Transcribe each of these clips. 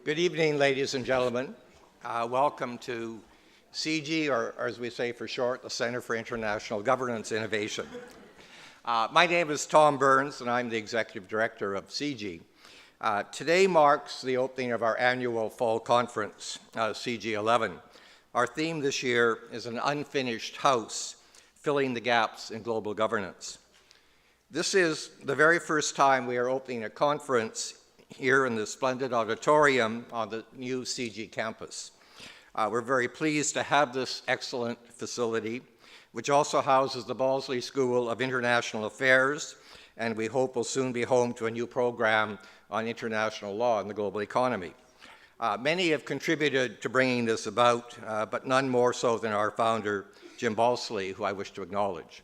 Good evening, ladies and gentlemen. Welcome to CG, or as we say for short, the Center for International Governance Innovation. My name is Tom Burns, and I'm the Executive Director of CG. Today marks the opening of our annual fall conference, CG11. Our theme this year is an unfinished house, filling the gaps in global governance. This is the very first time we are opening a conference here in the splendid auditorium on the new CG campus. We're very pleased to have this excellent facility, which also houses the Balsley School of International Affairs, and we hope will soon be home to a new program on international law and the global economy. Many have contributed to bringing this about, but none more so than our founder, Jim Balsley, who I wish to acknowledge.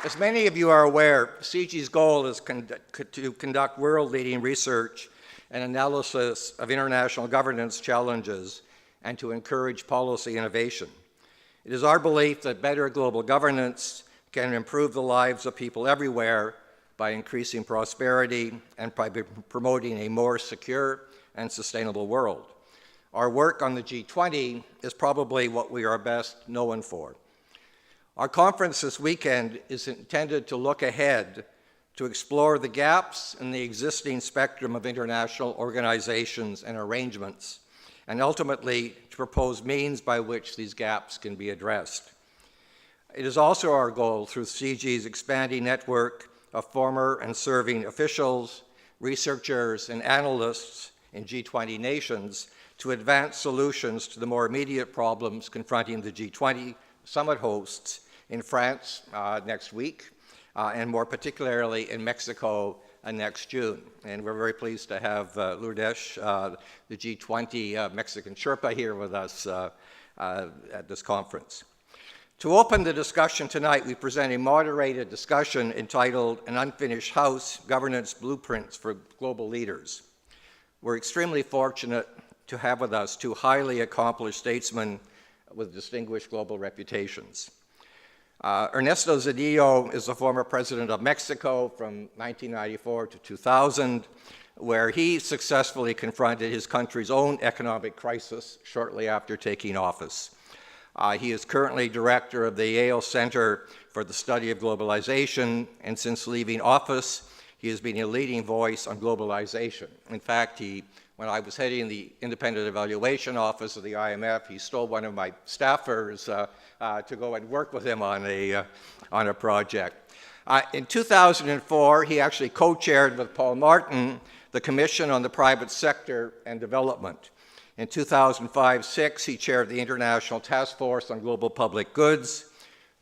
As many of you are aware, CG's goal is to conduct world-leading research and analysis of international governance challenges and to encourage policy innovation. It is our belief that better global governance can improve the lives of people everywhere by increasing prosperity and by promoting a more secure and sustainable world. Our work on the G20 is probably what we are best known for. Our conference this weekend is intended to look ahead to explore the gaps in the existing spectrum of international organizations and arrangements, and ultimately to propose means by which these gaps can be addressed. It is also our goal, through CG's expanding network of former and serving officials, researchers, and analysts in G20 nations, to advance solutions to the more immediate problems confronting the G20 summit hosts in France next week, and more particularly in Mexico next June. And we're very pleased to have Lourdes, the G20 Mexican Sherpa, here with us at this conference. To open the discussion tonight, we present a moderated discussion entitled An Unfinished House, Governance Blueprints for Global Leaders. We're extremely fortunate to have with us two highly accomplished statesmen with distinguished global reputations. Ernesto Zedillo is the former president of Mexico from 1994 to 2000, where he successfully confronted his country's own economic crisis shortly after taking office. He is currently director of the Yale Center for the Study of Globalization, and since leaving office, he has been a leading voice on globalization. In fact, when I was heading the Independent Evaluation Office of the IMF, he stole one of my staffers to go and work with him on a project. In 2004, he actually co-chaired with Paul Martin the Commission on the Private Sector and Development. In 2005-06, he chaired the International Task Force on Global Public Goods.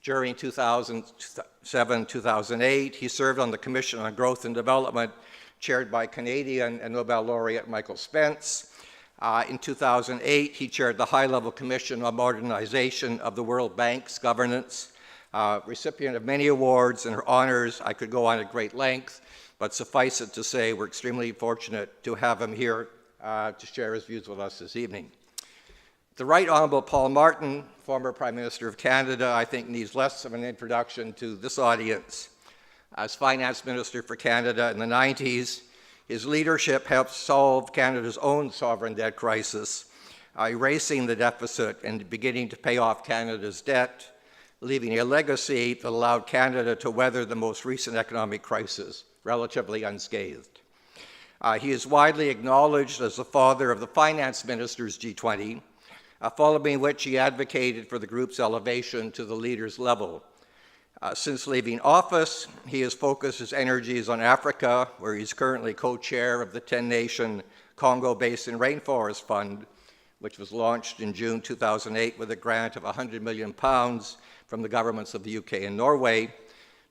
During 2007-2008, he served on the Commission on Growth and Development, chaired by Canadian and Nobel laureate Michael Spence. In 2008, he chaired the High-Level Commission on Modernization of the World Bank's governance, recipient of many awards and honors. I could go on at great length, but suffice it to say we're extremely fortunate to have him here to share his views with us this evening. The Right Honourable Paul Martin, former Prime Minister of Canada, I think needs less of an introduction to this audience. As Finance Minister for Canada in the 90s, his leadership helped solve Canada's own sovereign debt crisis, erasing the deficit and beginning to pay off Canada's debt, leaving a legacy that allowed Canada to weather the most recent economic crisis relatively unscathed. He is widely acknowledged as the father of the Finance Ministers G20, following which he advocated for the group's elevation to the leaders' level. Since leaving office, he has focused his energies on Africa, where he's currently co-chair of the 10-nation Congo Basin Rainforest Fund, which was launched in June 2008 with a grant of £100 million from the governments of the UK and Norway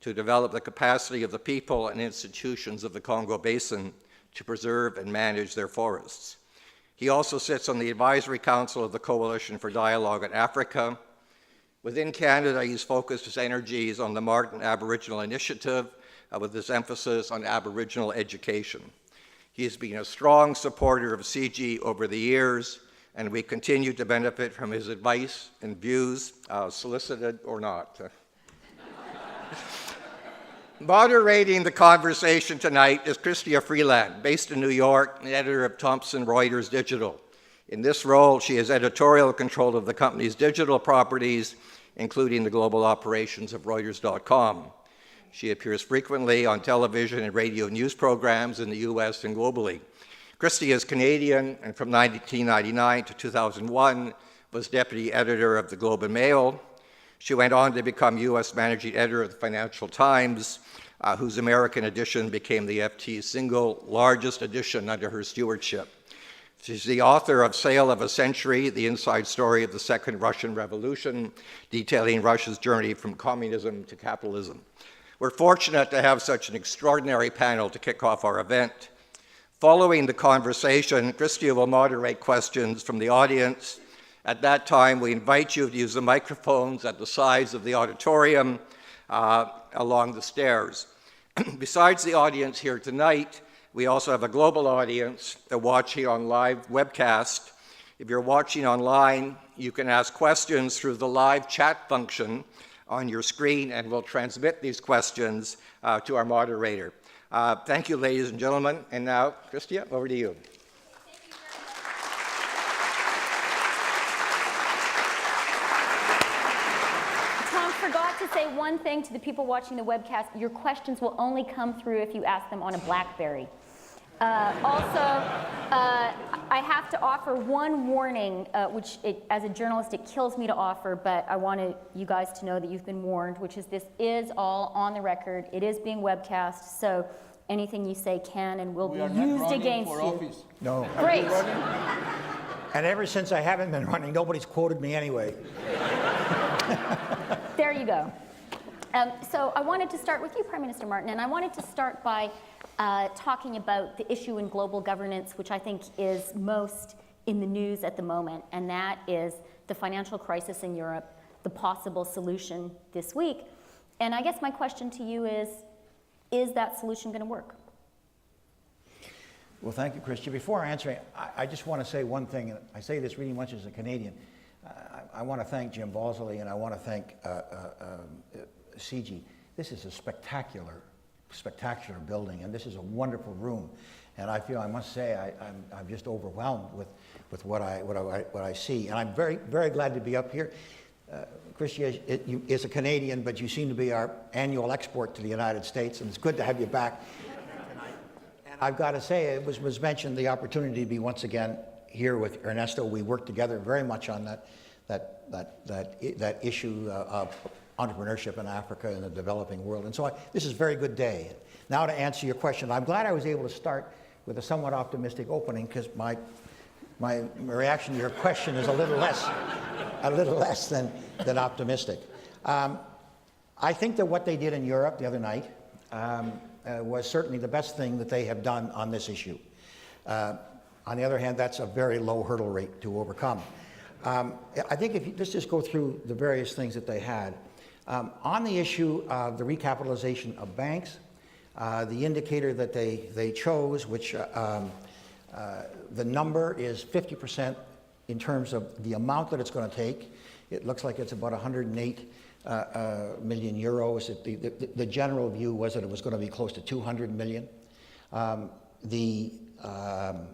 to develop the capacity of the people and institutions of the Congo Basin to preserve and manage their forests. He also sits on the Advisory Council of the Coalition for Dialogue in Africa. Within Canada, he's focused his energies on the Martin Aboriginal Initiative with this emphasis on Aboriginal education. He has been a strong supporter of CG over the years, and we continue to benefit from his advice and views, solicited or not. Moderating the conversation tonight is Chrystia Freeland, based in New York and editor of Thomson Reuters Digital. In this role, she has editorial control of the company's digital properties, including the global operations of Reuters.com. She appears frequently on television and radio news programs in the US and globally. Chrystia is Canadian, and from 1999 to 2001 was deputy editor of the Globe and Mail. She went on to become US managing editor of the Financial Times, whose American edition became the FT's single largest edition under her stewardship. She's the author of Sale of a Century, the inside story of the Second Russian Revolution, detailing Russia's journey from communism to capitalism. We're fortunate to have such an extraordinary panel to kick off our event. Following the conversation, Chrystia will moderate questions from the audience. At that time, we invite you to use the microphones at the sides of the auditorium along the stairs. Besides the audience here tonight, we also have a global audience watching on live webcast. If you're watching online, you can ask questions through the live chat function on your screen, and we'll transmit these questions to our moderator. Thank you, ladies and gentlemen. And now, Chrystia, over to you. To say one thing to the people watching the webcast: your questions will only come through if you ask them on a BlackBerry. I have to offer one warning, which as a journalist it kills me to offer, but I want you guys to know that you've been warned, which is this is all on the record. It is being webcast, so anything you say can and will be used against you. Office. No. Great. And ever since I haven't been running, nobody's quoted me anyway. There you go. So I wanted to start with you, Prime Minister Martin, and I wanted to start by talking about the issue in global governance, which I think is most in the news at the moment, and that is the financial crisis in Europe, the possible solution this week. And I guess my question to you is that solution going to work? Well, thank you, Chrystia. Before I answer, I just want to say one thing, and I say this really much as a Canadian. I want to thank Jim Bosley, and I want to thank CG. This is a spectacular building, and this is a wonderful room. And I feel, I must say, I'm just overwhelmed with what I see. And I'm very, very glad to be up here. Chrystia is a Canadian, but you seem to be our annual export to the United States, and it's good to have you back tonight. And I've got to say, it was mentioned the opportunity to be once again here with Ernesto. We worked together very much on that issue of entrepreneurship in Africa and the developing world. And so this is a very good day. Now to answer your question, I'm glad I was able to start with a somewhat optimistic opening, because my reaction to your question is a little less than optimistic. I think that what they did in Europe the other night was certainly the best thing that they have done on this issue. On the other hand, that's a very low hurdle rate to overcome. I think if you just go through the various things that they had. On the issue of the recapitalization of banks, the indicator that they chose, which the number is 50% in terms of the amount that it's going to take. It looks like it's about 108 million euros. The general view was that it was going to be close to 200 million. The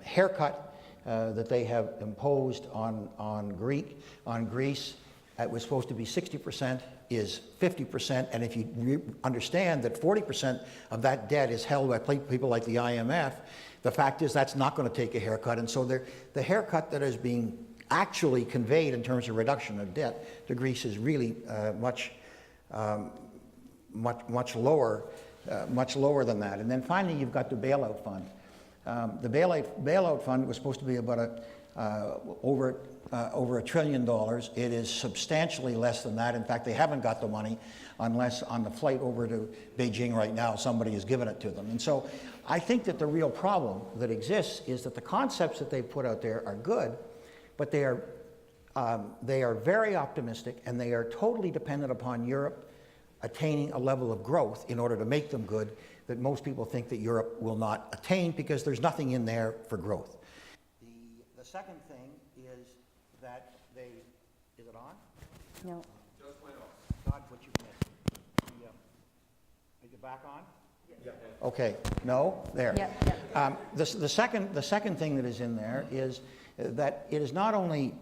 haircut that they have imposed on Greece, it was supposed to be 60%, is 50%, and if you understand that 40% of that debt is held by people like the IMF, the fact is that's not going to take a haircut, and so the haircut that is being actually conveyed in terms of reduction of debt to Greece is really much lower than that. And then finally, you've got the bailout fund. The bailout fund was supposed to be about over $1 trillion. It is substantially less than that. In fact, they haven't got the money unless on the flight over to Beijing right now, somebody has given it to them. And so I think that the real problem that exists is that the concepts that they've put out there are good, but they are very optimistic, and they are totally dependent upon Europe attaining a level of growth in order to make them good that most people think that Europe will not attain, because there's nothing in there for growth. The second thing is that is it on? No. Just went off. God, what you've missed. back on? Okay, no, there. The second thing that is in there is that it is not only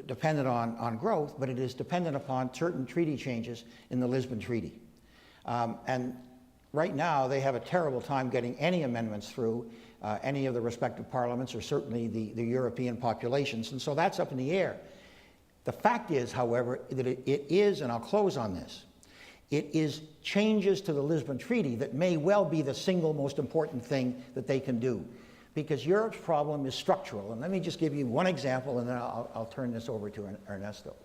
dependent on growth, but it is dependent upon certain treaty changes in the Lisbon Treaty. And right now, they have a terrible time getting any amendments through any of the respective parliaments, or certainly the European populations, and so that's up in the air. The fact is, however, that it is, and I'll close on this, it is changes to the Lisbon Treaty that may well be the single most important thing that they can do, because Europe's problem is structural. And let me just give you one example, and then I'll turn this over to Ernesto.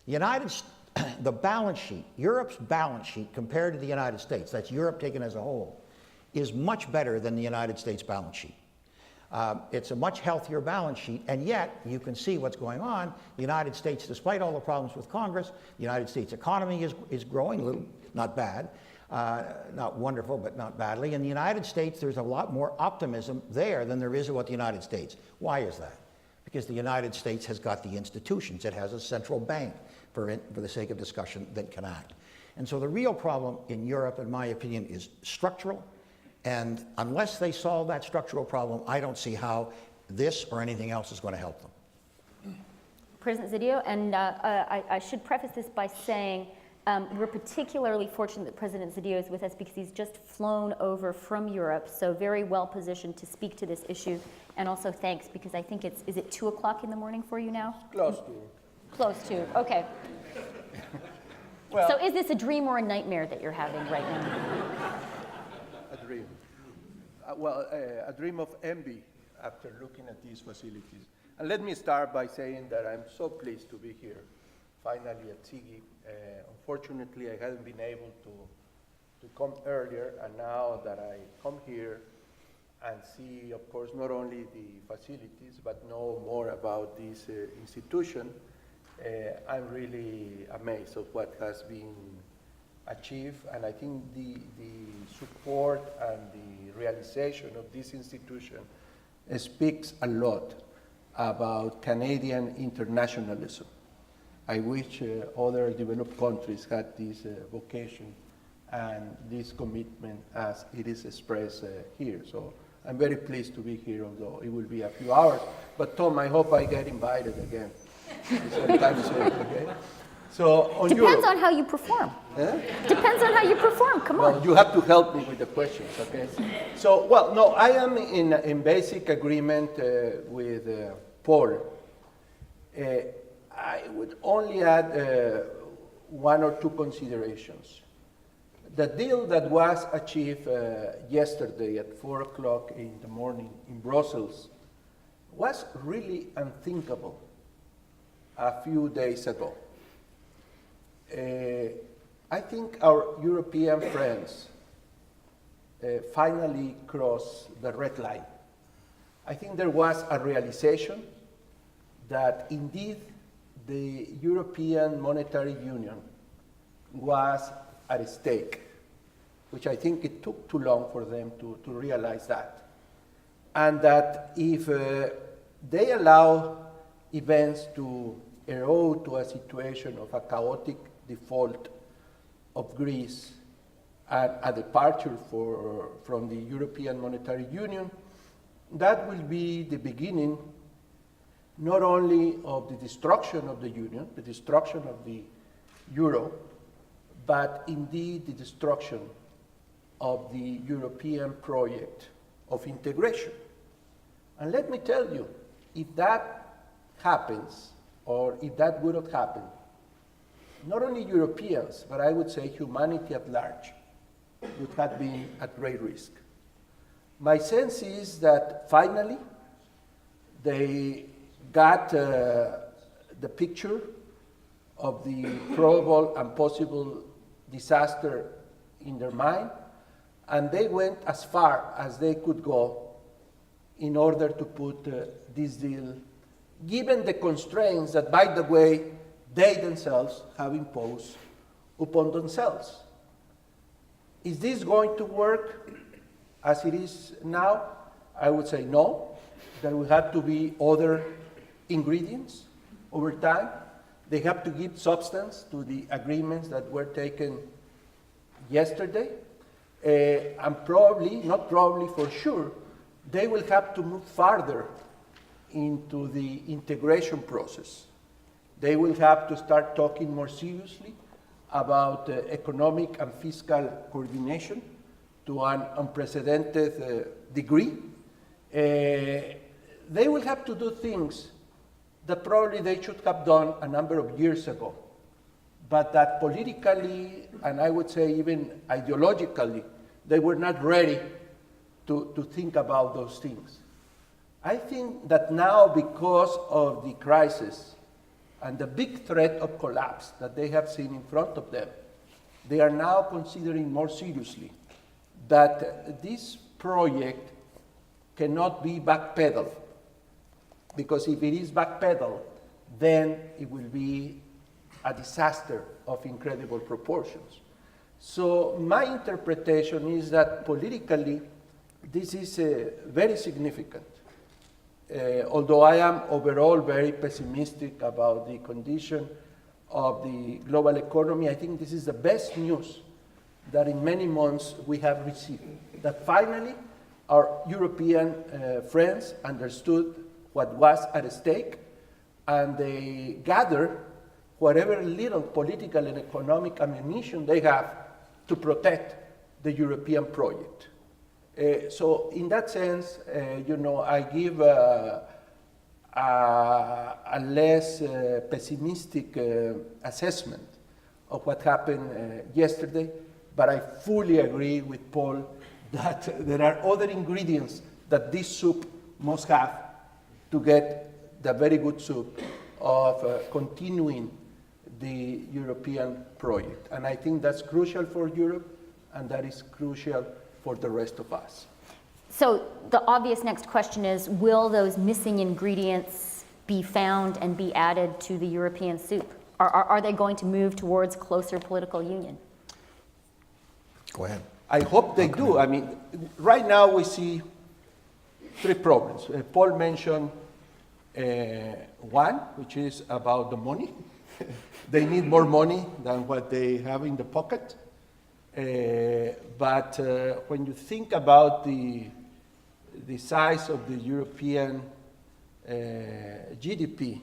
The balance sheet, Europe's balance sheet compared to the United States, that's Europe taken as a whole, is much better than the United States balance sheet. It's a much healthier balance sheet, and yet you can see what's going on. The United States, despite all the problems with Congress, the United States economy is growing, a little, not bad, not wonderful, but not badly. In the United States, there's a lot more optimism there than there is about the United States. Why is that? Because the United States has got the institutions. It has a central bank, for the sake of discussion, that can act. And so the real problem in Europe, in my opinion, is structural. And unless they solve that structural problem, I don't see how this or anything else is going to help them. President Zedillo, and I should preface this by saying we're particularly fortunate that President Zedillo is with us because he's just flown over from Europe, so very well positioned to speak to this issue. And also thanks, because I think is it 2 o'clock in the morning for you now? Close to. Close to, okay. Well, So is this a dream or a nightmare that you're having right now? a dream. A dream of envy after looking at these facilities. And let me start by saying that I'm so pleased to be here, finally at SIGI. Unfortunately, I hadn't been able to come earlier, and now that I come here and see, of course, not only the facilities, but know more about this institution, I'm really amazed of what has been achieved, and I think the support and the realization of this institution speaks a lot about Canadian internationalism. I wish other developed countries had this vocation and this commitment as it is expressed here. So I'm very pleased to be here, although it will be a few hours. But Tom, I hope I get invited again sometime soon, okay? So on Depends Europe, on how you perform. huh? Depends on how you perform, come on. Well, you have to help me with the questions, okay? So, well, no, I am in basic agreement with Paul. I would only add 1 or 2 considerations. The deal that was achieved yesterday at 4 o'clock in the morning in Brussels was really unthinkable a few days ago. I think our European friends finally crossed the red line. I think there was a realization that indeed the European Monetary Union was at stake, which I think it took too long for them to realize that. And that if they allow events to erode to a situation of a chaotic default of Greece and a departure from the European Monetary Union, that will be the beginning not only of the destruction of the Union, the destruction of the Euro, but indeed the destruction of the European project of integration. And let me tell you, if that happens, or if that would have happened, not only Europeans, but I would say humanity at large would have been at great risk. My sense is that finally they got the picture of the probable and possible disaster in their mind, and they went as far as they could go in order to put this deal, given the constraints that, by the way, they themselves have imposed upon themselves. Is this going to work as it is now? I would say no. There will have to be other ingredients over time. They have to give substance to the agreements that were taken yesterday. And probably, not probably, for sure, they will have to move farther into the integration process. They will have to start talking more seriously about economic and fiscal coordination to an unprecedented degree. They will have to do things that probably they should have done a number of years ago, but that politically, and I would say even ideologically, they were not ready to think about those things. I think that now, because of the crisis and the big threat of collapse that they have seen in front of them, they are now considering more seriously that this project cannot be backpedaled, because if it is backpedaled, then it will be a disaster of incredible proportions. So my interpretation is that politically, this is very significant. Although I am overall very pessimistic about the condition of the global economy, I think this is the best news that in many months we have received. That finally our European friends understood what was at stake, and they gathered whatever little political and economic ammunition they have to protect the European project. So in that sense, I give a less pessimistic assessment of what happened yesterday, but I fully agree with Paul that there are other ingredients that this soup must have to get the very good soup of continuing the European project. And I think that's crucial for Europe, and that is crucial for the rest of us. So the obvious next question is, will those missing ingredients be found and be added to the European soup? Are they going to move towards closer political union? Go ahead. I hope they do. I mean, right now we see three problems. Paul mentioned one, which is about the money. They need more money than what they have in the pocket. But when you think about the size of the European GDP,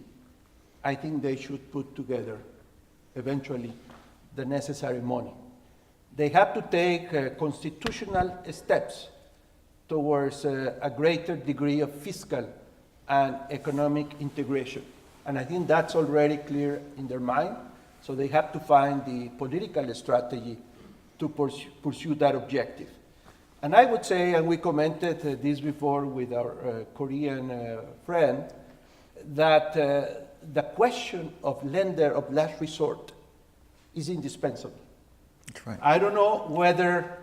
I think they should put together eventually the necessary money. They have to take constitutional steps towards a greater degree of fiscal and economic integration. And I think that's already clear in their mind. So they have to find the political strategy to pursue that objective. And I would say, and we commented this before with our Korean friend, that the question of lender of last resort is indispensable. That's right. I don't know whether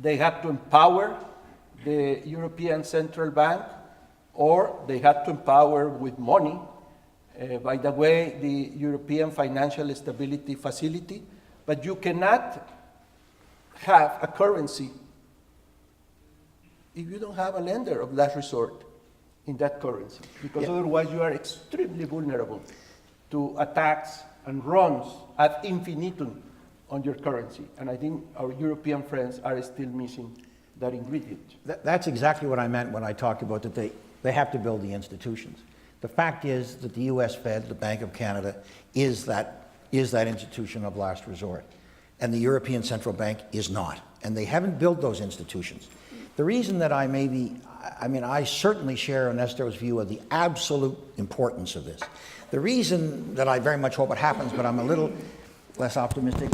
they have to empower the European Central Bank or they have to empower with money. By the way, the European Financial Stability Facility, but you cannot have a currency if you don't have a lender of last resort in that currency, because otherwise you are extremely vulnerable to attacks and runs ad infinitum on your currency. And I think our European friends are still missing that ingredient. That's exactly what I meant when I talked about that they have to build the institutions. The fact is that the US Fed, the Bank of Canada, is that institution of last resort. And the European Central Bank is not. And they haven't built those institutions. The reason that I certainly share Ernesto's view of the absolute importance of this. The reason that I very much hope it happens, but I'm a little less optimistic,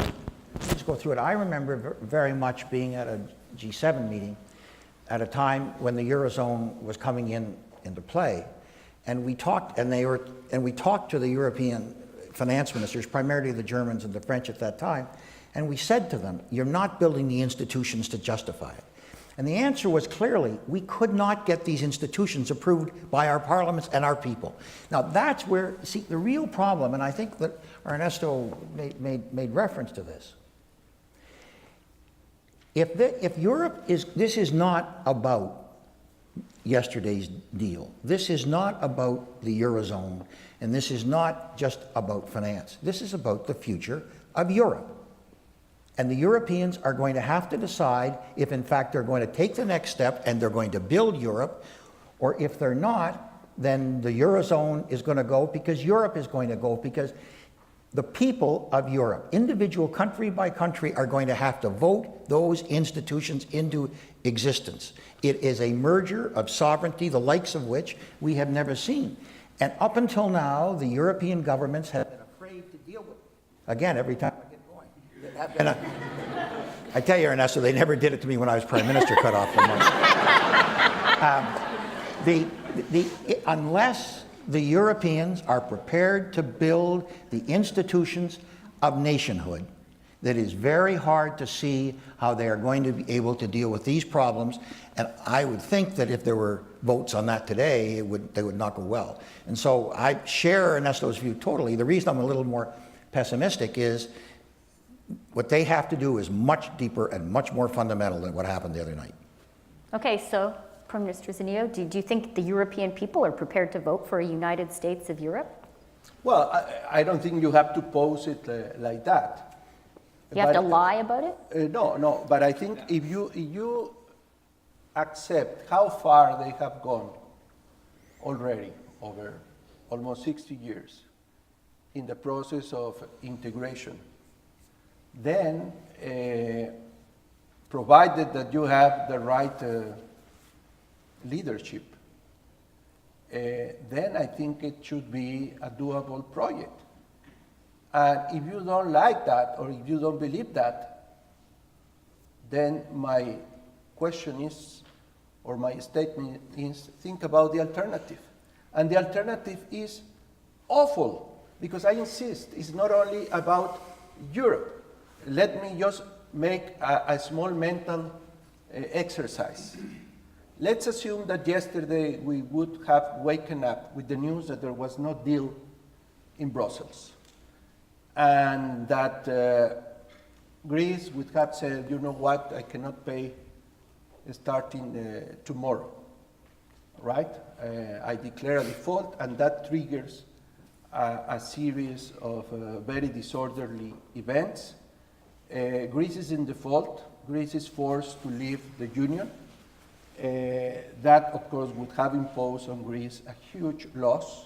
let's go through it. I remember very much being at a G7 meeting at a time when the Eurozone was coming into play. And we talked, we talked to the European finance ministers, primarily the Germans and the French at that time, and we said to them, you're not building the institutions to justify it. And the answer was clearly, we could not get these institutions approved by our parliaments and our people. Now that's where, see, the real problem, and I think that Ernesto made reference to this. If Europe is, this is not about yesterday's deal. This is not about the Eurozone, and this is not just about finance. This is about the future of Europe. And the Europeans are going to have to decide if, in fact, they're going to take the next step and they're going to build Europe, or if they're not, then the Eurozone is going to go because Europe is going to go, because the people of Europe, individual country by country, are going to have to vote those institutions into existence. It is a merger of sovereignty, the likes of which we have never seen. And up until now, the European governments have been afraid to deal with it. Again, every time I get going. And I tell you, Ernesto, they never did it to me when I was Prime Minister, cut off the money. Unless the Europeans are prepared to build the institutions of nationhood, that is very hard to see how they are going to be able to deal with these problems. And I would think that if there were votes on that today, they would not go well. And so I share Ernesto's view totally. The reason I'm a little more pessimistic is what they have to do is much deeper and much more fundamental than what happened the other night. Okay, so Prime Minister Zunino, do you think the European people are prepared to vote for a United States of Europe? Well, I don't think you have to pose it like that. You have to lie about it? No, but I think if you accept how far they have gone already over almost 60 years in the process of integration, then provided that you have the right leadership, then I think it should be a doable project. And if you don't like that, or if you don't believe that, then my question is, or my statement is, think about the alternative. And the alternative is awful, because I insist, it's not only about Europe. Let me just make a small mental exercise. Let's assume that yesterday we would have waken up with the news that there was no deal in Brussels, and that Greece would have said, you know what, I cannot pay starting tomorrow, right? I declare a default, and that triggers a series of very disorderly events. Greece is in default. Greece is forced to leave the Union. That, of course, would have imposed on Greece a huge loss,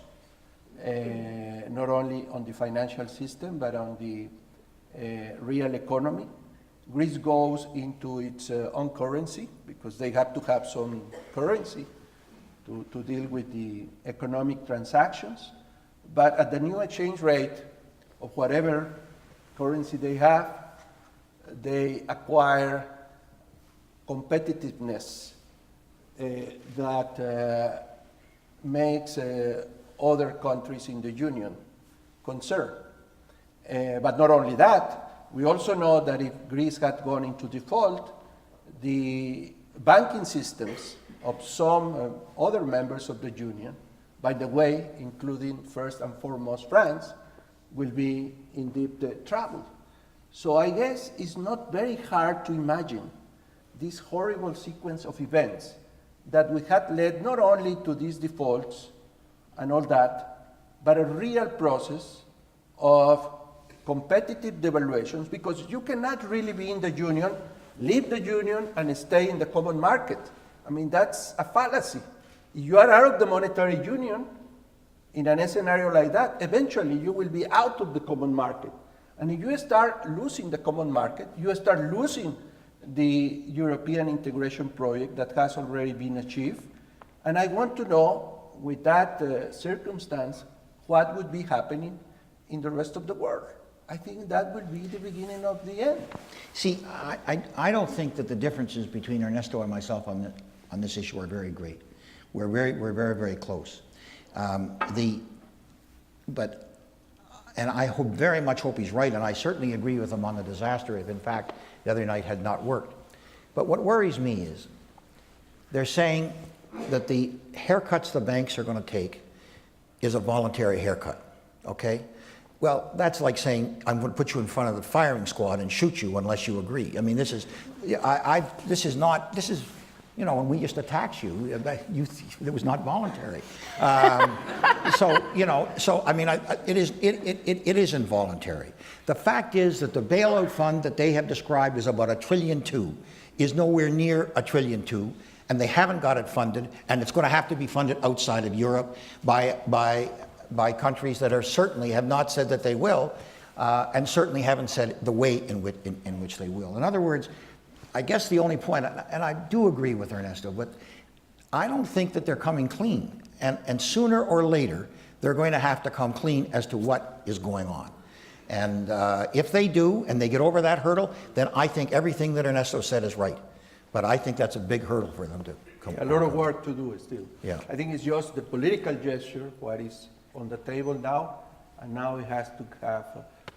not only on the financial system, but on the real economy. Greece goes into its own currency, because they have to have some currency to deal with the economic transactions. But at the new exchange rate of whatever currency they have, they acquire competitiveness that makes other countries in the Union concerned. But not only that, we also know that if Greece had gone into default, the banking systems of some other members of the Union, by the way, including first and foremost France, will be in deep trouble. So I guess it's not very hard to imagine this horrible sequence of events that we had led not only to these defaults and all that, but a real process of competitive devaluations, because you cannot really be in the Union, leave the Union, and stay in the common market. I mean, that's a fallacy. If you are out of the monetary union, in a scenario like that, eventually you will be out of the common market. And if you start losing the common market, you start losing the European integration project that has already been achieved. And I want to know, with that circumstance, what would be happening in the rest of the world. I think that will be the beginning of the end. See, I don't think that the differences between Ernesto and myself on this issue are very great. We're very, very close. And I very much hope he's right, and I certainly agree with him on the disaster if, in fact, the other night had not worked. But what worries me is they're saying that the haircuts the banks are going to take is a voluntary haircut, okay? Well, that's like saying, I'm going to put you in front of the firing squad and shoot you unless you agree. I mean, this is, you know, when we used to tax you, it was not voluntary. so I mean, it is involuntary. The fact is that the bailout fund that they have described as about $1.2 trillion is nowhere near $1.2 trillion, and they haven't got it funded, and it's going to have to be funded outside of Europe by countries that are certainly have not said that they will, and certainly haven't said the way in which they will. In other words, I guess the only point, and I do agree with Ernesto, but I don't think that they're coming clean. And sooner or later, they're going to have to come clean as to what is going on. And if they do, and they get over that hurdle, then I think everything that Ernesto said is right. But I think that's a big hurdle for them to come. A lot of work to do still. Yeah. I think it's just the political gesture, what is on the table now, and now it has to have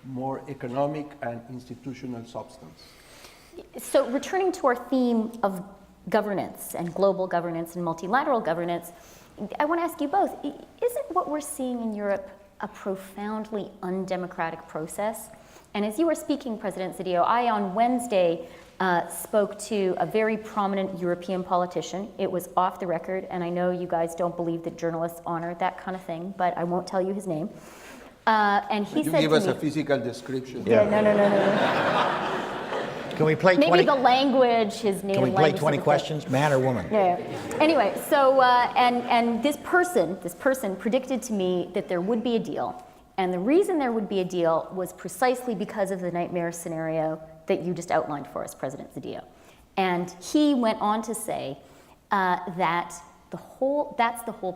more economic and institutional substance. So returning to our theme of governance and global governance and multilateral governance, I want to ask you both, isn't what we're seeing in Europe a profoundly undemocratic process? And as you were speaking, President Zedillo, I on Wednesday spoke to a very prominent European politician. It was off the record, and I know you guys don't believe that journalists honor that kind of thing, but I won't tell you his name. And he said to me, give us a physical description. Yeah, no. Can we play Maybe 20? the language, his native Can we play language 20 sort of questions, man or woman? Yeah. Anyway, so and this person predicted to me that there would be a deal, and the reason there would be a deal was precisely because of the nightmare scenario that you just outlined for us, President Zedillo. And he went on to say that's the whole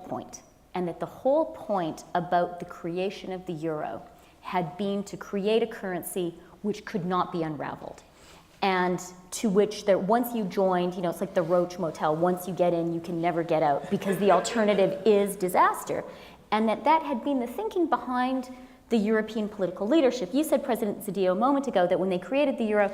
point, and that the whole point about the creation of the euro had been to create a currency which could not be unraveled. And to which once you joined, it's like the Roach Motel, once you get in, you can never get out, because the alternative is disaster. And that had been the thinking behind the European political leadership. You said, President Zedillo, a moment ago, that when they created the euro,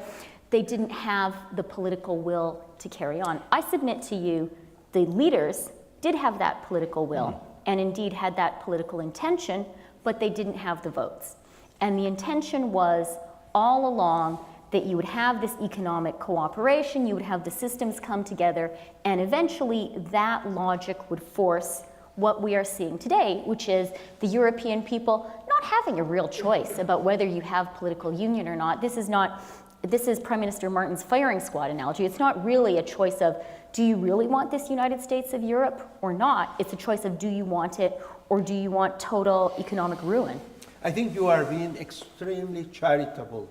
they didn't have the political will to carry on. I submit to you, the leaders did have that political will, and indeed had that political intention, but they didn't have the votes. And the intention was, all along, that you would have this economic cooperation, you would have the systems come together, and eventually that logic would force what we are seeing today, which is the European people not having a real choice about whether you have political union or not. This is Prime Minister Martin's firing squad analogy. It's not really a choice of, do you really want this United States of Europe or not? It's a choice of, do you want it or do you want total economic ruin? I think you are being extremely charitable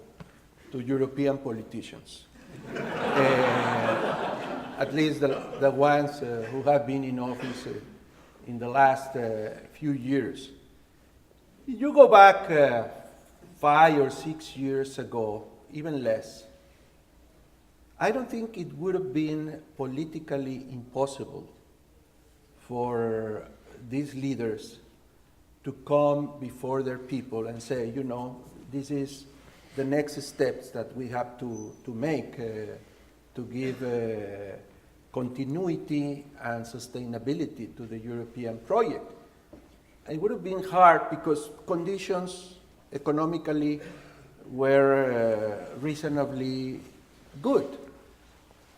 to European politicians, at least the ones who have been in office in the last few years. You go back 5 or 6 years ago, even less, I don't think it would have been politically impossible for these leaders to come before their people and say, this is the next steps that we have to make to give continuity and sustainability to the European project. It would have been hard because conditions economically were reasonably good.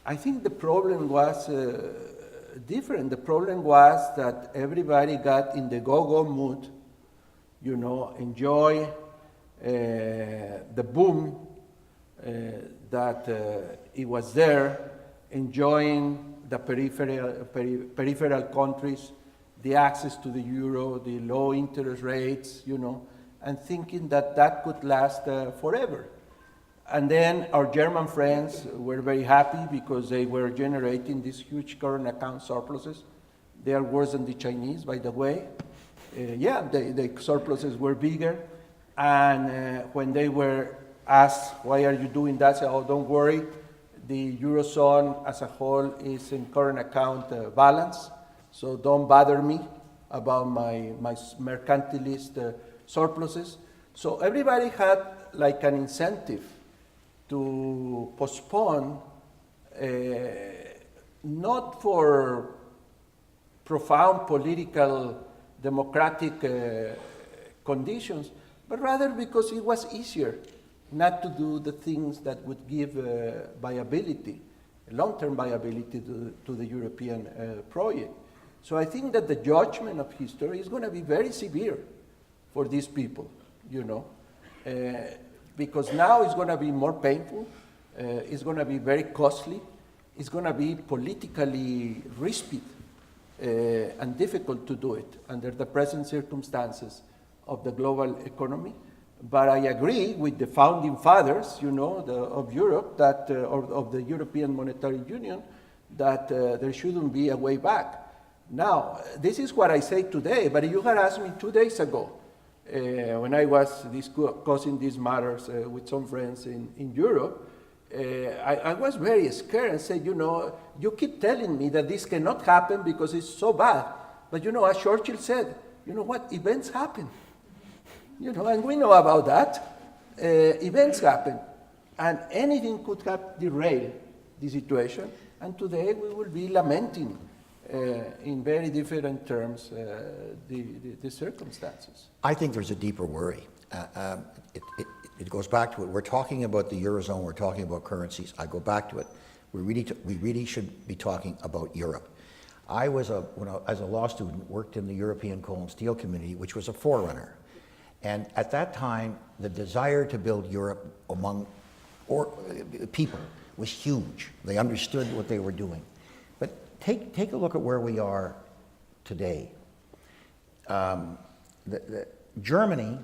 I think the problem was different. The problem was that everybody got in the go-go mood, enjoy the boom that it was there, enjoying the peripheral countries, the access to the euro, the low interest rates, and thinking that could last forever. And then our German friends were very happy because they were generating these huge current account surpluses. They are worse than the Chinese, by the way. The surpluses were bigger. And when they were asked, why are you doing that? They said, oh, don't worry. The Eurozone as a whole is in current account balance. So don't bother me about my mercantilist surpluses. So everybody had like an incentive to postpone, not for profound political democratic conditions, but rather because it was easier not to do the things that would give viability, long-term viability to the European project. So I think that the judgment of history is going to be very severe for these people, you know, because now it's going to be more painful, it's going to be very costly, it's going to be politically risky and difficult to do it under the present circumstances of the global economy. But I agree with the founding fathers, you know, of Europe, that, or of the European Monetary Union, that there shouldn't be a way back. Now, this is what I say today, but you had asked me 2 days ago, when I was discussing these matters with some friends in Europe, I was very scared and said, you know, you keep telling me that this cannot happen because it's so bad. But you know, as Churchill said, you know what, events happen. You know, and we know about that. Events happen. And anything could have derailed the situation. And today we will be lamenting in very different terms the circumstances. I think there's a deeper worry. It goes back to it. We're talking about the Eurozone, we're talking about currencies. I go back to it. We really should be talking about Europe. I was, as a law student, worked in the European Coal and Steel Committee, which was a forerunner. And at that time, the desire to build Europe among people was huge. They understood what they were doing. But take a look at where we are today. Germany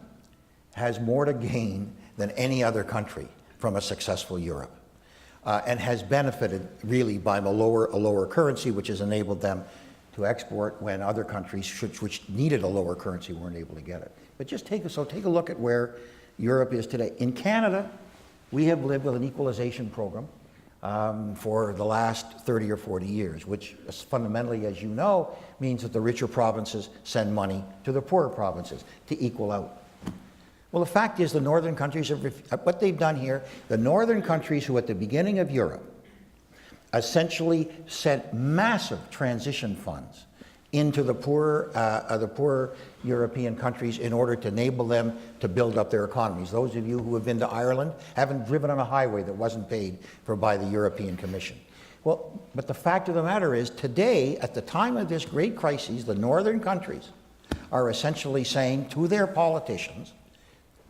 has more to gain than any other country from a successful Europe, and has benefited really by a lower currency, which has enabled them to export when other countries which needed a lower currency weren't able to get it. But just take a look at where Europe is today. In Canada, we have lived with an equalization program for the last 30 or 40 years, which fundamentally, as you know, means that the richer provinces send money to the poorer provinces to equal out. Well, the fact is the northern countries what they've done here, the northern countries who at the beginning of Europe essentially sent massive transition funds into the poorer European countries in order to enable them to build up their economies. Those of you who have been to Ireland haven't driven on a highway that wasn't paid for by the European Commission. Well, but the fact of the matter is, today, at the time of this great crisis, the northern countries are essentially saying to their politicians,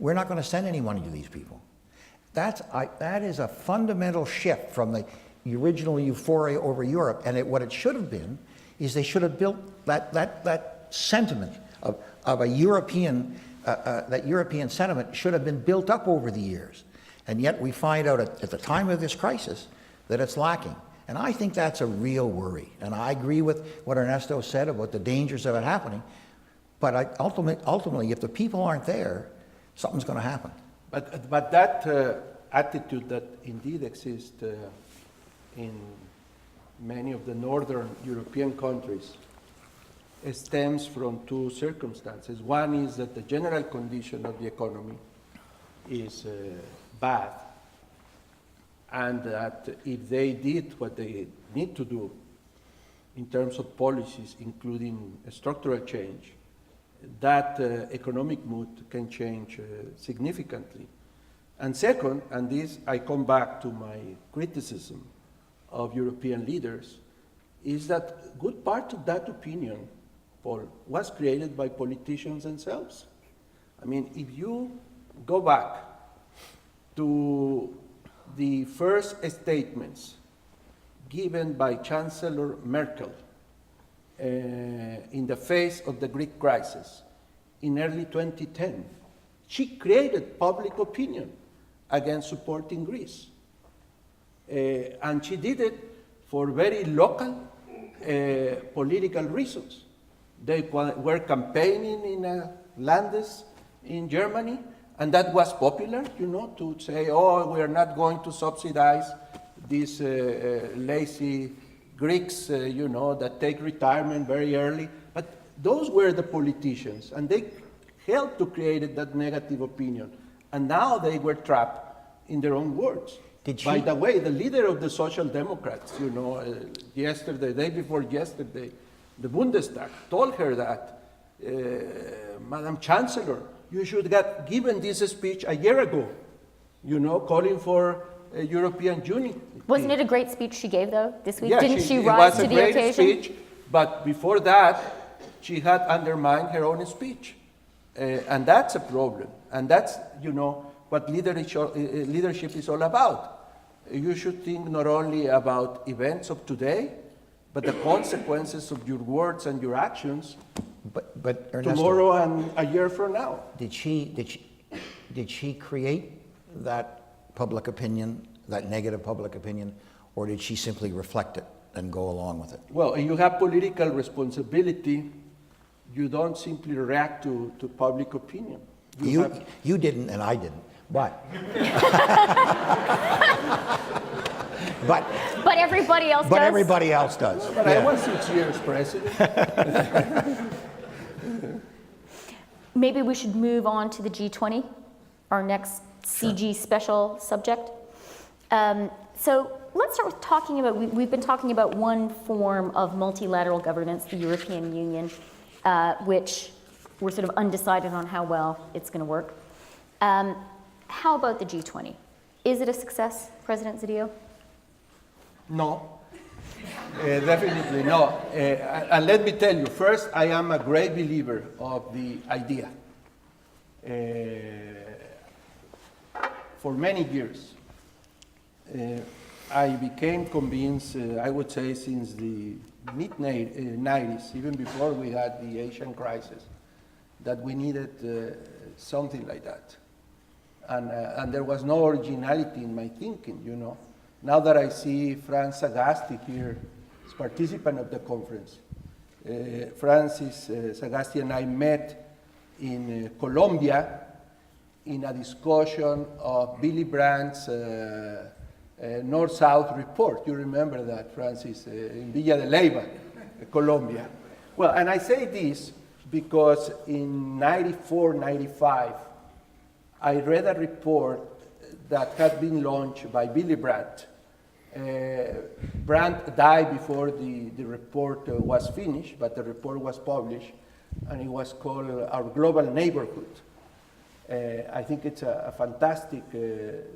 we're not going to send any money to these people. That is a fundamental shift from the original euphoria over Europe, and what it should have been is they should have built that sentiment of a European, that European sentiment should have been built up over the years. And yet we find out at the time of this crisis that it's lacking. And I think that's a real worry. And I agree with what Ernesto said about the dangers of it happening. But ultimately, if the people aren't there, something's going to happen. But that attitude that indeed exists in many of the northern European countries stems from two circumstances. One is that the general condition of the economy is bad, and that if they did what they need to do in terms of policies, including a structural change, that economic mood can change significantly. And second, and this I come back to my criticism of European leaders, is that good part of that opinion, Paul, was created by politicians themselves. I mean, if you go back to the first statements given by Chancellor Merkel in the face of the Greek crisis in early 2010, she created public opinion against supporting Greece. And she did it for very local political reasons. They were campaigning in Landes in Germany, and that was popular, you know, to say, oh, we are not going to subsidize these lazy Greeks, you know, that take retirement very early. But those were the politicians, and they helped to create that negative opinion. And now they were trapped in their own words. By the way, the leader of the Social Democrats, you know, yesterday, the day before yesterday, the Bundestag told her that, Madam Chancellor, you should have given this speech a year ago, you know, calling for a European Union. Wasn't it a great speech she gave, though, this week? Yeah, Didn't she rise to the occasion? It was a great speech, But before that, she had undermined her own speech. And that's a problem. And that's, what leadership is all about. You should think not only about events of today, but the consequences of your words and your actions But Ernesto, tomorrow and a year from now. did she create that public opinion, that negative public opinion, or did she simply reflect it and go along with it? Well, if you have political responsibility, you don't simply react to public opinion. You didn't, and I didn't. But But everybody else does. everybody else does. But I was 6 years president. Maybe we should move on to the G20, our next CG special subject. So let's start with talking about, we've been talking about one form of multilateral governance, the European Union, which we're sort of undecided on how well it's going to work. How about the G20? Is it a success, President Zedillo? No, definitely no. And let me tell you, first, I am a great believer of the idea. For many years, I became convinced, I would say since the mid-90s, even before we had the Asian crisis, that we needed something like that. And there was no originality in my thinking, Now that I see Franz Sagasti here as participant of the conference, Francis Sagasti and I met in Colombia in a discussion of Billy Brandt's North-South report. You remember that, Francis, in Villa de Leyva, Colombia. Well, and I say this because in 94, 95, I read a report that had been launched by Billy Brandt. Brandt died before the report was finished, but the report was published, and it was called Our Global Neighborhood. I think it's a fantastic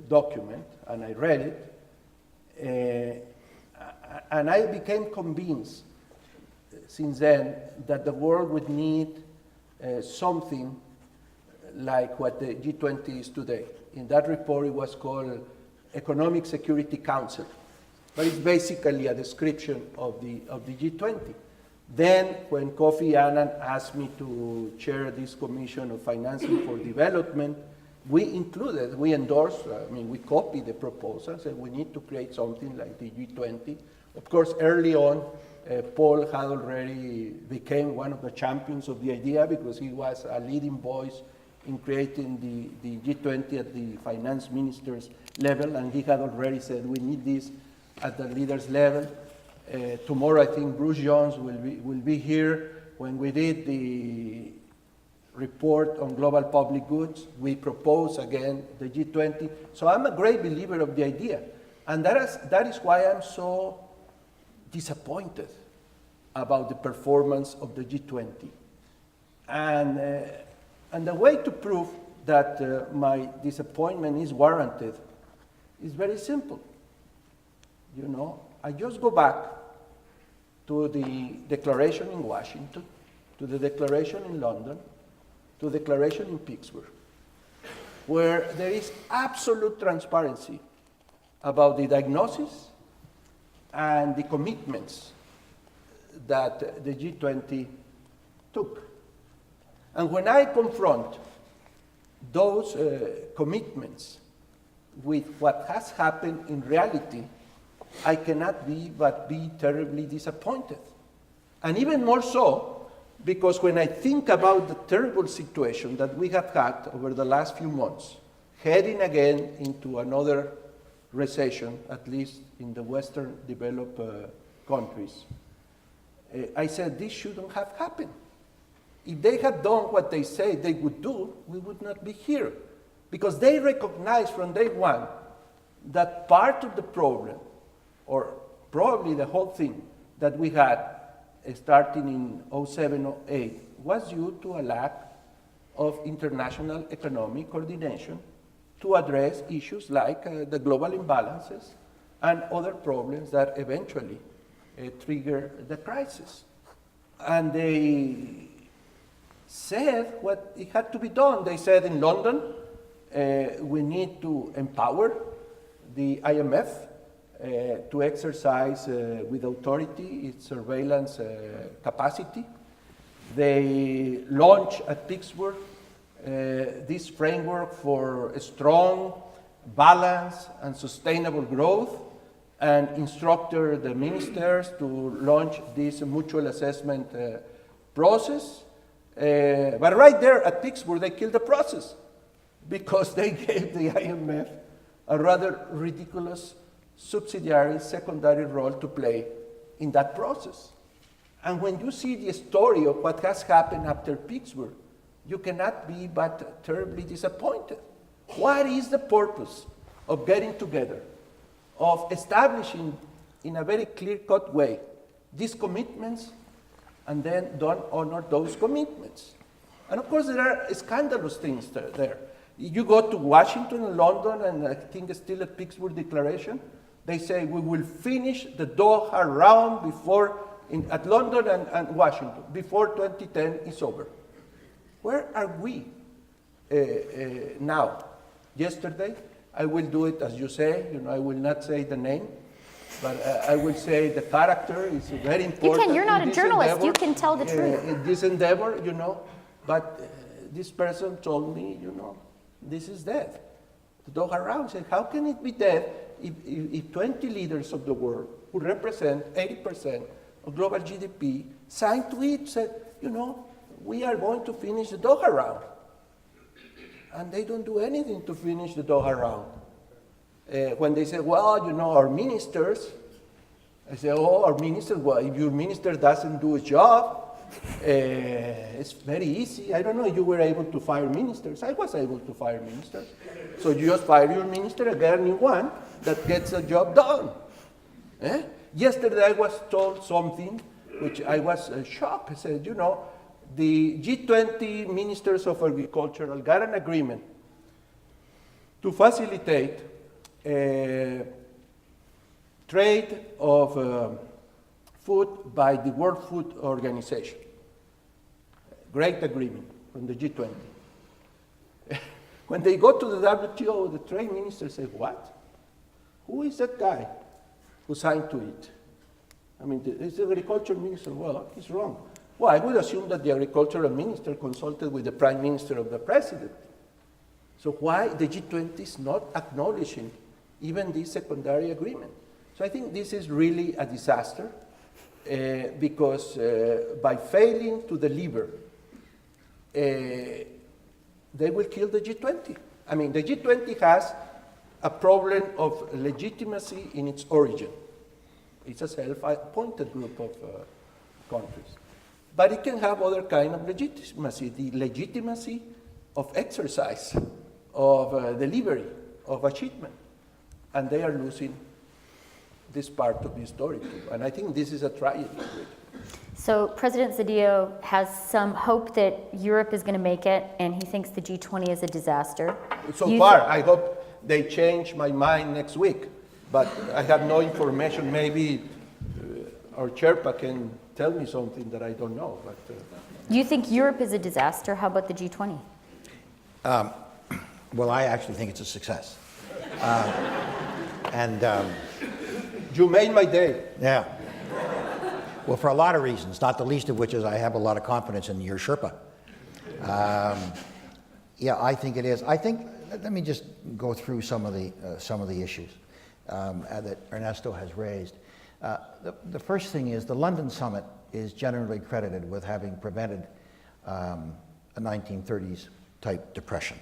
document, and I read it. And I became convinced since then that the world would need something like what the G20 is today. In that report, it was called Economic Security Council, but it's basically a description of the G20. Then, when Kofi Annan asked me to chair this Commission of Financing for Development, we endorsed, we copied the proposal, said we need to create something like the G20. Of course, early on, Paul had already became one of the champions of the idea because he was a leading voice in creating the G20 at the finance ministers level, and he had already said we need this at the leaders level. Tomorrow, I think Bruce Jones will be here. When we did the report on global public goods, we proposed again the G20. So I'm a great believer of the idea, and that is why I'm so disappointed about the performance of the G20. And the way to prove that my disappointment is warranted is very simple. I just go back to the declaration in Washington, to the declaration in London, to the declaration in Pittsburgh, where there is absolute transparency about the diagnosis and the commitments that the G20 took. And when I confront those commitments with what has happened in reality, I cannot but be terribly disappointed. And even more so, because when I think about the terrible situation that we have had over the last few months, heading again into another recession, at least in the Western developed countries, I said this shouldn't have happened. If they had done what they say they would do, we would not be here. Because they recognized from day one that part of the problem, or probably the whole thing that we had starting in 07, 08, was due to a lack of international economic coordination to address issues like the global imbalances and other problems that eventually trigger the crisis. And they said what it had to be done. They said in London, we need to empower the IMF to exercise with authority its surveillance capacity. They launched at Pittsburgh this framework for a strong, balanced, and sustainable growth, and instructed the ministers to launch this mutual assessment process. But right there at Pittsburgh, they killed the process because they gave the IMF a rather ridiculous subsidiary, secondary role to play in that process. And when you see the story of what has happened after Pittsburgh, you cannot be but terribly disappointed. What is the purpose of getting together, of establishing in a very clear-cut way these commitments, and then don't honor those commitments? And of course, there are scandalous things there. You go to Washington and London, and I think it's still a Pittsburgh Declaration, they say we will finish the Doha round before, at London and Washington, before 2010 is over. Where are we now? Yesterday, I will do it as you say, I will not say the name, but I will say the character is very important. You can, you're not a journalist, endeavor, you can tell the truth. In this endeavor, but this person told me, this is dead. The Doha round said, how can it be dead if 20 leaders of the world who represent 80% of global GDP signed to it, said, we are going to finish the Doha round. And they don't do anything to finish the Doha round. When they say, well, our ministers, I say, our ministers, well, if your minister doesn't do his job, it's very easy. I don't know if you were able to fire ministers. I was able to fire ministers. So you just fire your minister and get a new one that gets the job done. Yesterday I was told something which I was shocked. I said, the G20 ministers of agriculture got an agreement to facilitate trade of food by the World Food Organization. Great agreement from the G20. When they go to the WTO, the trade minister says, what? Who is that guy who signed to it? I mean, it's the agriculture minister. Well, he's wrong. Well, I would assume that the agricultural minister consulted with the prime minister of the president. So why the G20 is not acknowledging even this secondary agreement? So I think this is really a disaster because by failing to deliver, they will kill the G20. I mean, the G20 has a problem of legitimacy in its origin. It's a self-appointed group of countries. But it can have other kind of legitimacy, the legitimacy of exercise, of delivery, of achievement. And they are losing this part of the story too. And I think this is a tragedy. So President Zedillo has some hope that Europe is going to make it, and he thinks the G20 is a disaster. So far, I hope they change my mind next week. But I have no information. Maybe our Sherpa can tell me something that I don't know. But you think Europe is a disaster? How about the G20? Well, I actually think it's a success. You made my day. Yeah. Well, for a lot of reasons, not the least of which is I have a lot of confidence in your Sherpa. Yeah, I think it is. I think, let me just go through some of the issues that Ernesto has raised. The first thing is the London summit is generally credited with having prevented a 1930s type depression.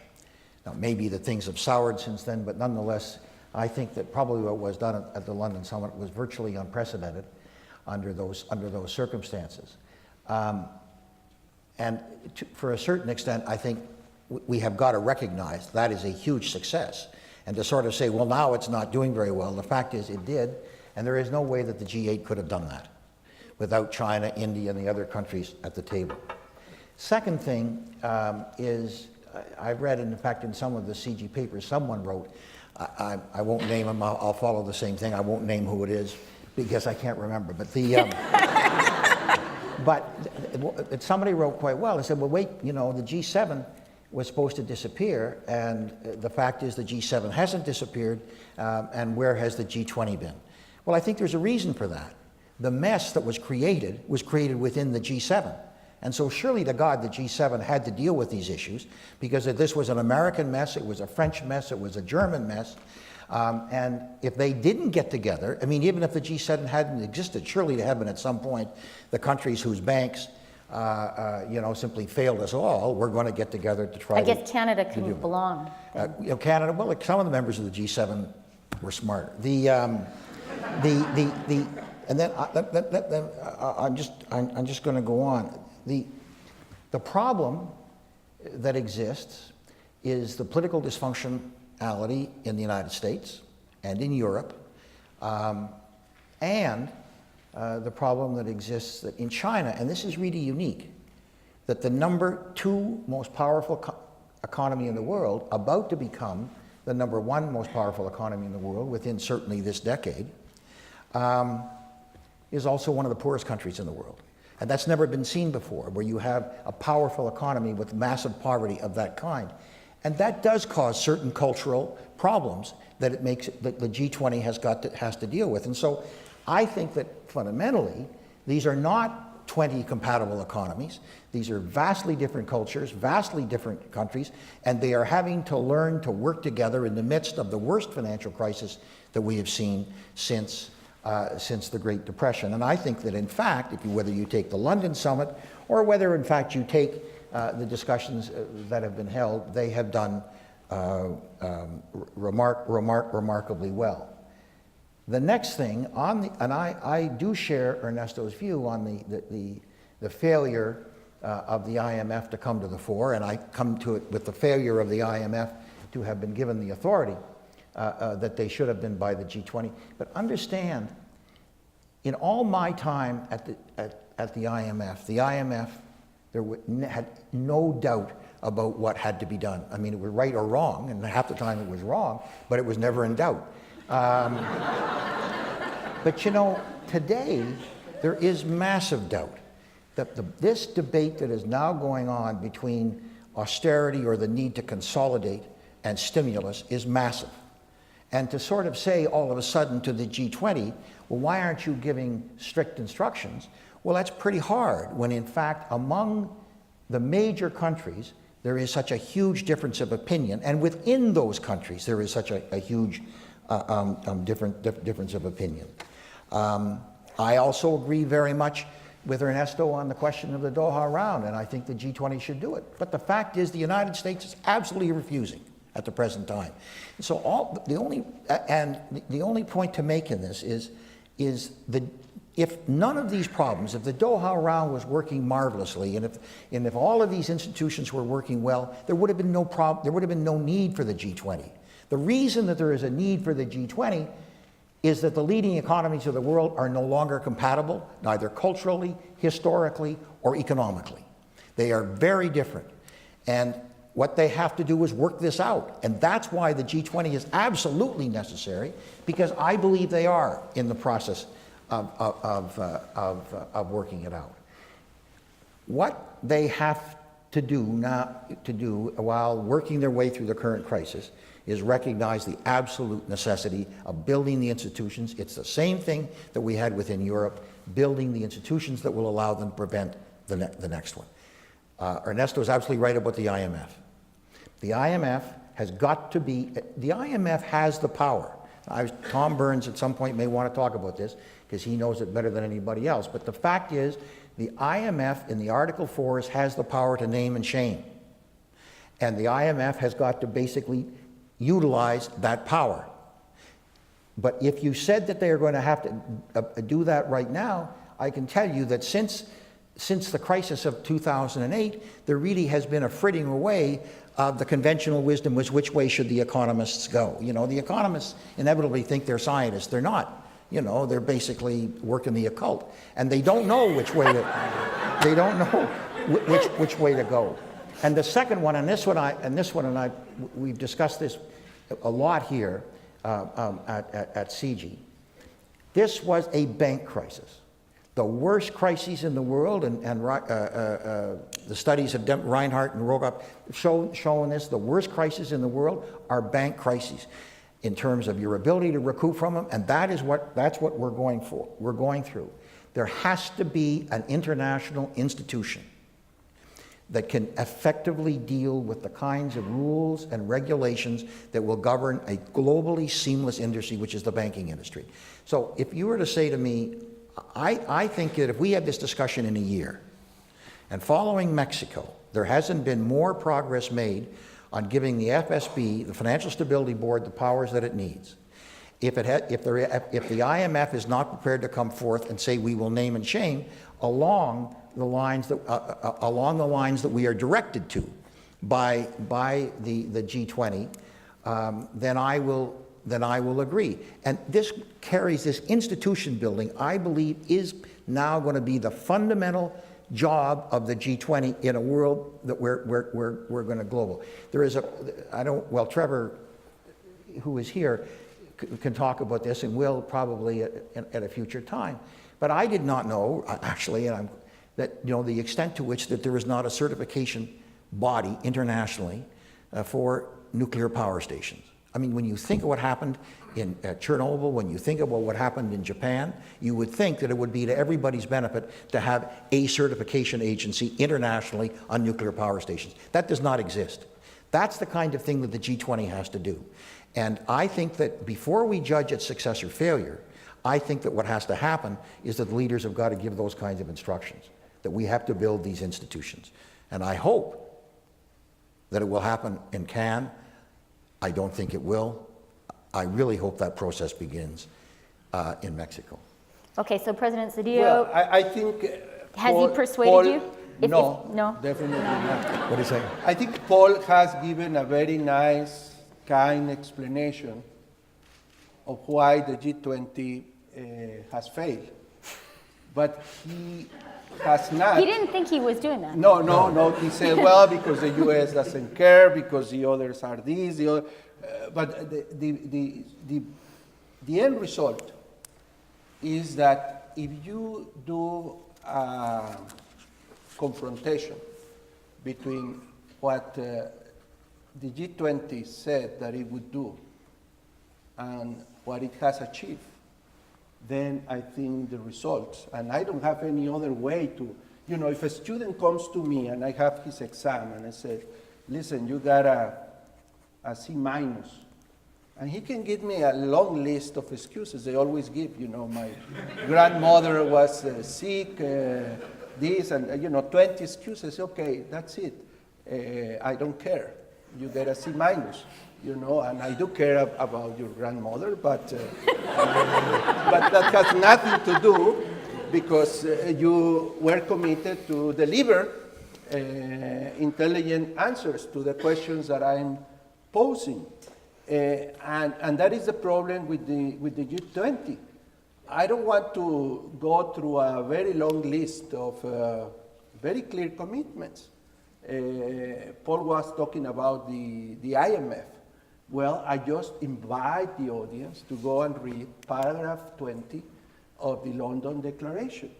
Now, maybe the things have soured since then, but nonetheless, I think that probably what was done at the London summit was virtually unprecedented under those circumstances. For a certain extent, I think we have got to recognize that is a huge success. And to sort of say, well, now it's not doing very well, the fact is it did, and there is no way that the G8 could have done that without China, India, and the other countries at the table. Second thing is, I've read, in fact, in some of the CG papers, someone wrote, I won't name him, I'll follow the same thing, I won't name who it is, because I can't remember, but the But somebody wrote quite well. They said, well, wait, you know, the G7 was supposed to disappear, and the fact is the G7 hasn't disappeared, and where has the G20 been? Well, I think there's a reason for that. The mess that was created within the G7. And so surely to God, the G7 had to deal with these issues, because if this was an American mess, it was a French mess, it was a German mess. And if they didn't get together, I mean, even if the G7 hadn't existed, surely there had been at some point the countries whose banks, you know, simply failed us all, we're going to get together to try I guess Canada couldn't belong. you know, Canada, well, like some of the members of the G7 were smart. And then I'm just going to go on. The problem that exists is the political dysfunctionality in the United States and in Europe, and the problem that exists in China, and this is really unique, that the number 2 most powerful economy in the world, about to become the number 1 most powerful economy in the world within certainly this decade, is also one of the poorest countries in the world. And that's never been seen before, where you have a powerful economy with massive poverty of that kind. And that does cause certain cultural problems that it makes that the G20 has to deal with. And so I think that fundamentally, these are not 20 compatible economies. These are vastly different cultures, vastly different countries, and they are having to learn to work together in the midst of the worst financial crisis that we have seen since the Great Depression. And I think that in fact, whether you take the London summit or whether in fact you take the discussions that have been held, they have done remarkably well. The next thing, and I do share Ernesto's view on the failure of the IMF to come to the fore, and I come to it with the failure of the IMF to have been given the authority that they should have been by the G20. But understand, in all my time at the IMF, there had no doubt about what had to be done. I mean, it was right or wrong, and half the time it was wrong, but it was never in doubt. But you know, today there is massive doubt that this debate that is now going on between austerity or the need to consolidate and stimulus is massive. And to sort of say all of a sudden to the G20, well, why aren't you giving strict instructions? Well, that's pretty hard when in fact among the major countries there is such a huge difference of opinion, and within those countries there is such a huge difference of opinion. I also agree very much with Ernesto on the question of the Doha round, and I think the G20 should do it. But the fact is the United States is absolutely refusing at the present time. So the only point to make in this is if none of these problems, if the Doha round was working marvelously, and if all of these institutions were working well, there would have been no need for the G20. The reason that there is a need for the G20 is that the leading economies of the world are no longer compatible, neither culturally, historically, or economically. They are very different. And what they have to do is work this out. And that's why the G20 is absolutely necessary, because I believe they are in the process of working it out. What they have to do while working their way through the current crisis is recognize the absolute necessity of building the institutions. It's the same thing that we had within Europe, building the institutions that will allow them to prevent the next one. Ernesto is absolutely right about the IMF. The IMF has got to be, the IMF has the power. Tom Burns at some point may want to talk about this because he knows it better than anybody else. But the fact is, the IMF in the Article 4 has the power to name and shame. And the IMF has got to basically utilize that power. But if you said that they are going to have to do that right now, I can tell you that since the crisis of 2008, there really has been a fritting away of the conventional wisdom was which way should the economists go. You know, the economists inevitably think they're scientists. They're not. You know, they're basically working the occult, and they don't know which way to which way to go. And the second one, we've discussed this a lot here at CG. This was a bank crisis. the worst crises in the world, and the studies of Reinhardt and Rogop showing this, the worst crises in the world are bank crises in terms of your ability to recoup from them, and that's what we're going through. There has to be an international institution that can effectively deal with the kinds of rules and regulations that will govern a globally seamless industry, which is the banking industry. So if you were to say to me, I think that if we had this discussion in a year, and following Mexico, there hasn't been more progress made on giving the FSB, the Financial Stability Board, the powers that it needs. If the IMF is not prepared to come forth and say we will name and shame along the lines that we are directed to by the G20, then I will agree. And this carries this institution building, I believe, is now going to be the fundamental job of the G20 in a world that we're going to global. There is Trevor, who is here, can talk about this and will probably at a future time. But I did not know, actually, that the extent to which that there is not a certification body internationally for nuclear power stations. I mean, when you think of what happened in Chernobyl, when you think about what happened in Japan, you would think that it would be to everybody's benefit to have a certification agency internationally on nuclear power stations. That does not exist. That's the kind of thing that the G20 has to do. And I think that before we judge its success or failure, I think that what has to happen is that the leaders have got to give those kinds of instructions, that we have to build these institutions. And I hope that it will happen in Cannes. I don't think it will. I really hope that process begins in Mexico. Okay, so President Zedillo, Well, I think... has he persuaded you? No, definitely not. What do you say? I think Paul has given a very nice, kind explanation of why the G20 has failed. But he has not... He didn't think he was doing that. No. He said, well, because the U.S. doesn't care, because the others are this, the other... but the end result is that if you do a confrontation between what the G20 said that it would do and what it has achieved, then I think the results, and I don't have any other way to, if a student comes to me and I have his exam and I said, listen, you got a C minus, and he can give me a long list of excuses. They always give, my grandmother was sick, this, and 20 excuses. Okay, that's it. I don't care. You get a C minus, and I do care about your grandmother, but that has nothing to do because you were committed to deliver intelligent answers to the questions that I'm posing. And that is the problem with the G20. I don't want to go through a very long list of very clear commitments. Paul was talking about the IMF. Well, I just invite the audience to go and read paragraph 20 of the London Declaration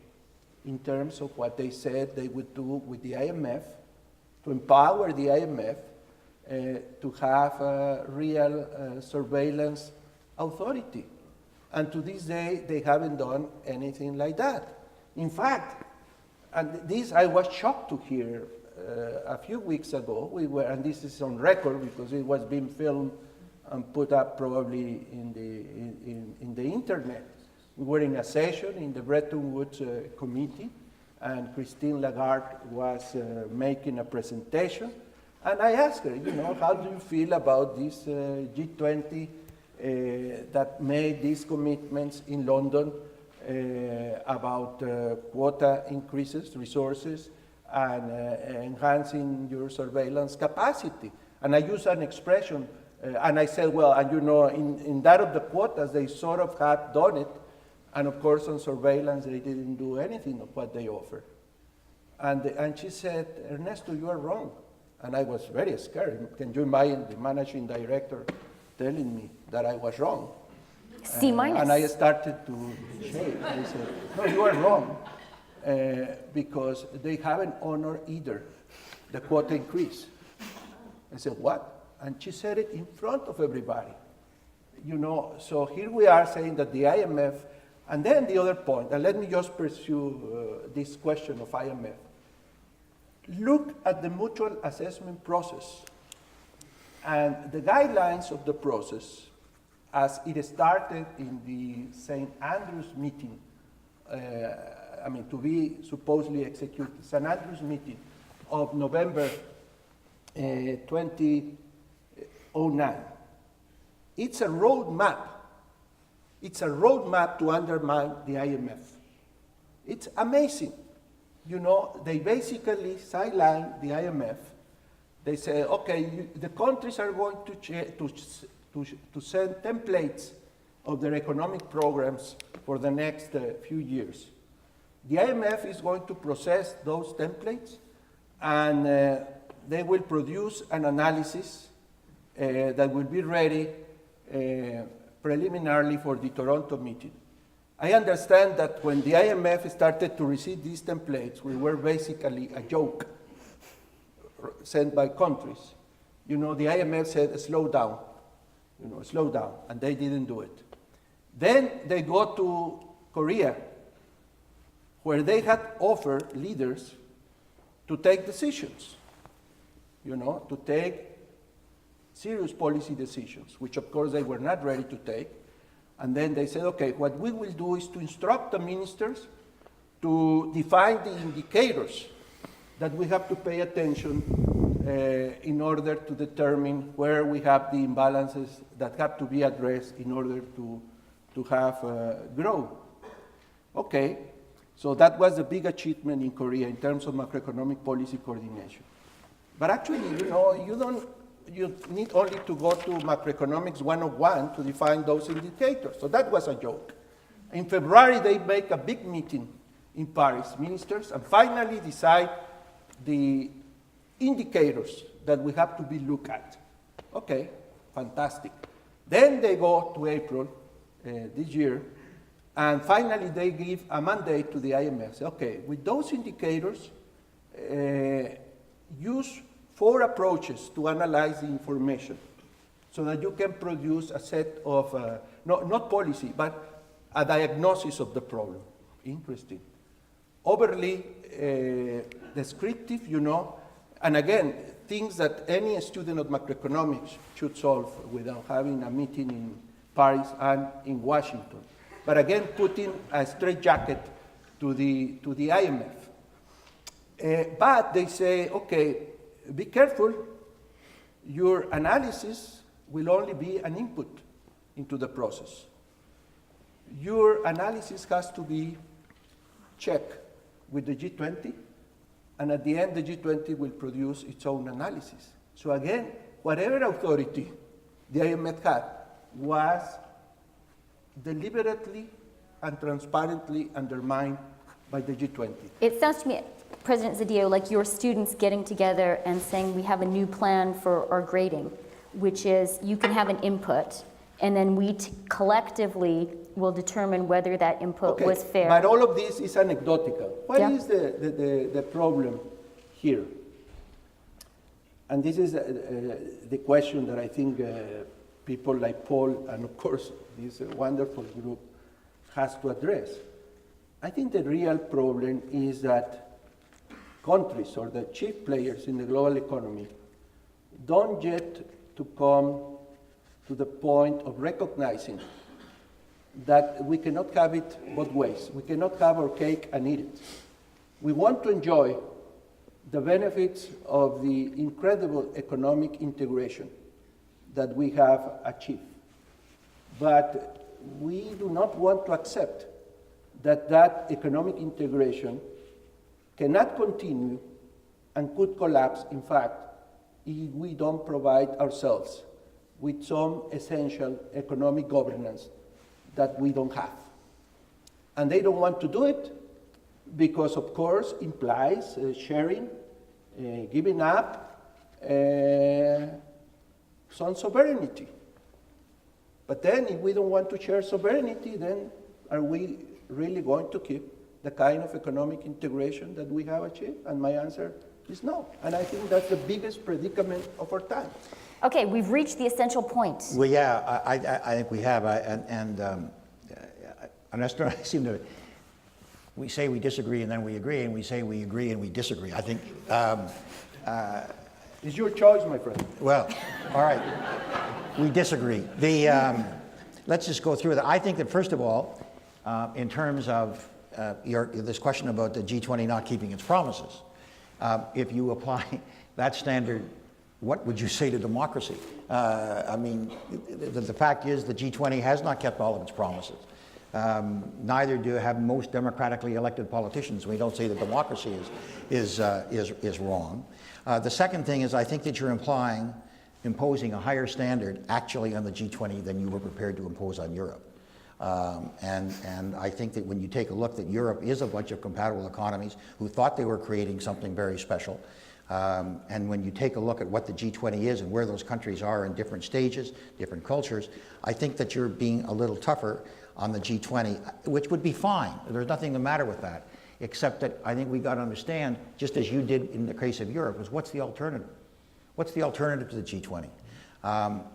in terms of what they said they would do with the IMF, to empower the IMF to have a real surveillance authority. And to this day, they haven't done anything like that. In fact, and this I was shocked to hear a few weeks ago, and this is on record because it was being filmed and put up probably in the internet. We were in a session in the Bretton Woods committee, and Christine Lagarde was making a presentation. And I asked her, how do you feel about this G20 that made these commitments in London about quota increases, resources, and enhancing your surveillance capacity? And I used an expression, and I said, well, and in that of the quotas, they sort of had done it, and of course on surveillance, they didn't do anything of what they offered. And she said, Ernesto, you are wrong. And I was very scared. Can you imagine the managing director telling me that I was wrong? C minus. And I started to shake. I said, no, you are wrong. because they haven't honored either the quota increase. I said, what? And she said it in front of everybody. You know, so here we are saying that the IMF, and then the other point, and let me just pursue this question of IMF. Look at the mutual assessment process and the guidelines of the process as it started in the St. Andrews meeting, to be supposedly executed, St. Andrews meeting of November 2009. It's a roadmap. It's a roadmap to undermine the IMF. It's amazing. You know, they basically sideline the IMF. They say, okay, the countries are going to send templates of their economic programs for the next few years. The IMF is going to process those templates, and they will produce an analysis that will be ready preliminarily for the Toronto meeting. I understand that when the IMF started to receive these templates, we were basically a joke sent by countries. You know, the IMF said, slow down, and they didn't do it. Then they go to Korea, where they had offered leaders to take decisions, to take serious policy decisions, which of course they were not ready to take. And then they said, okay, what we will do is to instruct the ministers to define the indicators that we have to pay attention in order to determine where we have the imbalances that have to be addressed in order to have growth. Okay, so that was a big achievement in Korea in terms of macroeconomic policy coordination. But actually, you need only to go to Macroeconomics 101 to define those indicators. So that was a joke. In February, they make a big meeting in Paris, ministers, and finally decide the indicators that we have to be looked at. Okay, fantastic. Then they go to April this year, and finally they give a mandate to the IMF. Say, okay, with those indicators, use 4 approaches to analyze the information so that you can produce a set of, not policy, but a diagnosis of the problem. Interesting. Overly descriptive, and again, things that any student of macroeconomics should solve without having a meeting in Paris and in Washington. But again, putting a straitjacket to the IMF. But they say, okay, be careful, your analysis will only be an input into the process. Your analysis has to be checked with the G20, and at the end the G20 will produce its own analysis. So again, whatever authority the IMF had was deliberately and transparently undermined by the G20. It sounds to me, President Zedillo, like your students getting together and saying we have a new plan for our grading, which is you can have an input, and then we collectively will determine whether that input was fair. But all of this is anecdotal. What is the problem here? And this is the question that I think people like Paul and of course this wonderful group has to address. I think the real problem is that countries or the chief players in the global economy don't yet to come to the point of recognizing that we cannot have it both ways. We cannot have our cake and eat it. We want to enjoy the benefits of the incredible economic integration that we have achieved. But we do not want to accept that economic integration cannot continue and could collapse, in fact, if we don't provide ourselves with some essential economic governance that we don't have. And they don't want to do it because, of course, implies sharing, giving up some sovereignty. But then if we don't want to share sovereignty, then are we really going to keep the kind of economic integration that we have achieved? And my answer is no. And I think that's the biggest predicament of our time. Okay, we've reached the essential point. Well, yeah, I think we have. Ernesto and I seem to, we say we disagree and then we agree, and we say we agree and we disagree. I think, It's your choice, my friend. well, all right, we disagree. Let's just go through that. I think that, first of all, in terms of this question about the G20 not keeping its promises, if you apply that standard, what would you say to democracy? I mean, the fact is the G20 has not kept all of its promises. Neither do have most democratically elected politicians. We don't say that democracy is wrong. The second thing is, I think that you're imposing a higher standard actually on the G20 than you were prepared to impose on Europe. And I think that when you take a look, that Europe is a bunch of compatible economies who thought they were creating something very special. And when you take a look at what the G20 is and where those countries are in different stages, different cultures, I think that you're being a little tougher on the G20, which would be fine. There's nothing the matter with that, except that I think we got to understand, just as you did in the case of Europe, is what's the alternative? What's the alternative to the G20?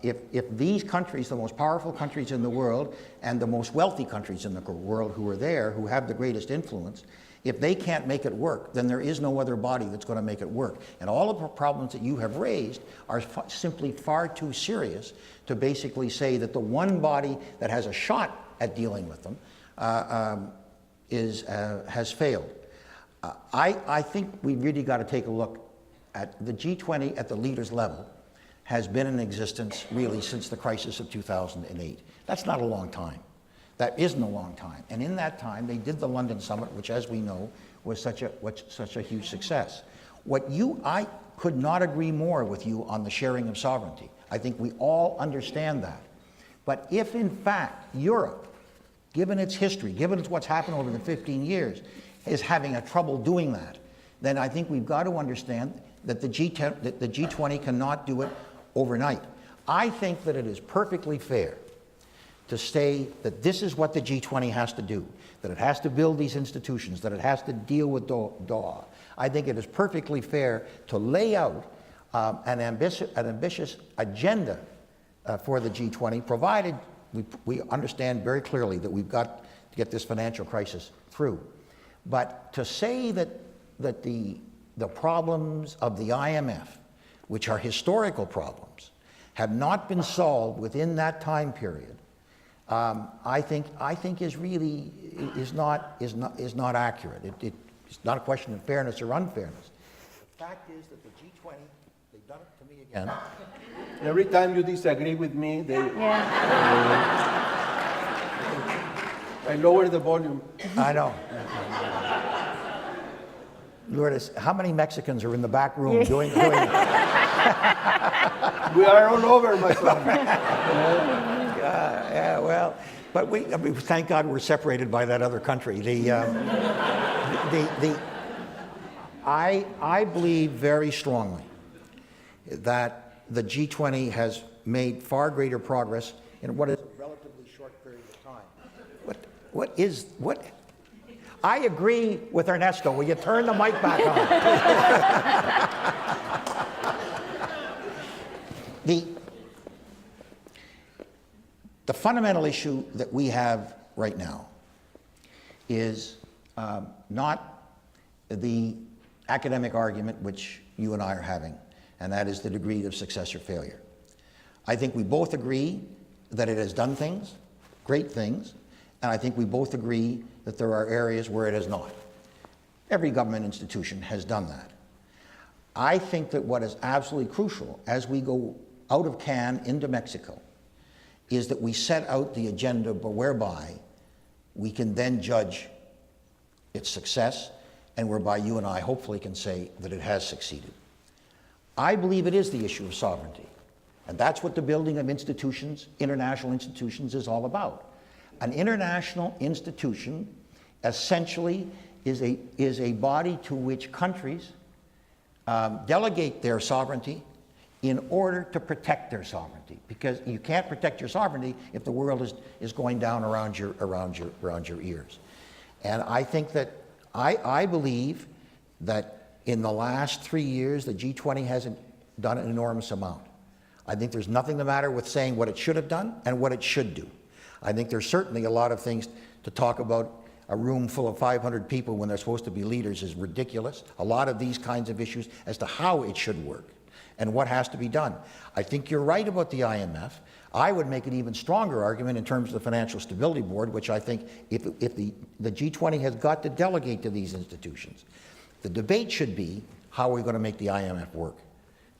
If these countries, the most powerful countries in the world and the most wealthy countries in the world who are there, who have the greatest influence, if they can't make it work, then there is no other body that's going to make it work. And all of the problems that you have raised are simply far too serious to basically say that the one body that has a shot at dealing with them has failed. I think we really got to take a look at the G20 at the leaders level has been in existence really since the crisis of 2008. That's not a long time. That isn't a long time. And in that time, they did the London Summit, which, as we know, was such a huge success. I could not agree more with you on the sharing of sovereignty. I think we all understand that. But if, in fact, Europe, given its history, given what's happened over the 15 years, is having a trouble doing that, then I think we've got to understand that the G20 cannot do it overnight. I think that it is perfectly fair to say that this is what the G20 has to do, that it has to build these institutions, that it has to deal with DAW. I think it is perfectly fair to lay out an ambitious agenda for the G20, provided we understand very clearly that we've got to get this financial crisis through. But to say that the problems of the IMF, which are historical problems, have not been solved within that time period, I think is not accurate. It's not a question of fairness or unfairness. The fact is that the G20, they've done it to me again. Every time you disagree with me, I lower the volume. I know. Lourdes, how many Mexicans are in the back room doing it? We are all over, my friend. Yeah, well, but thank God we're separated by that other country. I believe very strongly that the G20 has made far greater progress in what is a relatively short period of time. What? I agree with Ernesto. Will you turn the mic back on? The fundamental issue that we have right now is not the academic argument which you and I are having, and that is the degree of success or failure. I think we both agree that it has done things, great things, and I think we both agree that there are areas where it has not. Every government institution has done that. I think that what is absolutely crucial as we go out of Cannes into Mexico is that we set out the agenda whereby we can then judge its success and whereby you and I hopefully can say that it has succeeded. I believe it is the issue of sovereignty, and that's what the building of institutions, international institutions, is all about. An international institution essentially is a body to which countries delegate their sovereignty in order to protect their sovereignty, because you can't protect your sovereignty if the world is going down around your ears. And I think that, I believe that in the last 3 years, the G20 hasn't done an enormous amount. I think there's nothing the matter with saying what it should have done and what it should do. I think there's certainly a lot of things to talk about. A room full of 500 people when they're supposed to be leaders is ridiculous. A lot of these kinds of issues as to how it should work and what has to be done. I think you're right about the IMF. I would make an even stronger argument in terms of the Financial Stability Board, which I think if the G20 has got to delegate to these institutions, the debate should be how are we going to make the IMF work?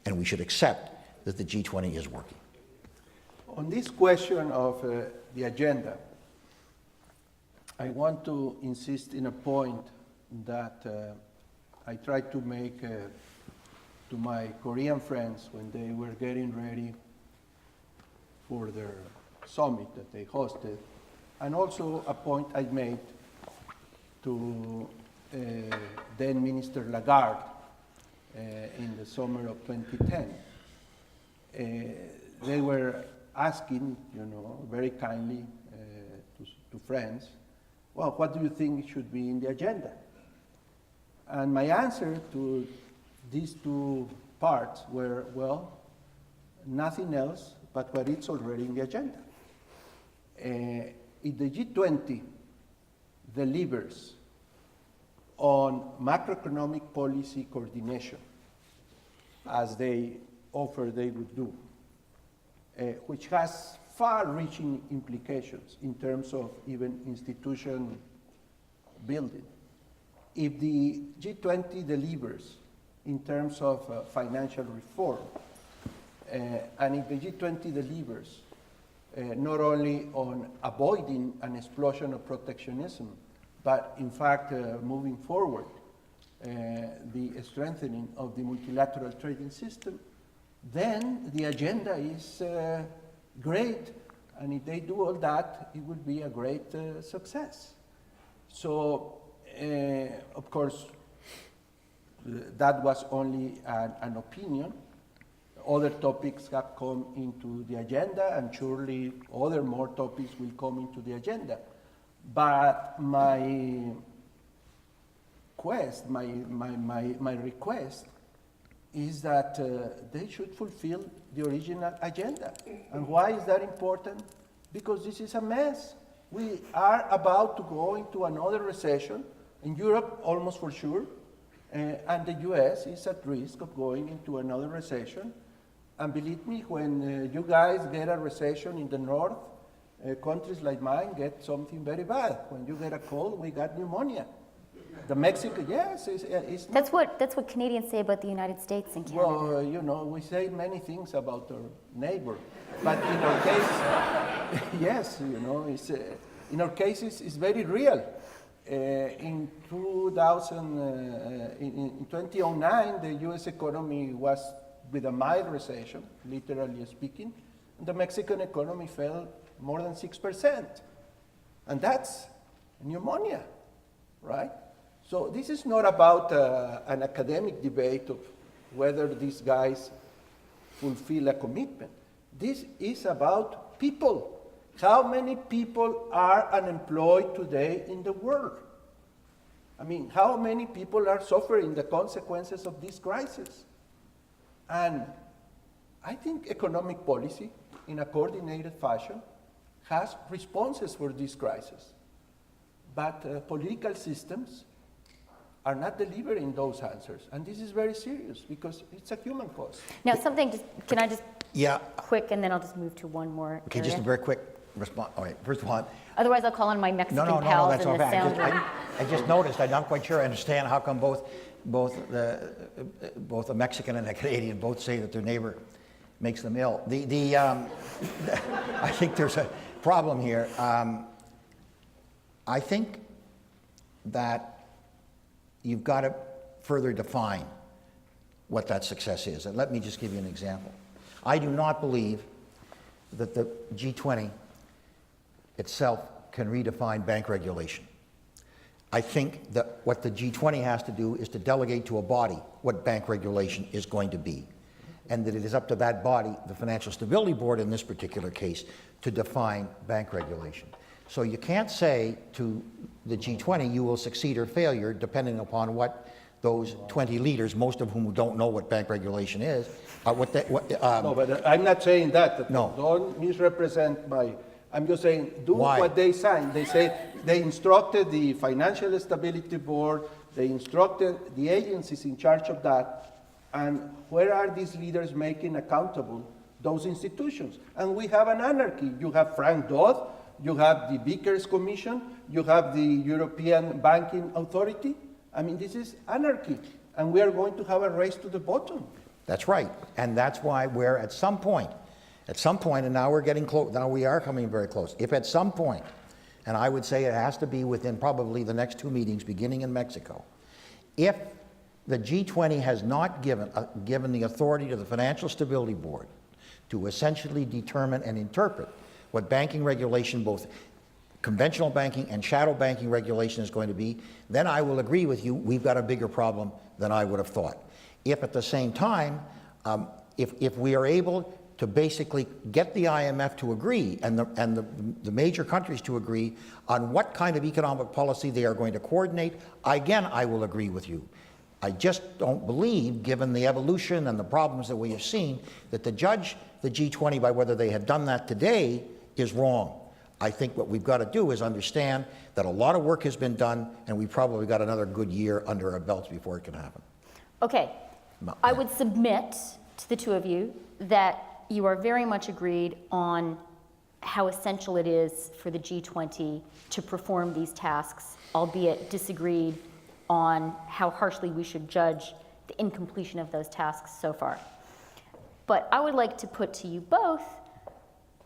And we should accept that the G20 is working. On this question of the agenda, I want to insist in a point that I tried to make to my Korean friends when they were getting ready for their summit that they hosted, and also a point I made to then Minister Lagarde in the summer of 2010. They were asking, very kindly to friends, well, what do you think should be in the agenda? And my answer to these two parts were, well, nothing else but what is already in the agenda. If the G20 delivers on macroeconomic policy coordination, as they offer they would do, which has far-reaching implications in terms of even institution building. If the G20 delivers in terms of financial reform, and if the G20 delivers not only on avoiding an explosion of protectionism, but in fact moving forward the strengthening of the multilateral trading system, then the agenda is great, and if they do all that, it will be a great success. So, of course, that was only an opinion. Other topics have come into the agenda, and surely other more topics will come into the agenda. But my request is that they should fulfill the original agenda. And why is that important? Because this is a mess. We are about to go into another recession, in Europe almost for sure, and the US is at risk of going into another recession. And believe me, when you guys get a recession in the north, countries like mine get something very bad. When you get a cold, we got pneumonia. The Mexico, yes, it's That's what Canadians say about the United States and Canada. Well, we say many things about our neighbor, but in our case, yes, it's, in our case, it's very real. In 2009, the U.S. economy was with a mild recession, literally speaking, and the Mexican economy fell more than 6%, and that's pneumonia, right? So this is not about an academic debate of whether these guys fulfill a commitment. This is about people. How many people are unemployed today in the world? I mean, how many people are suffering the consequences of this crisis? And I think economic policy, in a coordinated fashion, has responses for this crisis. But political systems are not delivering those answers. And this is very serious because it's a human cause. Now, can I just Yeah. quick, and then I'll just move to one more Okay, area. just a very quick response. All right, first of all, Otherwise, I'll call on my Mexican no, pals that's in all the right. sound room. I just noticed, I'm not quite sure I understand how come both a Mexican and a Canadian both say that their neighbor makes them ill. I think there's a problem here. I think that you've got to further define what that success is. And let me just give you an example. I do not believe that the G20 itself can redefine bank regulation. I think that what the G20 has to do is to delegate to a body what bank regulation is going to be, and that it is up to that body, the Financial Stability Board in this particular case, to define bank regulation. So you can't say to the G20, you will succeed or failure, depending upon what those 20 leaders, most of whom don't know what bank regulation is, No, but I'm not saying that. No. Don't misrepresent my. I'm just saying do Why? what they signed. They say they instructed the Financial Stability Board. They instructed the agencies in charge of that. And where are these leaders making accountable those institutions? And we have an anarchy. You have Frank Dodd. You have the Vickers Commission. You have the European Banking Authority. I mean, this is anarchy. And we are going to have a race to the bottom. That's right. And that's why we're at some point, and now we're getting close, now we are coming very close. If at some point, and I would say it has to be within probably the next 2 meetings beginning in Mexico, if the G20 has not given the authority to the Financial Stability Board to essentially determine and interpret what banking regulation, both conventional banking and shadow banking regulation is going to be, then I will agree with you, we've got a bigger problem than I would have thought. If at the same time, if we are able to basically get the IMF to agree and the major countries to agree on what kind of economic policy they are going to coordinate, again, I will agree with you. I just don't believe, given the evolution and the problems that we have seen, that to judge the G20 by whether they have done that today is wrong. I think what we've got to do is understand that a lot of work has been done, and we've probably got another good year under our belts before it can happen. Okay, I would submit to the two of you that you are very much agreed on how essential it is for the G20 to perform these tasks, albeit disagreed on how harshly we should judge the incompletion of those tasks so far. But I would like to put to you both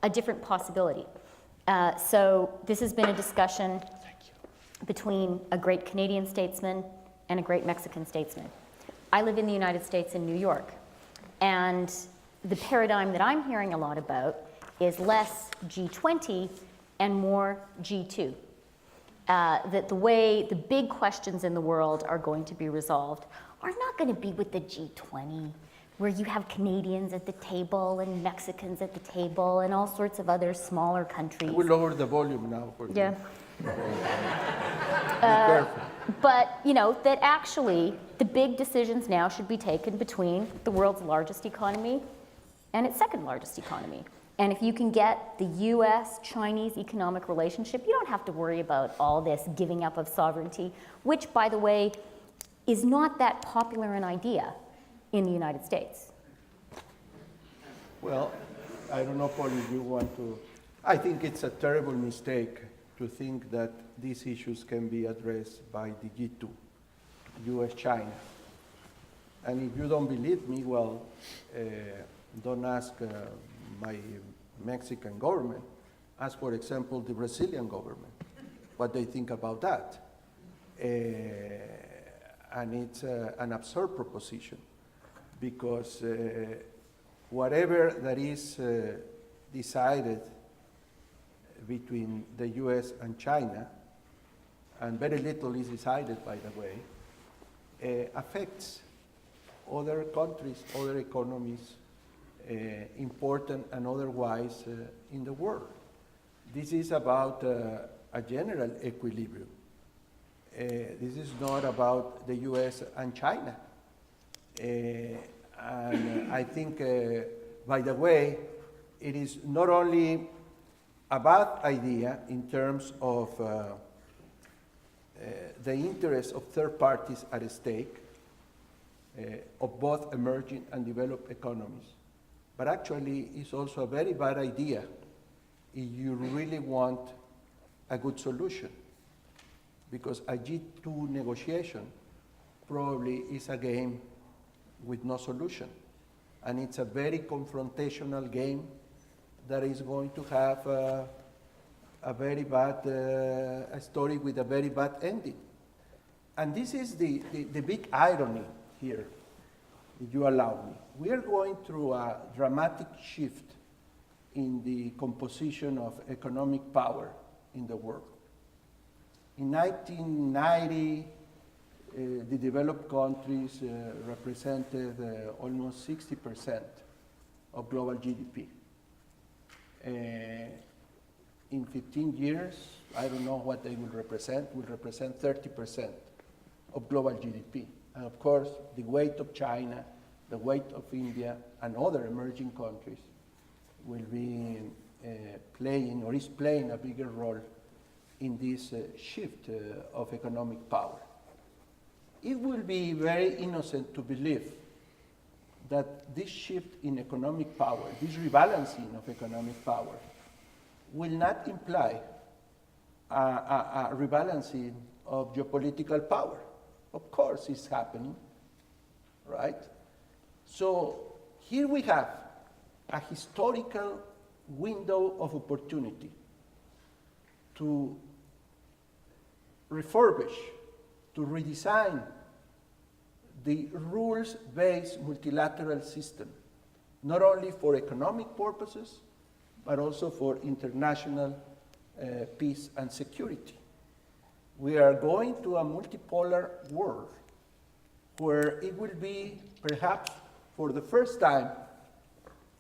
a different possibility. So this has been a discussion between a great Canadian statesman and a great Mexican statesman. I live in the United States in New York, and the paradigm that I'm hearing a lot about is less G20 and more G2. That the way the big questions in the world are going to be resolved are not going to be with the G20, where you have Canadians at the table and Mexicans at the table and all sorts of other smaller countries. We'll lower the volume now for you. Yeah. Be careful. But, you know, that actually the big decisions now should be taken between the world's largest economy and its second largest economy. And if you can get the US-Chinese economic relationship, you don't have to worry about all this giving up of sovereignty, which, by the way, is not that popular an idea in the United States. Well, I don't know, Paul, if you want to. I think it's a terrible mistake to think that these issues can be addressed by the G2, US-China. And if you don't believe me, well, don't ask my Mexican government. Ask, for example, the Brazilian government, what they think about that. And it's an absurd proposition, because whatever that is decided between the US and China, and very little is decided, by the way, affects other countries, other economies, important and otherwise in the world. This is about a general equilibrium. This is not about the US and China. And I think, by the way, it is not only a bad idea in terms of the interests of third parties at stake, of both emerging and developed economies, but actually it's also a very bad idea if you really want a good solution, because a G2 negotiation probably is a game with no solution, and it's a very confrontational game that is going to have a very bad a story with a very bad ending. And this is the big irony here, if you allow me. We are going through a dramatic shift in the composition of economic power in the world. In 1990, the developed countries represented almost 60% of global GDP. in 15 years, I don't know what they will represent 30% of global GDP. And of course, the weight of China, the weight of India, and other emerging countries will be playing, or is playing, a bigger role in this shift of economic power. It will be very innocent to believe that this shift in economic power, this rebalancing of economic power, will not imply a rebalancing of geopolitical power. Of course it's happening, right? So here we have a historical window of opportunity to refurbish, to redesign the rules-based multilateral system, not only for economic purposes, but also for international peace and security. We are going to a multipolar world where it will be, perhaps for the first time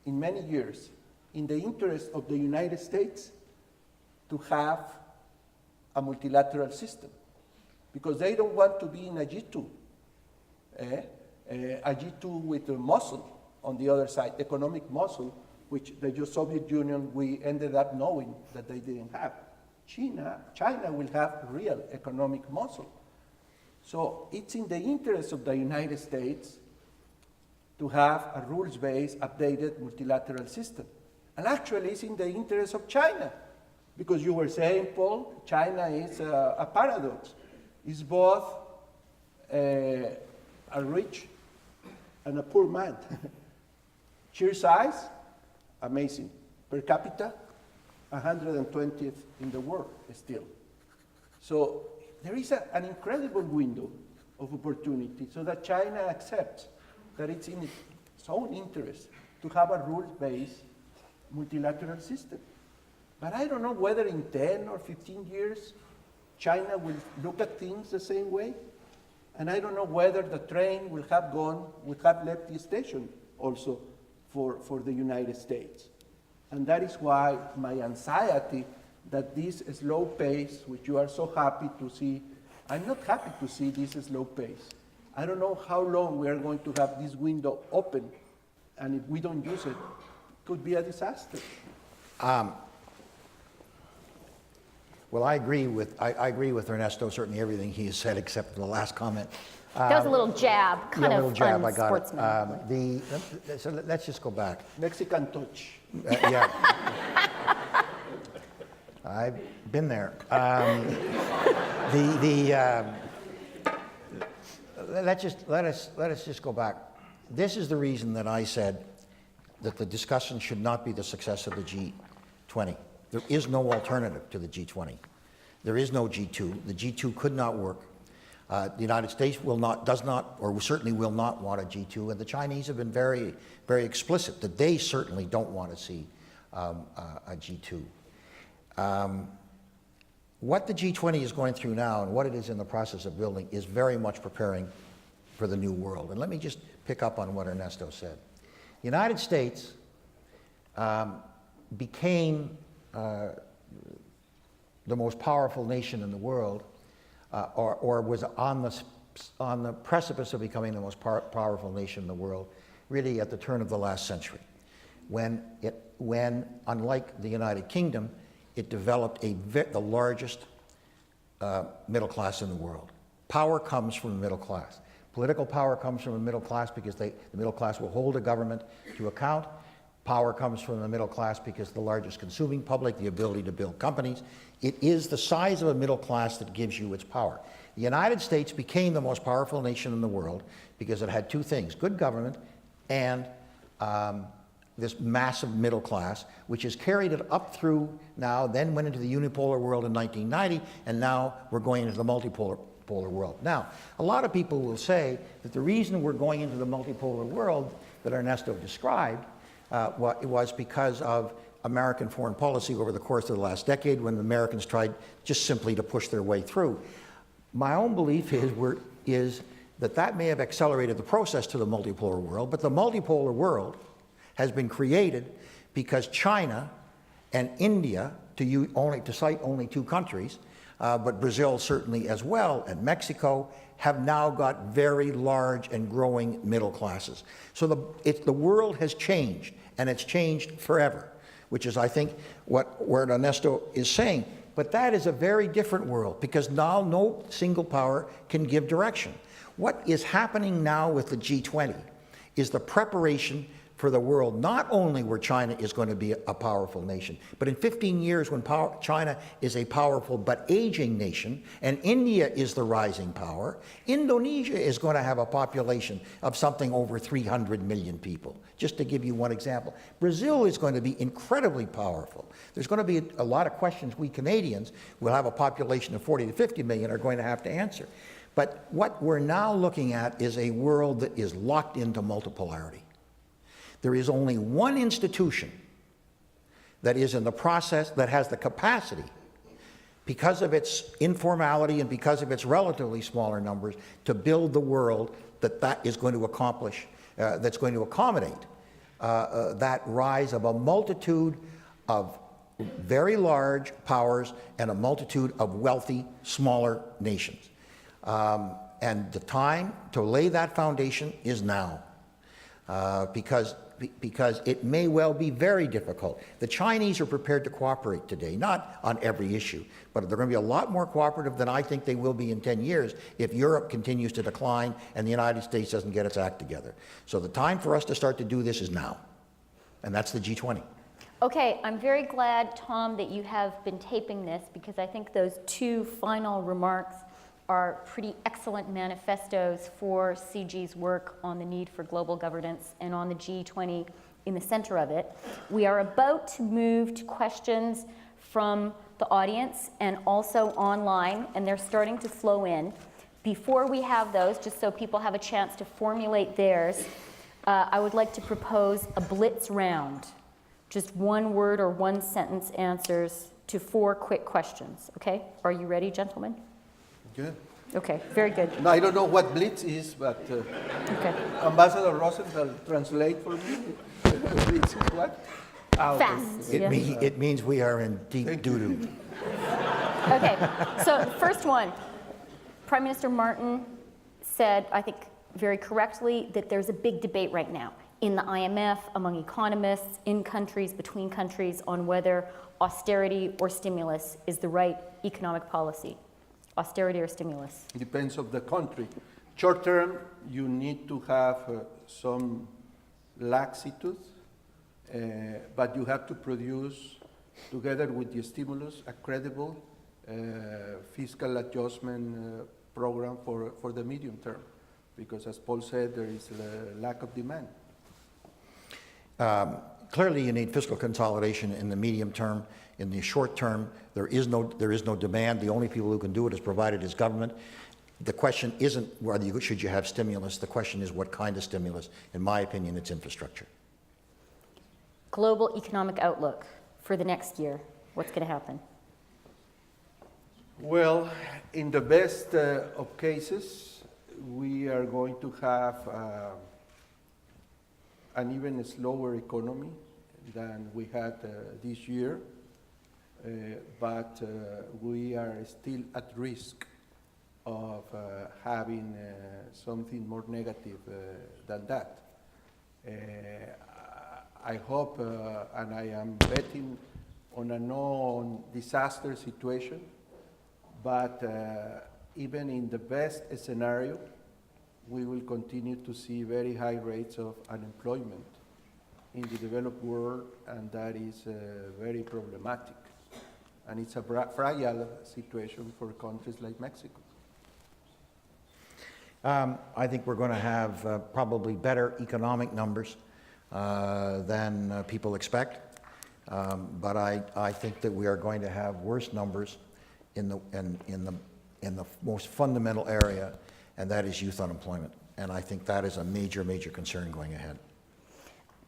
in many years, in the interest of the United States to have a multilateral system, because they don't want to be in a G2, a G2 with a muscle on the other side, economic muscle, which the Soviet Union, we ended up knowing that they didn't have. China will have real economic muscle. So it's in the interest of the United States to have a rules-based, updated multilateral system. And actually it's in the interest of China, because you were saying, Paul, China is a paradox. It's both a rich and a poor man. Sheer size, amazing. Per capita, 120th in the world still. So there is an incredible window of opportunity so that China accepts that it's in its own interest to have a rule-based multilateral system. But I don't know whether in 10 or 15 years China will look at things the same way. And I don't know whether the train will have left the station also for the United States. And that is why my anxiety that this slow pace, which you are so happy to see, I'm not happy to see this slow pace. I don't know how long we are going to have this window open, and if we don't use it, it could be a disaster. Well, I agree with Ernesto, certainly everything he has said except for the last comment. That was a little jab, kind a of little jab, I got sportsman. So let's just go back. Mexican touch. Yeah. I've been there. Let us just go back. This is the reason that I said that the discussion should not be the success of the G20. There is no alternative to the G20. There is no G2. The G2 could not work. The United States does not, or certainly will not want a G2, and the Chinese have been very, very explicit that they certainly don't want to see a G2. What the G20 is going through now and what it is in the process of building is very much preparing for the new world. And let me just pick up on what Ernesto said. The United States became the most powerful nation in the world, or was on the precipice of becoming the most powerful nation in the world, really at the turn of the last century, when unlike the United Kingdom, it developed the largest middle class in the world. Power comes from the middle class. Political power comes from the middle class because the middle class will hold a government to account. Power comes from the middle class because the largest consuming public, the ability to build companies. It is the size of a middle class that gives you its power. The United States became the most powerful nation in the world because it had two things: good government and this massive middle class, which has carried it up through now, then went into the unipolar world in 1990, and now we're going into the multipolar world. Now, a lot of people will say that the reason we're going into the multipolar world that Ernesto described was because of American foreign policy over the course of the last decade, when the Americans tried just simply to push their way through. My own belief is that may have accelerated the process to the multipolar world, but the multipolar world has been created because China and India to cite only 2 countries, but Brazil certainly as well, and Mexico, have now got very large and growing middle classes. So the world has changed, and it's changed forever, which is, I think, what Ernesto is saying. But that is a very different world, because now no single power can give direction. What is happening now with the G20 is the preparation for the world, not only where China is going to be a powerful nation, but in 15 years when China is a powerful but aging nation, and India is the rising power, Indonesia is going to have a population of something over 300 million people, just to give you one example. Brazil is going to be incredibly powerful. There's going to be a lot of questions we Canadians will have a population of 40 to 50 million are going to have to answer. But what we're now looking at is a world that is locked into multipolarity. There is only one institution that is in the process, that has the capacity, because of its informality and because of its relatively smaller numbers, to build the world that is going to accomplish, that's going to accommodate that rise of a multitude of very large powers and a multitude of wealthy, smaller nations. And the time to lay that foundation is now, because it may well be very difficult. The Chinese are prepared to cooperate today, not on every issue, but they're going to be a lot more cooperative than I think they will be in 10 years if Europe continues to decline and the United States doesn't get its act together. So the time for us to start to do this is now, and that's the G20. Okay, I'm very glad, Tom, that you have been taping this, because I think those 2 final remarks are pretty excellent manifestos for CG's work on the need for global governance and on the G20 in the center of it. We are about to move to questions from the audience and also online, and they're starting to flow in. Before we have those, just so people have a chance to formulate theirs, I would like to propose a blitz round. Just 1 word or 1 sentence answers to 4 quick questions, okay? Are you ready, gentlemen? Good. Okay, very good. No, I don't know what blitz is, but Okay. Ambassador Rosenthal, translate for me. Blitz is what? Ah, okay. Fast. It, Yeah. it means we are in deep doo-doo. Okay, so first one. Prime Minister Martin said, I think very correctly, that there's a big debate right now in the IMF, among economists, in countries, between countries, on whether austerity or stimulus is the right economic policy. Austerity or stimulus? Depends of the country. Short term, you need to have some laxitude, but you have to produce, together with the stimulus, a credible fiscal adjustment program for the medium term. Because as Paul said, there is a lack of demand. Clearly, you need fiscal consolidation in the medium term. In the short term, there is no demand. The only people who can do it is provided as government. The question isn't whether should you have stimulus. The question is what kind of stimulus. In my opinion, it's infrastructure. Global economic outlook for the next year. What's going to happen? Well, in the best of cases, we are going to have an even slower economy than we had this year, but we are still at risk of having something more negative than that. I hope, and I am betting on a non-disaster situation, but even in the best scenario, we will continue to see very high rates of unemployment in the developed world, and that is very problematic. And it's a fragile situation for countries like Mexico. I think we're going to have probably better economic numbers than people expect, but I think that we are going to have worse numbers in the most fundamental area, and that is youth unemployment. And I think that is a major, major concern going ahead.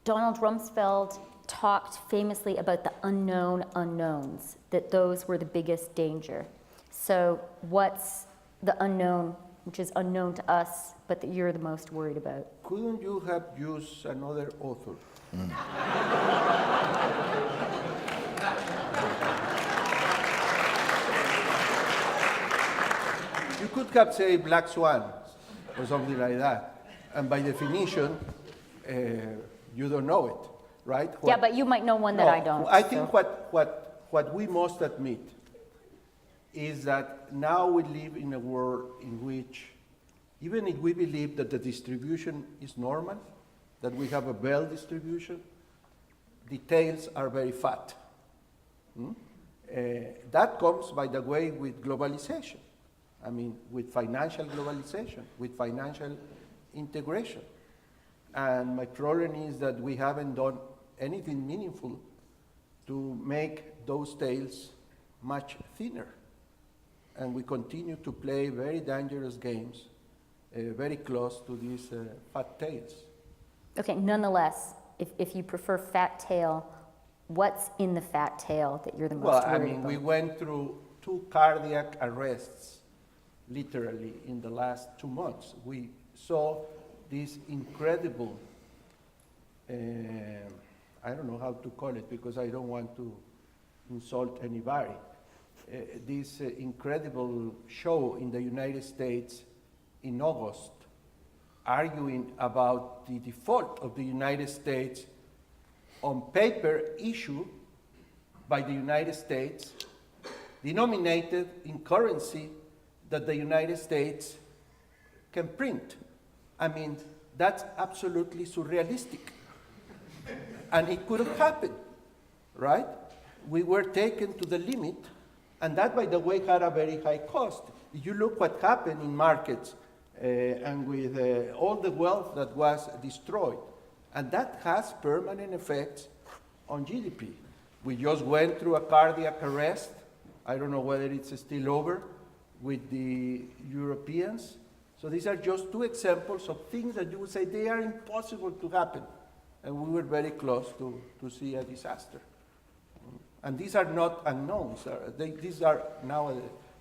Donald Rumsfeld talked famously about the unknown unknowns, that those were the biggest danger. So what's the unknown, which is unknown to us, but that you're the most worried about? Couldn't you have used another author? could have said black swan or something like that. And by definition, you don't know it, right? Yeah, but you might know one that I don't. I think so. what we must admit is that now we live in a world in which, even if we believe that the distribution is normal, that we have a bell distribution, details are very fat. That comes, by the way, with globalization. I mean, with financial globalization, with financial integration. And my problem is that we haven't done anything meaningful to make those tails much thinner. And we continue to play very dangerous games, very close to these fat tails. Okay, nonetheless, if you prefer fat tail, what's in the fat tail that you're the most Well, I worried mean, about? we went through 2 cardiac arrests, literally, in the last 2 months. We saw this incredible, I don't know how to call it because I don't want to insult anybody. This incredible show in the United States in August, arguing about the default of the United States on paper issued by the United States, denominated in currency that the United States can print. I mean, that's absolutely surrealistic. And it could have happened, right? We were taken to the limit, and that, by the way, had a very high cost. If you look what happened in markets and with all the wealth that was destroyed, and that has permanent effects on GDP. We just went through a cardiac arrest. I don't know whether it's still over with the Europeans. So these are just 2 examples of things that you would say they are impossible to happen. And we were very close to see a disaster. And these are not unknowns. These are now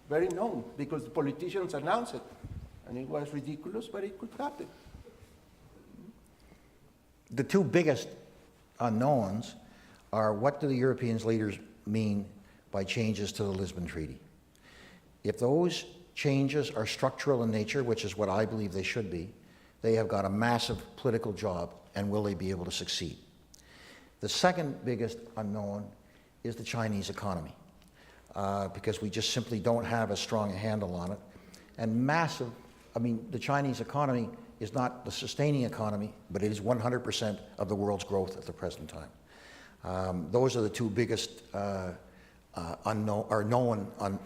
very known because the politicians announced it. And it was ridiculous, but it could happen. The 2 biggest unknowns are what do the European leaders mean by changes to the Lisbon Treaty? If those changes are structural in nature, which is what I believe they should be, they have got a massive political job, and will they be able to succeed? The second biggest unknown is the Chinese economy, because we just simply don't have a strong handle on it. And the Chinese economy is not the sustaining economy, but it is 100% of the world's growth at the present time. Those are the 2 biggest known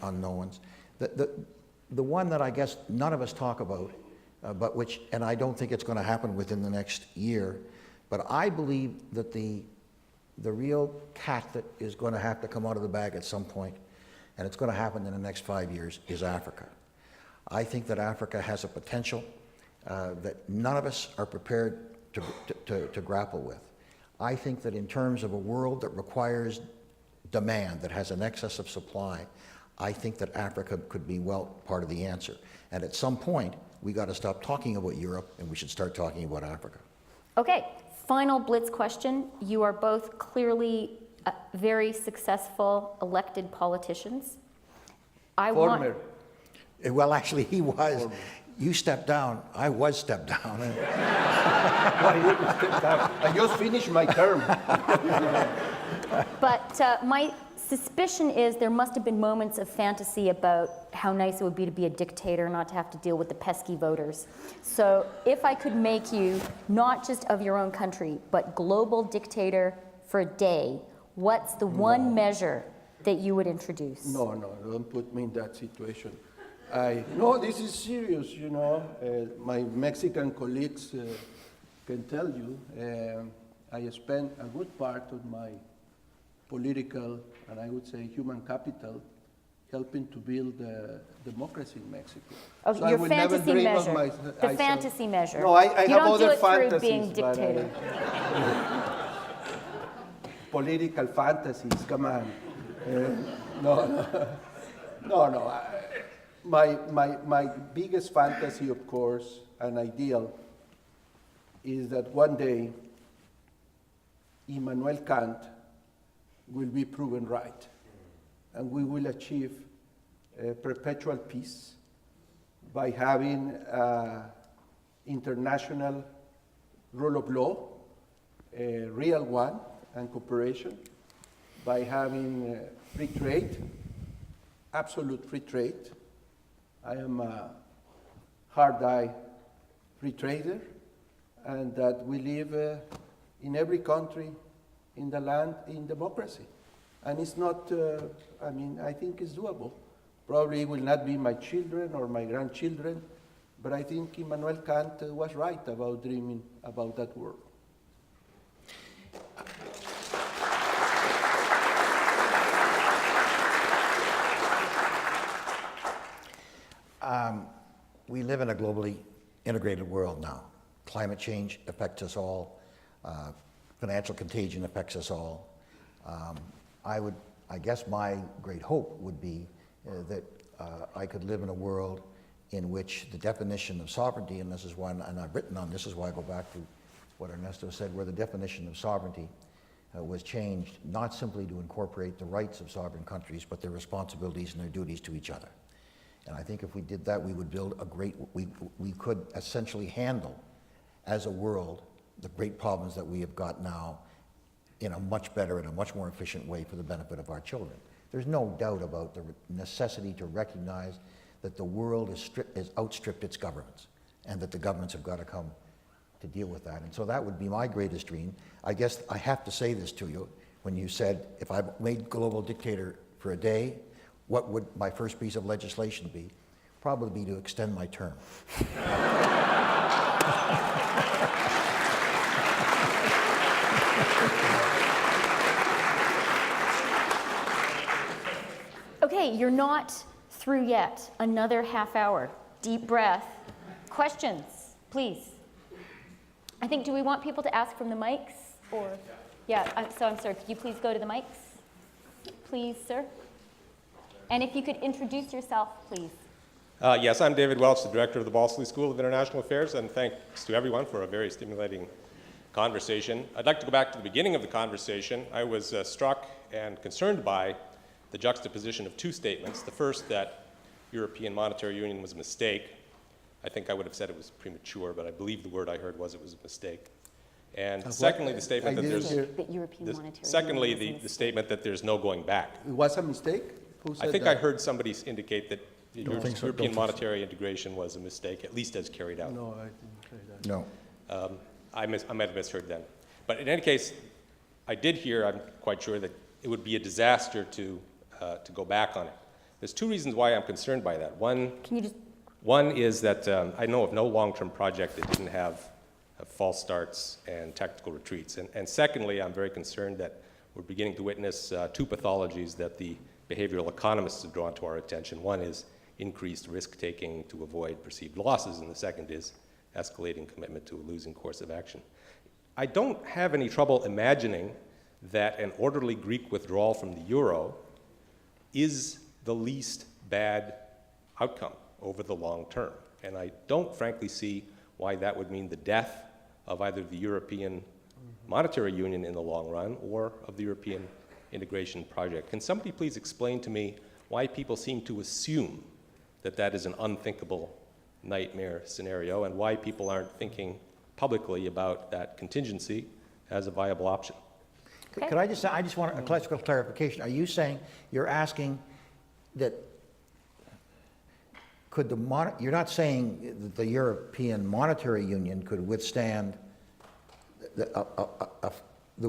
unknowns. The one that I guess none of us talk about, and I don't think it's going to happen within the next year, but I believe that the real cat that is going to have to come out of the bag at some point, and it's going to happen in the next 5 years, is Africa. I think that Africa has a potential that none of us are prepared to grapple with. I think that in terms of a world that requires demand, that has an excess of supply, I think that Africa could be part of the answer. And at some point, we got to stop talking about Europe, and we should start talking about Africa. Okay, final blitz question. You are both clearly very successful elected politicians. Former. Well, actually, he was. Former. You stepped down. I was stepped down. I just finished my term. But my suspicion is there must have been moments of fantasy about how nice it would be to be a dictator, not to have to deal with the pesky voters. So if I could make you not just of your own country, but global dictator for a day, what's the one measure that you would introduce? No, don't put me in that situation. No, this is serious, you know. My Mexican colleagues can tell you, I spent a good part of my political, and I would say human capital, helping to build democracy in Mexico. Okay, so your fantasy measure. The fantasy measure. No, I you have don't other do it fantasies. Through being dictator. Political fantasies, come on. No. My biggest fantasy, of course, and ideal, is that one day Immanuel Kant will be proven right, and we will achieve perpetual peace by having international rule of law, a real one, and cooperation, by having free trade, absolute free trade. I am a hard-eye free trader, and that we live in every country in the land in democracy. And it's not, I think it's doable. Probably it will not be my children or my grandchildren, but I think Immanuel Kant was right about dreaming about that world. We live in a globally integrated world now. Climate change affects us all. Financial contagion affects us all. I guess my great hope would be that I could live in a world in which the definition of sovereignty, and this is one, and I've written on this is why I go back to what Ernesto said, where the definition of sovereignty was changed not simply to incorporate the rights of sovereign countries, but their responsibilities and their duties to each other. And I think if we did that, we would build we could essentially handle, as a world, the great problems that we have got now in a much better and a much more efficient way for the benefit of our children. There's no doubt about the necessity to recognize that the world has outstripped its governments, and that the governments have got to come to deal with that. And so that would be my greatest dream. I guess I have to say this to you, when you said, if I made global dictator for a day, what would my first piece of legislation be? Probably be to extend my term. Okay, you're not through yet. Another half hour. Deep breath. Questions, please. I think, do we want people to ask from the mics? Or, yeah, I'm sorry, could you please go to the mics? Please, sir. And if you could introduce yourself, please. Yes, I'm David Welch, the director of the Balsillie School of International Affairs, and thanks to everyone for a very stimulating conversation. I'd like to go back to the beginning of the conversation. I was struck and concerned by the juxtaposition of two statements. The first, that European monetary union was a mistake. I think I would have said it was premature, but I believe the word I heard was it was a mistake. And secondly, the statement that there's... The European monetary Secondly, union the statement that there's no going back. It was a mistake? Who said I think that? I heard somebody indicate that European monetary integration was a mistake, at least as carried out. No, I didn't say that. No. I might have misheard then. But in any case, I did hear, I'm quite sure, that it would be a disaster to go back on it. There's two reasons why I'm concerned by that. One is that I know of no long-term project that didn't have false starts and tactical retreats. And secondly, I'm very concerned that we're beginning to witness two pathologies that the behavioral economists have drawn to our attention. One is increased risk-taking to avoid perceived losses, and the second is escalating commitment to a losing course of action. I don't have any trouble imagining that an orderly Greek withdrawal from the euro is the least bad outcome over the long term. And I don't frankly see why that would mean the death of either the European monetary union in the long run or of the European integration project. Can somebody please explain to me why people seem to assume that that is an unthinkable nightmare scenario, and why people aren't thinking publicly about that contingency as a viable option? Okay. Could I just want a classical clarification. Are you saying, you're asking that, you're not saying that the European Monetary Union could withstand the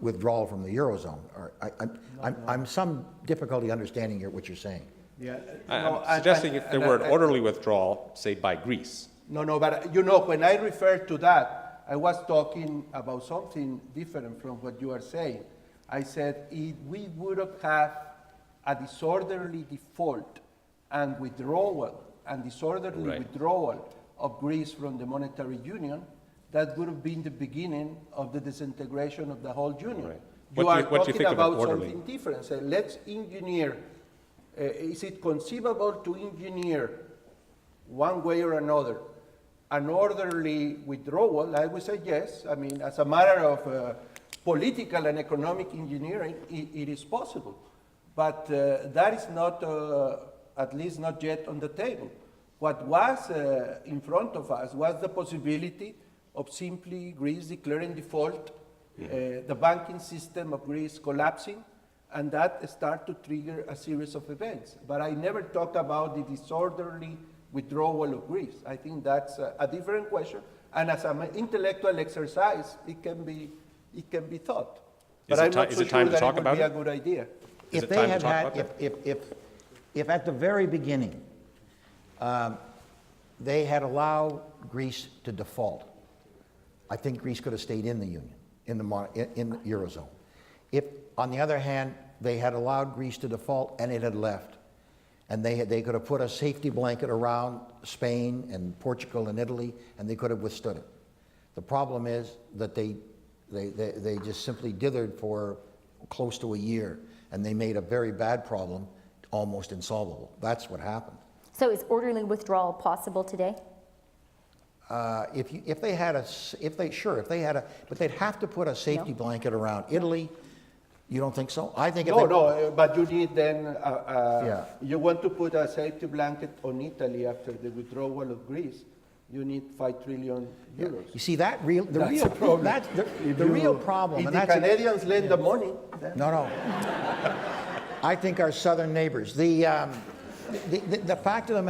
withdrawal from the Eurozone? Or I'm some difficulty understanding what you're saying. Yeah, I'm suggesting if there were an orderly withdrawal, say by Greece. No, but when I referred to that, I was talking about something different from what you are saying. I said if we would have a disorderly default and withdrawal of Greece from the monetary union, that would have been the beginning of the disintegration of the whole union. Right. You What are do you talking think of about orderly? something different. Say, let's engineer. Is it conceivable to engineer one way or another an orderly withdrawal? I would say yes. I mean, as a matter of political and economic engineering, it is possible. But that is not, at least not yet on the table. What was in front of us was the possibility of simply Greece declaring default, the banking system of Greece collapsing, and that start to trigger a series of events. But I never talk about the disorderly withdrawal of Greece. I think that's a different question, and as an intellectual exercise, it can be thought. But I'm not so sure that it would be a good idea. If they had had, if at the very beginning, they had allowed Greece to default, I think Greece could have stayed in the Union, in the Eurozone. If, on the other hand, they had allowed Greece to default and it had left, and they could have put a safety blanket around Spain and Portugal and Italy, and they could have withstood it. The problem is that they just simply dithered for close to a year, and they made a very bad problem almost insolvable. That's what happened. So is orderly withdrawal possible today? If they had a, but they'd have to put a safety blanket around Italy. You don't think so? I think if but you need then, you want to put a safety blanket on Italy after the withdrawal of Greece, you need 5 trillion euros. You see, the real problem. If And the Canadians lend the money. No. I think our southern neighbors. The fact of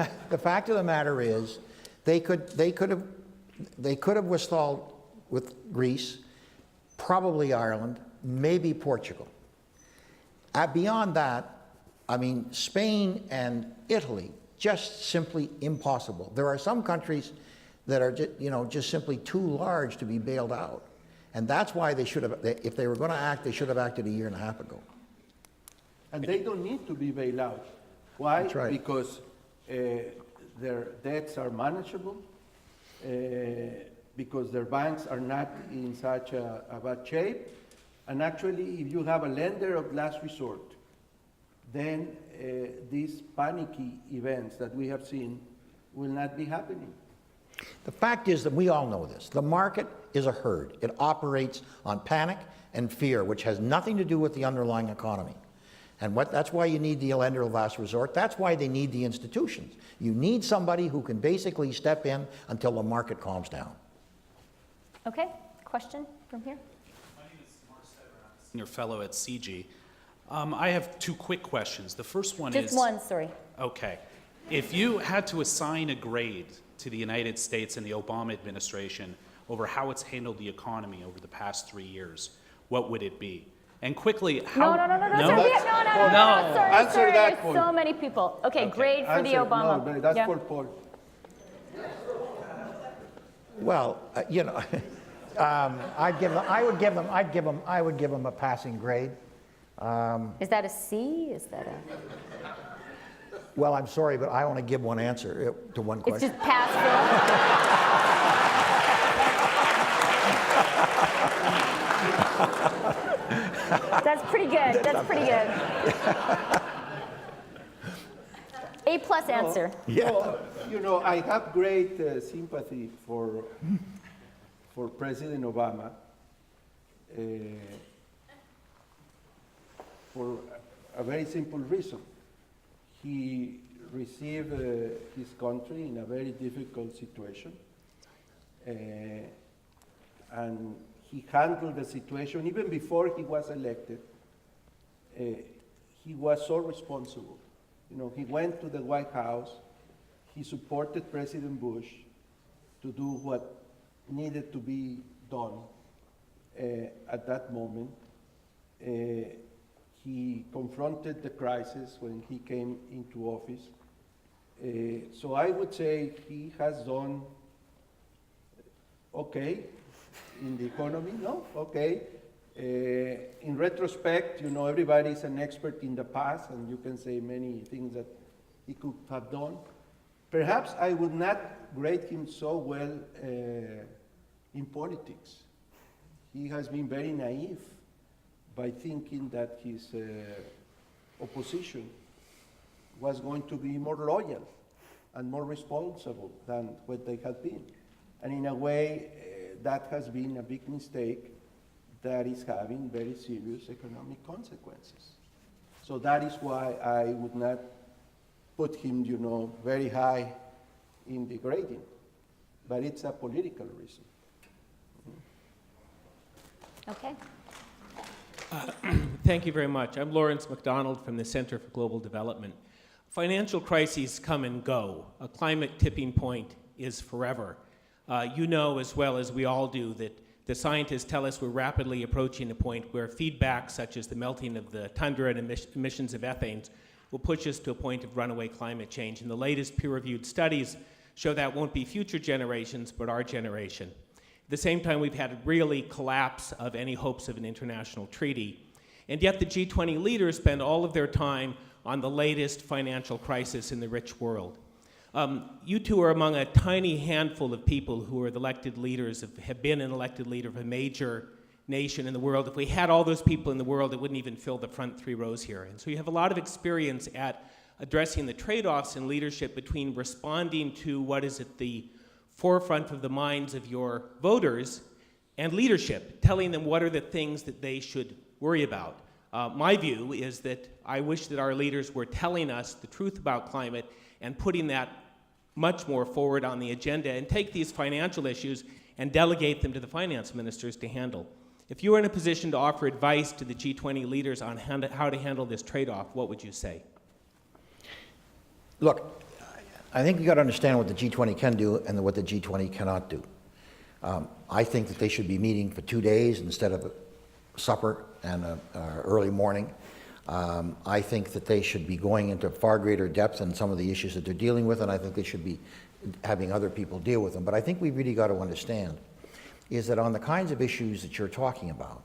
the matter is, they could have withstalled with Greece, probably Ireland, maybe Portugal. Beyond that, I mean, Spain and Italy, just simply impossible. There are some countries that are just simply too large to be bailed out, and that's why they should have. If they were going to act, they should have acted a year and a half ago. And they don't need to be bailed out. Why? That's right. Because their debts are manageable, because their banks are not in such a bad shape. And actually, if you have a lender of last resort, then these panicky events that we have seen will not be happening. The fact is that we all know this. The market is a herd. It operates on panic and fear, which has nothing to do with the underlying economy. And that's why you need the lender of last resort. That's why they need the institutions. You need somebody who can basically step in until the market calms down. Okay, question from here? My name is Mark Stetter. I'm a senior fellow at CG. I have 2 quick questions. The first one is... Just one, sorry. Okay. If you had to assign a grade to the United States and the Obama administration over how it's handled the economy over the past 3 years, what would it be? And quickly, how... No, sorry, sorry, Answer sorry, that, there's Paul. so many people. Okay, grade for the Obama. No, that's Yeah. for Paul. Well, I would give them a passing grade. Is that a C? Is that a... Well, I'm sorry, but I only give one answer to one It's question. just pass fail? That's pretty good. That's pretty good. A plus answer. Well, I have great sympathy for President Obama for a very simple reason. He received his country in a very difficult situation, and he handled the situation even before he was elected. He was so responsible. He went to the White House, he supported President Bush to do what needed to be done at that moment. He confronted the crisis when he came into office. So I would say he has done okay in the economy, no? Okay. In retrospect, everybody's an expert in the past, and you can say many things that he could have done. Perhaps I would not grade him so well in politics. He has been very naive by thinking that his opposition was going to be more loyal and more responsible than what they had been. And in a way, that has been a big mistake that is having very serious economic consequences. So that is why I would not put him, very high in degrading, but it's a political reason. Okay. Thank you very much. I'm Lawrence MacDonald from the Center for Global Development. Financial crises come and go. A climate tipping point is forever. You know as well as we all do that the scientists tell us we're rapidly approaching a point where feedback such as the melting of the tundra and emissions of ethane will push us to a point of runaway climate change. And the latest peer-reviewed studies show that won't be future generations, but our generation. At the same time, we've had a really collapse of any hopes of an international treaty. And yet the G20 leaders spend all of their time on the latest financial crisis in the rich world. You two are among a tiny handful of people who are the elected leaders, have been an elected leader of a major nation in the world. If we had all those people in the world, it wouldn't even fill the front 3 rows here. And so you have a lot of experience at addressing the trade-offs in leadership between responding to what is at the forefront of the minds of your voters and leadership, telling them what are the things that they should worry about. My view is that I wish that our leaders were telling us the truth about climate and putting that much more forward on the agenda and take these financial issues and delegate them to the finance ministers to handle. If you were in a position to offer advice to the G20 leaders on how to handle this trade-off, what would you say? Look, I think you got to understand what the G20 can do and what the G20 cannot do. I think that they should be meeting for 2 days instead of a supper and an early morning. I think that they should be going into far greater depth in some of the issues that they're dealing with, and I think they should be having other people deal with them. But I think we've really got to understand is that on the kinds of issues that you're talking about,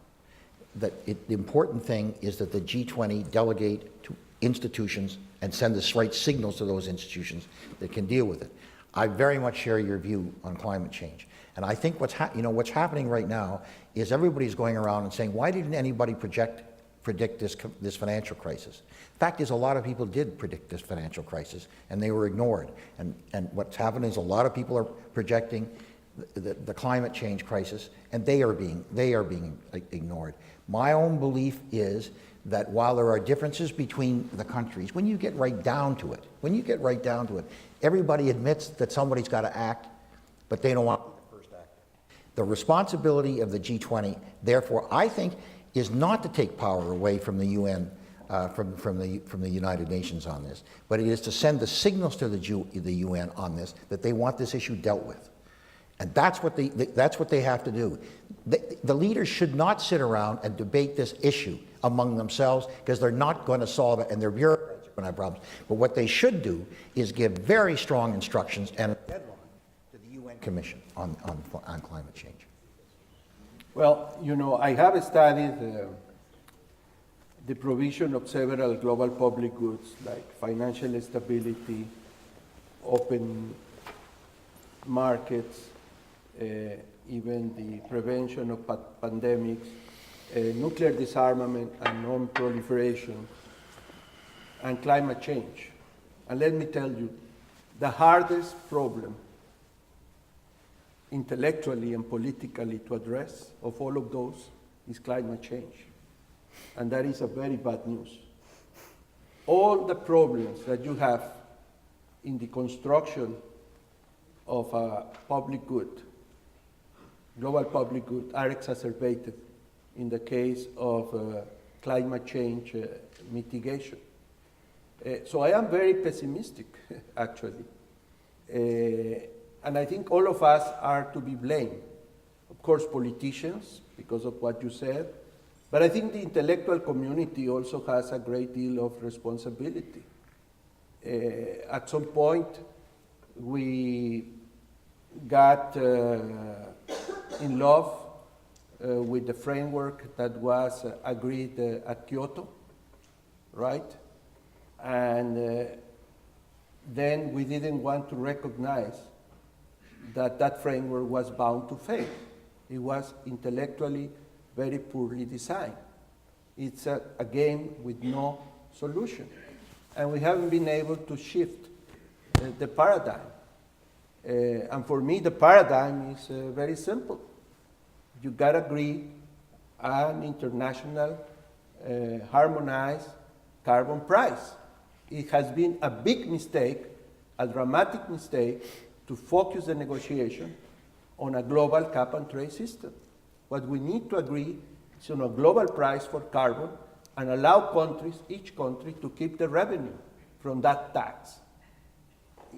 that the important thing is that the G20 delegate to institutions and send the right signals to those institutions that can deal with it. I very much share your view on climate change. And I think what's happening right now is everybody's going around and saying, why didn't anybody predict this financial crisis? Fact is, a lot of people did predict this financial crisis, and they were ignored. And what's happened is a lot of people are projecting the climate change crisis, and they are being ignored. My own belief is that while there are differences between the countries, when you get right down to it, everybody admits that somebody's got to act, but they don't want to be the first actor. The responsibility of the G20, therefore, I think, is not to take power away from the UN, from the United Nations on this, but it is to send the signals to the UN on this that they want this issue dealt with. And that's what they have to do. The leaders should not sit around and debate this issue among themselves, because they're not going to solve it, and their bureaucrats are going to have problems. But what they should do is give very strong instructions and a deadline to the UN Commission on climate change. Well, I have studied the provision of several global public goods like financial stability, open markets, even the prevention of pandemics, nuclear disarmament and non-proliferation, and climate change. And let me tell you, the hardest problem intellectually and politically to address of all of those is climate change. And that is a very bad news. All the problems that you have in the construction of a public good, global public good, are exacerbated in the case of climate change mitigation. So I am very pessimistic, actually. And I think all of us are to be blamed. Of course, politicians, because of what you said, but I think the intellectual community also has a great deal of responsibility. At some point, we got in love with the framework that was agreed at Kyoto, right? And then we didn't want to recognize that that framework was bound to fail. It was intellectually very poorly designed. It's a game with no solution. And we haven't been able to shift the paradigm. And for me, the paradigm is very simple. You gotta agree an international harmonized carbon price. It has been a big mistake, a dramatic mistake, to focus the negotiation on a global cap and trade system. What we need to agree is on a global price for carbon and allow countries, each country, to keep the revenue from that tax.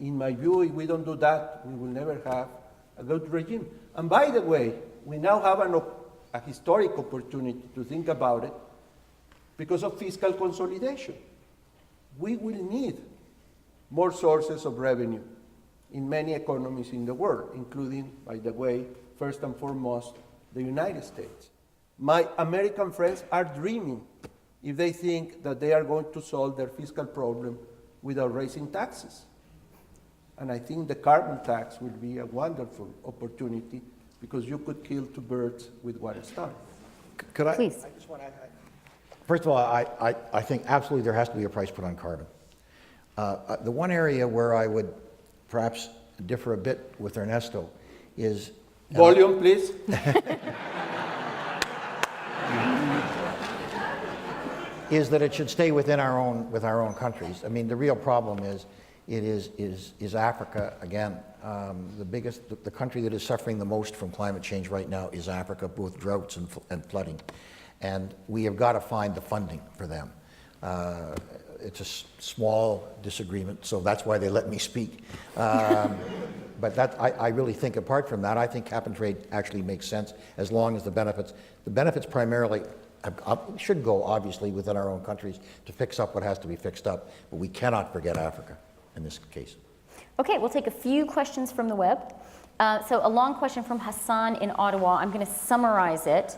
In my view, if we don't do that, we will never have a good regime. And by the way, we now have a historic opportunity to think about it because of fiscal consolidation. We will need more sources of revenue in many economies in the world, including, by the way, first and foremost, the United States. My American friends are dreaming if they think that they are going to solve their fiscal problem without raising taxes. And I think the carbon tax will be a wonderful opportunity because you could kill two birds with one stone. Could I? Please. I just want to, first of all, I think absolutely there has to be a price put on carbon. The one area where I would perhaps differ a bit with Ernesto is... Volume, please. is that it should stay within our own countries. I mean, the real problem is Africa again. The country that is suffering the most from climate change right now is Africa, both droughts and flooding, and we have got to find the funding for them. It's a small disagreement, so that's why they let me speak. But I really think, apart from that, I think cap and trade actually makes sense as long as the benefits primarily should go, obviously, within our own countries to fix up what has to be fixed up, but we cannot forget Africa in this case. Okay, we'll take a few questions from the web. So a long question from Hassan in Ottawa. I'm going to summarize it.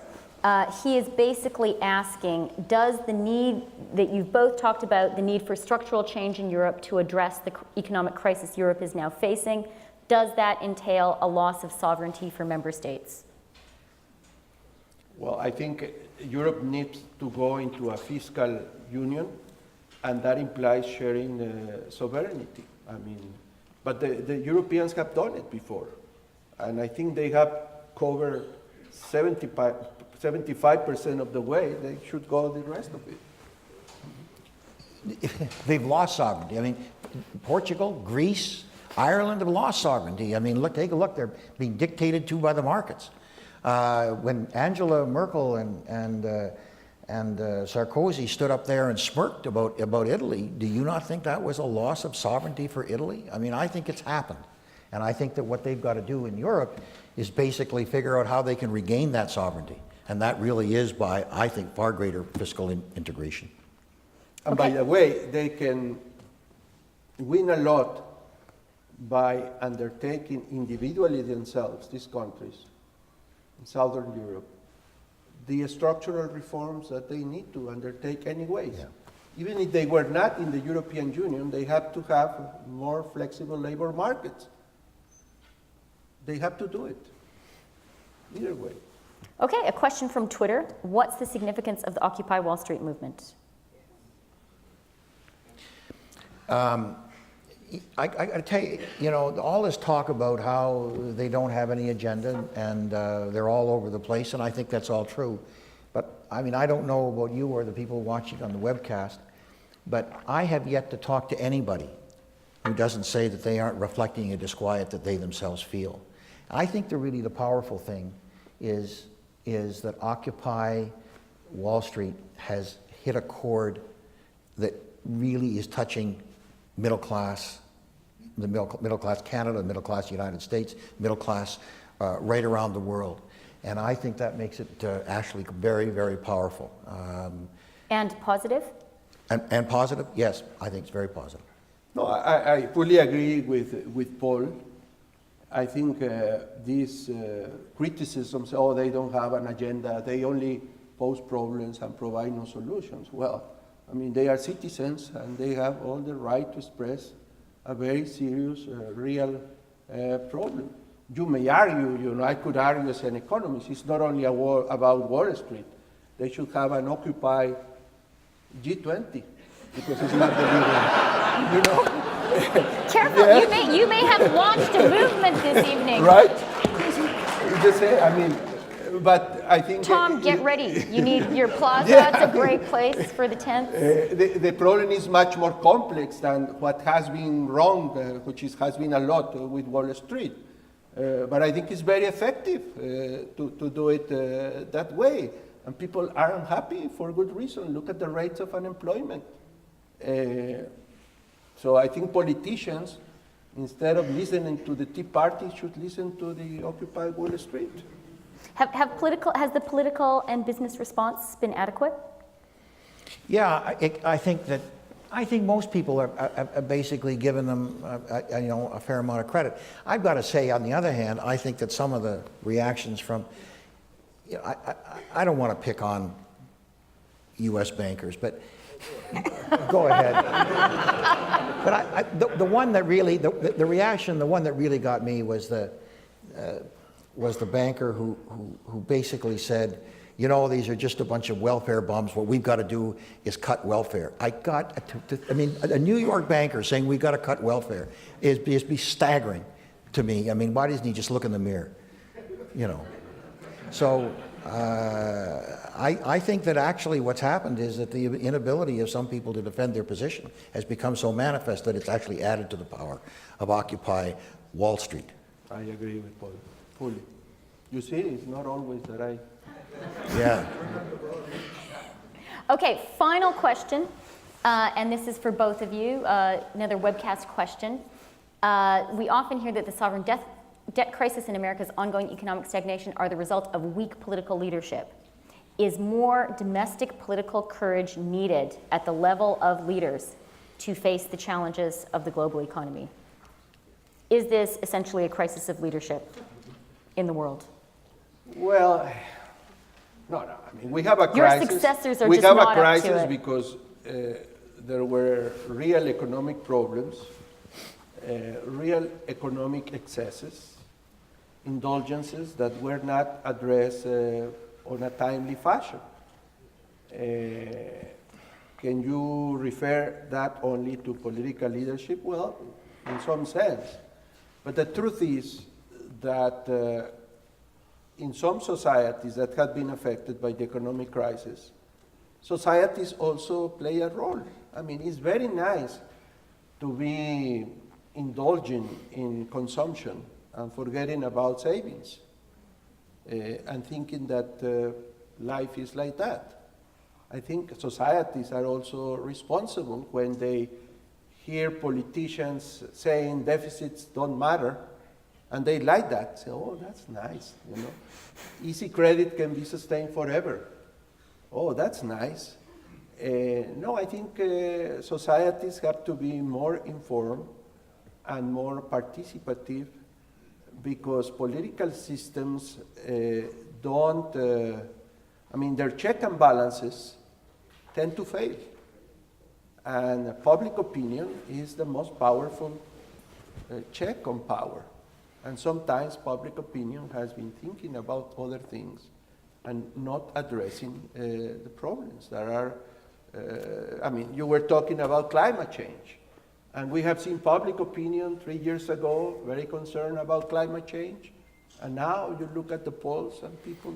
He is basically asking, does the need that you've both talked about, the need for structural change in Europe to address the economic crisis Europe is now facing, does that entail a loss of sovereignty for member states? Well, I think Europe needs to go into a fiscal union, and that implies sharing sovereignty. I mean, but the Europeans have done it before, and I think they have covered 75% of the way. They should go the rest of it. They've lost sovereignty. I mean, Portugal, Greece, Ireland have lost sovereignty. I mean, take a look. They're being dictated to by the markets. When Angela Merkel and Sarkozy stood up there and smirked about Italy, do you not think that was a loss of sovereignty for Italy? I mean, I think it's happened. And I think that what they've got to do in Europe is basically figure out how they can regain that sovereignty. And that really is by, I think, far greater fiscal integration. And by the way, they can win a lot by undertaking individually themselves, these countries in Southern Europe, the structural reforms that they need to undertake anyways. Yeah. Even if they were not in the European Union, they have to have more flexible labor markets. They have to do it, either way. Okay, a question from Twitter. What's the significance of the Occupy Wall Street movement? I got to tell you, you know, all this talk about how they don't have any agenda and they're all over the place, and I think that's all true. But, I mean, I don't know about you or the people watching on the webcast, but I have yet to talk to anybody who doesn't say that they aren't reflecting a disquiet that they themselves feel. I think the powerful thing is that Occupy Wall Street has hit a chord that really is touching middle class, the middle class Canada, middle class United States, middle class right around the world. And I think that makes it actually very, very powerful. And positive? And positive? Yes, I think it's very positive. No, I fully agree with Paul. I think these criticisms, oh, they don't have an agenda, they only pose problems and provide no solutions. Well, I mean, they are citizens and they have all the right to express a very serious, real problem. You may argue, you know, I could argue as an economist, it's not only about Wall Street. They should have an Occupy G20 because it's not the leader, you know. Careful, yeah. you may have launched a movement this evening. Right? Just say, I mean, But I think Tom, get ready. You need your plaza. It's a great place for the tents. the problem is much more complex than what has been wrong, has been a lot with Wall Street. But I think it's very effective to do it that way. And people are unhappy for good reason. Look at the rates of unemployment. So I think politicians, instead of listening to the Tea Party, should listen to the Occupy Wall Street. Has the political and business response been adequate? Yeah, I think most people are basically giving them a fair amount of credit. I've got to say, on the other hand, I think that some of the reactions from, I don't want to pick on U.S. bankers, but go ahead. But the one that really, the reaction, the one that really got me was the banker who basically said, you know, these are just a bunch of welfare bums. What we've got to do is cut welfare. I mean, a New York banker saying we've got to cut welfare is be staggering to me. I mean, why doesn't he just look in the mirror? You know. So I think that actually what's happened is that the inability of some people to defend their position has become so manifest that it's actually added to the power of Occupy Wall Street. I agree with Paul fully. You see, it's not always that I... Yeah. Okay, final question, and this is for both of you, another webcast question. We often hear that the sovereign debt crisis and America's ongoing economic stagnation are the result of weak political leadership. Is more domestic political courage needed at the level of leaders to face the challenges of the global economy? Is this essentially a crisis of leadership in the world? Well, no. I mean, we have a Your crisis. successors are we just have not a up to crisis it. because there were real economic problems, real economic excesses, indulgences that were not addressed on a timely fashion. Can you refer that only to political leadership? Well, in some sense. But the truth is that in some societies that have been affected by the economic crisis, societies also play a role. I mean, it's very nice to be indulging in consumption and forgetting about savings and thinking that life is like that. I think societies are also responsible when they hear politicians saying deficits don't matter, and they like that. Say, oh, that's nice, you know. Easy credit can be sustained forever. Oh, that's nice. No, I think societies have to be more informed and more participative, because political systems don't, I mean, their check and balances tend to fail. And public opinion is the most powerful check on power. And sometimes public opinion has been thinking about other things and not addressing the problems that are, I mean, you were talking about climate change. And we have seen public opinion 3 years ago very concerned about climate change. And now you look at the polls and people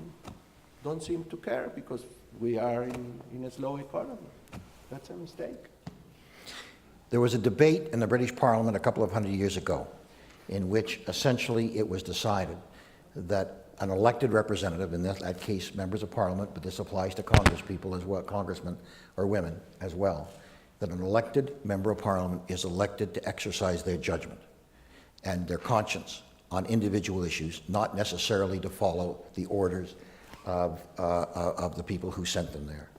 don't seem to care because we are in a slow economy. That's a mistake. There was a debate in the British Parliament a couple of hundred years ago in which essentially it was decided that an elected representative, in that case members of Parliament, but this applies to congresspeople as well, congressmen or women as well, that an elected member of Parliament is elected to exercise their judgment and their conscience on individual issues, not necessarily to follow the orders of the people who sent them there.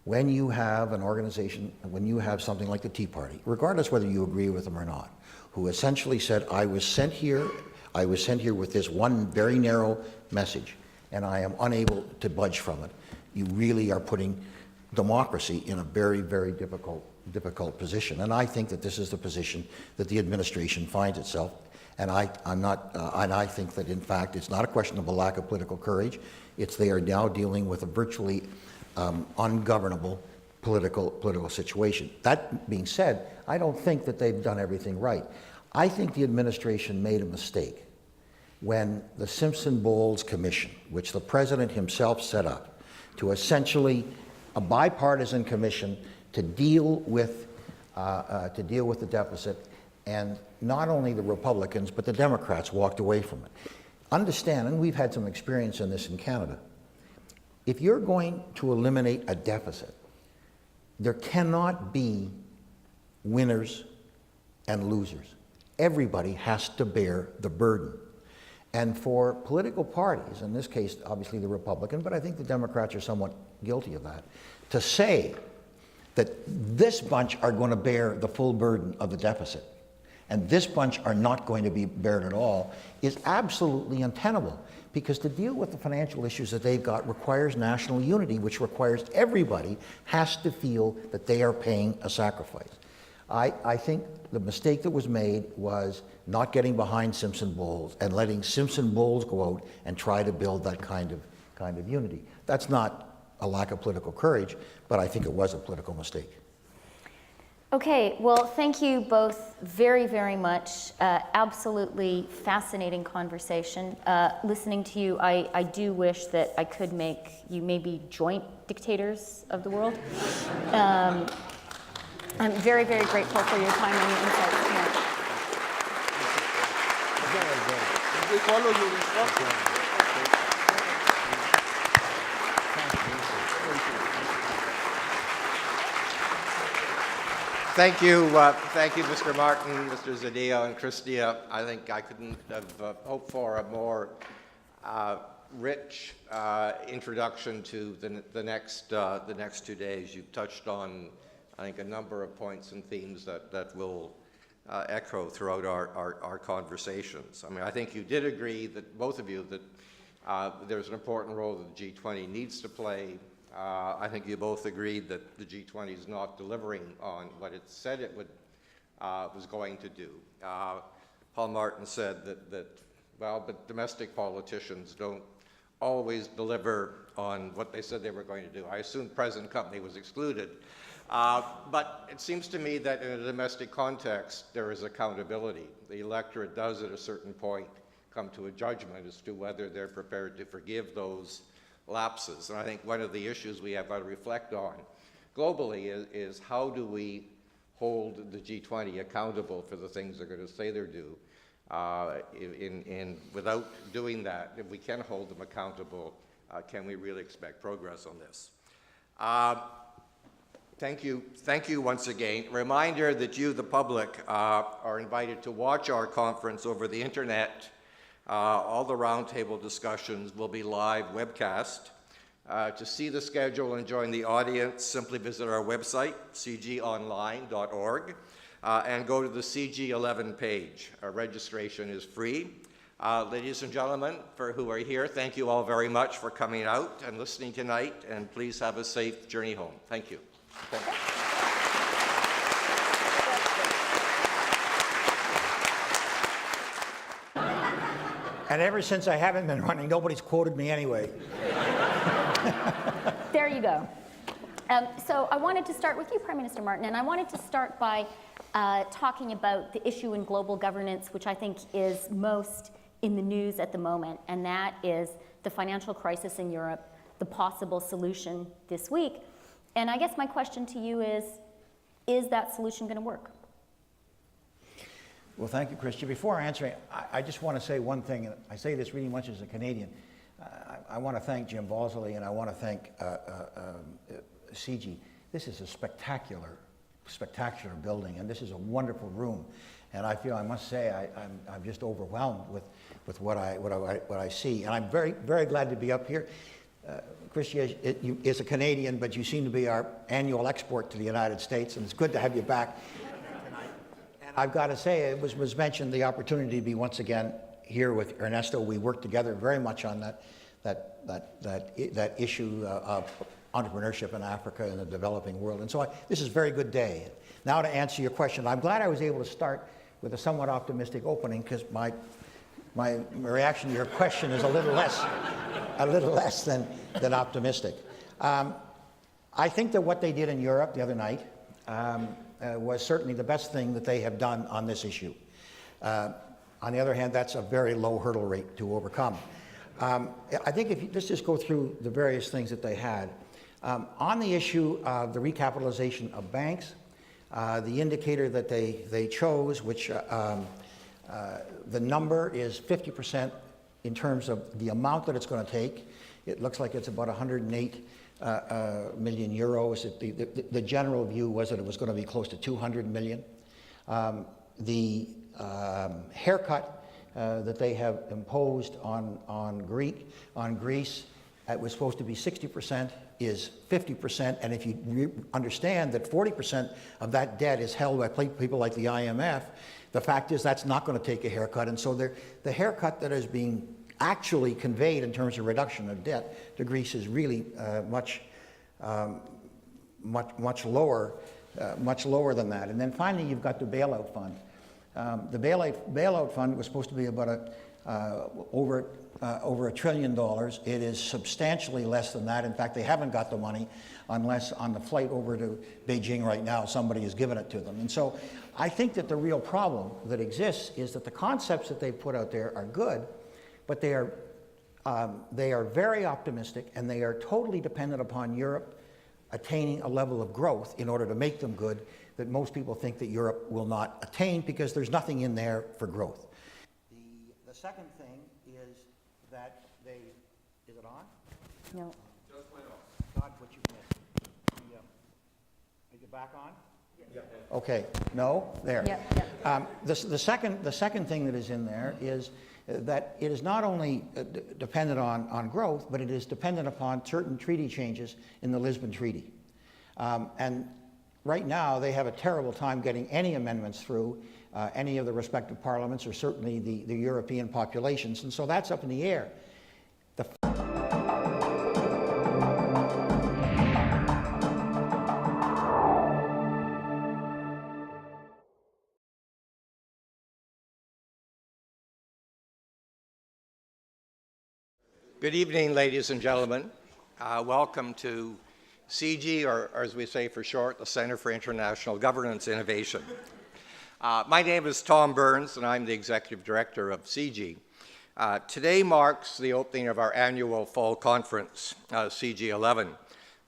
When you have an organization, when you have something like the Tea Party, regardless whether you agree with them or not, who essentially said, I was sent here with this one very narrow message, and I am unable to budge from it, you really are putting democracy in a very, very difficult position. And I think that this is the position that the administration finds itself. And I think that in fact it's not a question of a lack of political courage. It's they are now dealing with a virtually ungovernable political situation. That being said, I don't think that they've done everything right. I think the administration made a mistake when the Simpson-Bowles Commission, which the president himself set up, to essentially a bipartisan commission to deal with the deficit, and not only the Republicans but the Democrats walked away from it. Understand, and we've had some experience in this in Canada, if you're going to eliminate a deficit, there cannot be winners and losers. Everybody has to bear the burden. And for political parties, in this case, obviously the Republican, but I think the Democrats are somewhat guilty of that, to say that this bunch are going to bear the full burden of the deficit and this bunch are not going to be bared at all is absolutely untenable, because to deal with the financial issues that they've got requires national unity, which requires everybody has to feel that they are paying a sacrifice. I think the mistake that was made was not getting behind Simpson-Bowles and letting Simpson-Bowles go out and try to build that kind of unity. That's not a lack of political courage, but I think it was a political mistake. Okay, well, thank you both very, very much. Absolutely fascinating conversation. Listening to you, I do wish that I could make you maybe joint dictators of the world. I'm very, very grateful for your time and your insights tonight. We follow your instructions. Thank you, Mr. Martin, Mr. Zedillo, and Christia. I think I couldn't have hoped for a more rich introduction to the next 2 days. You've touched on, I think, a number of points and themes that will echo throughout our conversations. I mean, I think you did agree, that both of you, that there's an important role that the G20 needs to play. I think you both agreed that the G20 is not delivering on what it said it was going to do. Paul Martin said well, but domestic politicians don't always deliver on what they said they were going to do. I assume present company was excluded. But it seems to me that in a domestic context, there is accountability. The electorate does at a certain point come to a judgment as to whether they're prepared to forgive those lapses. And I think one of the issues we have got to reflect on globally is how do we hold the G20 accountable for the things they're going to say they're due. Without doing that, if we can hold them accountable, can we really expect progress on this? Thank you once again. Reminder that you, the public, are invited to watch our conference over the internet. All the roundtable discussions will be live webcast. To see the schedule and join the audience, simply visit our website, cgonline.org, and go to the CG11 page. Our registration is free. Ladies and gentlemen, who are here, thank you all very much for coming out and listening tonight, and please have a safe journey home. Thank you. Thank you. And ever since I haven't been running, nobody's quoted me anyway. There you go. So I wanted to start with you, Prime Minister Martin, and I wanted to start by talking about the issue in global governance, which I think is most in the news at the moment, and that is the financial crisis in Europe, the possible solution this week. And I guess my question to you is that solution going to work? Well, thank you, Christian. Before answering, I just want to say one thing. I say this really much as a Canadian. I want to thank Jim Bosley, and I want to thank CG. This is a spectacular building, and this is a wonderful room. And I feel, I must say, I'm just overwhelmed with what I see. And I'm very, very glad to be up here. Christian is a Canadian, but you seem to be our annual export to the United States, and it's good to have you back. And I've got to say, it was mentioned the opportunity to be once again here with Ernesto. We worked together very much on that issue of entrepreneurship in Africa and the developing world. And so this is a very good day. Now to answer your question, I'm glad I was able to start with a somewhat optimistic opening, because my reaction to your question is a little less than optimistic. I think that what they did in Europe the other night was certainly the best thing that they have done on this issue. On the other hand, that's a very low hurdle rate to overcome. I think if you just go through the various things that they had. On the issue of the recapitalization of banks, the indicator that they chose, which the number is 50% in terms of the amount that it's going to take. It looks like it's about 108 million euros. The general view was that it was going to be close to 200 million. The haircut that they have imposed on Greece, it was supposed to be 60%, is 50%, and if you understand that 40% of that debt is held by people like the IMF, the fact is that's not going to take a haircut, and so the haircut that is being actually conveyed in terms of reduction of debt to Greece is really much lower than that. And then finally, you've got the bailout fund. The bailout fund was supposed to be about over $1 trillion. It is substantially less than that. In fact, they haven't got the money unless on the flight over to Beijing right now, somebody has given it to them. And so I think that the real problem that exists is that the concepts that they've put out there are good, but they are very optimistic, and they are totally dependent upon Europe attaining a level of growth in order to make them good that most people think that Europe will not attain because there's nothing in there for growth. The second thing is that is it on? No. Just went off. God, what you missed. Is it back on? Yeah. Okay. No? There. Yep. The second thing that is in there is that it is not only dependent on growth, but it is dependent upon certain treaty changes in the Lisbon Treaty. And right now, they have a terrible time getting any amendments through any of the respective parliaments, or certainly the European populations, and so that's up in the air. Good evening, ladies and gentlemen. Welcome to CG, or as we say for short, the Center for International Governance Innovation. My name is Tom Burns, and I'm the Executive Director of CG. Today marks the opening of our annual fall conference, CG11.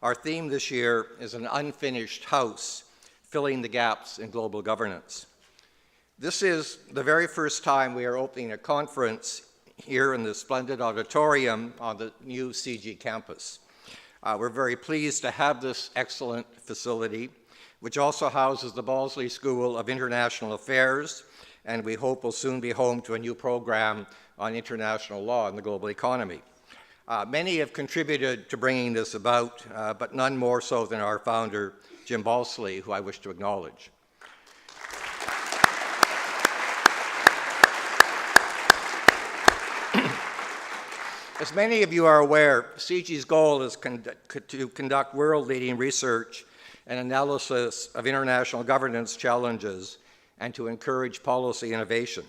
Our theme this year is an unfinished house, filling the gaps in global governance. This is the very first time we are opening a conference here in the splendid auditorium on the new CG campus. We're very pleased to have this excellent facility, which also houses the Balsley School of International Affairs, and we hope will soon be home to a new program on international law and the global economy. Many have contributed to bringing this about, but none more so than our founder, Jim Balsley, who I wish to acknowledge. As many of you are aware, CG's goal is to conduct world-leading research and analysis of international governance challenges and to encourage policy innovation.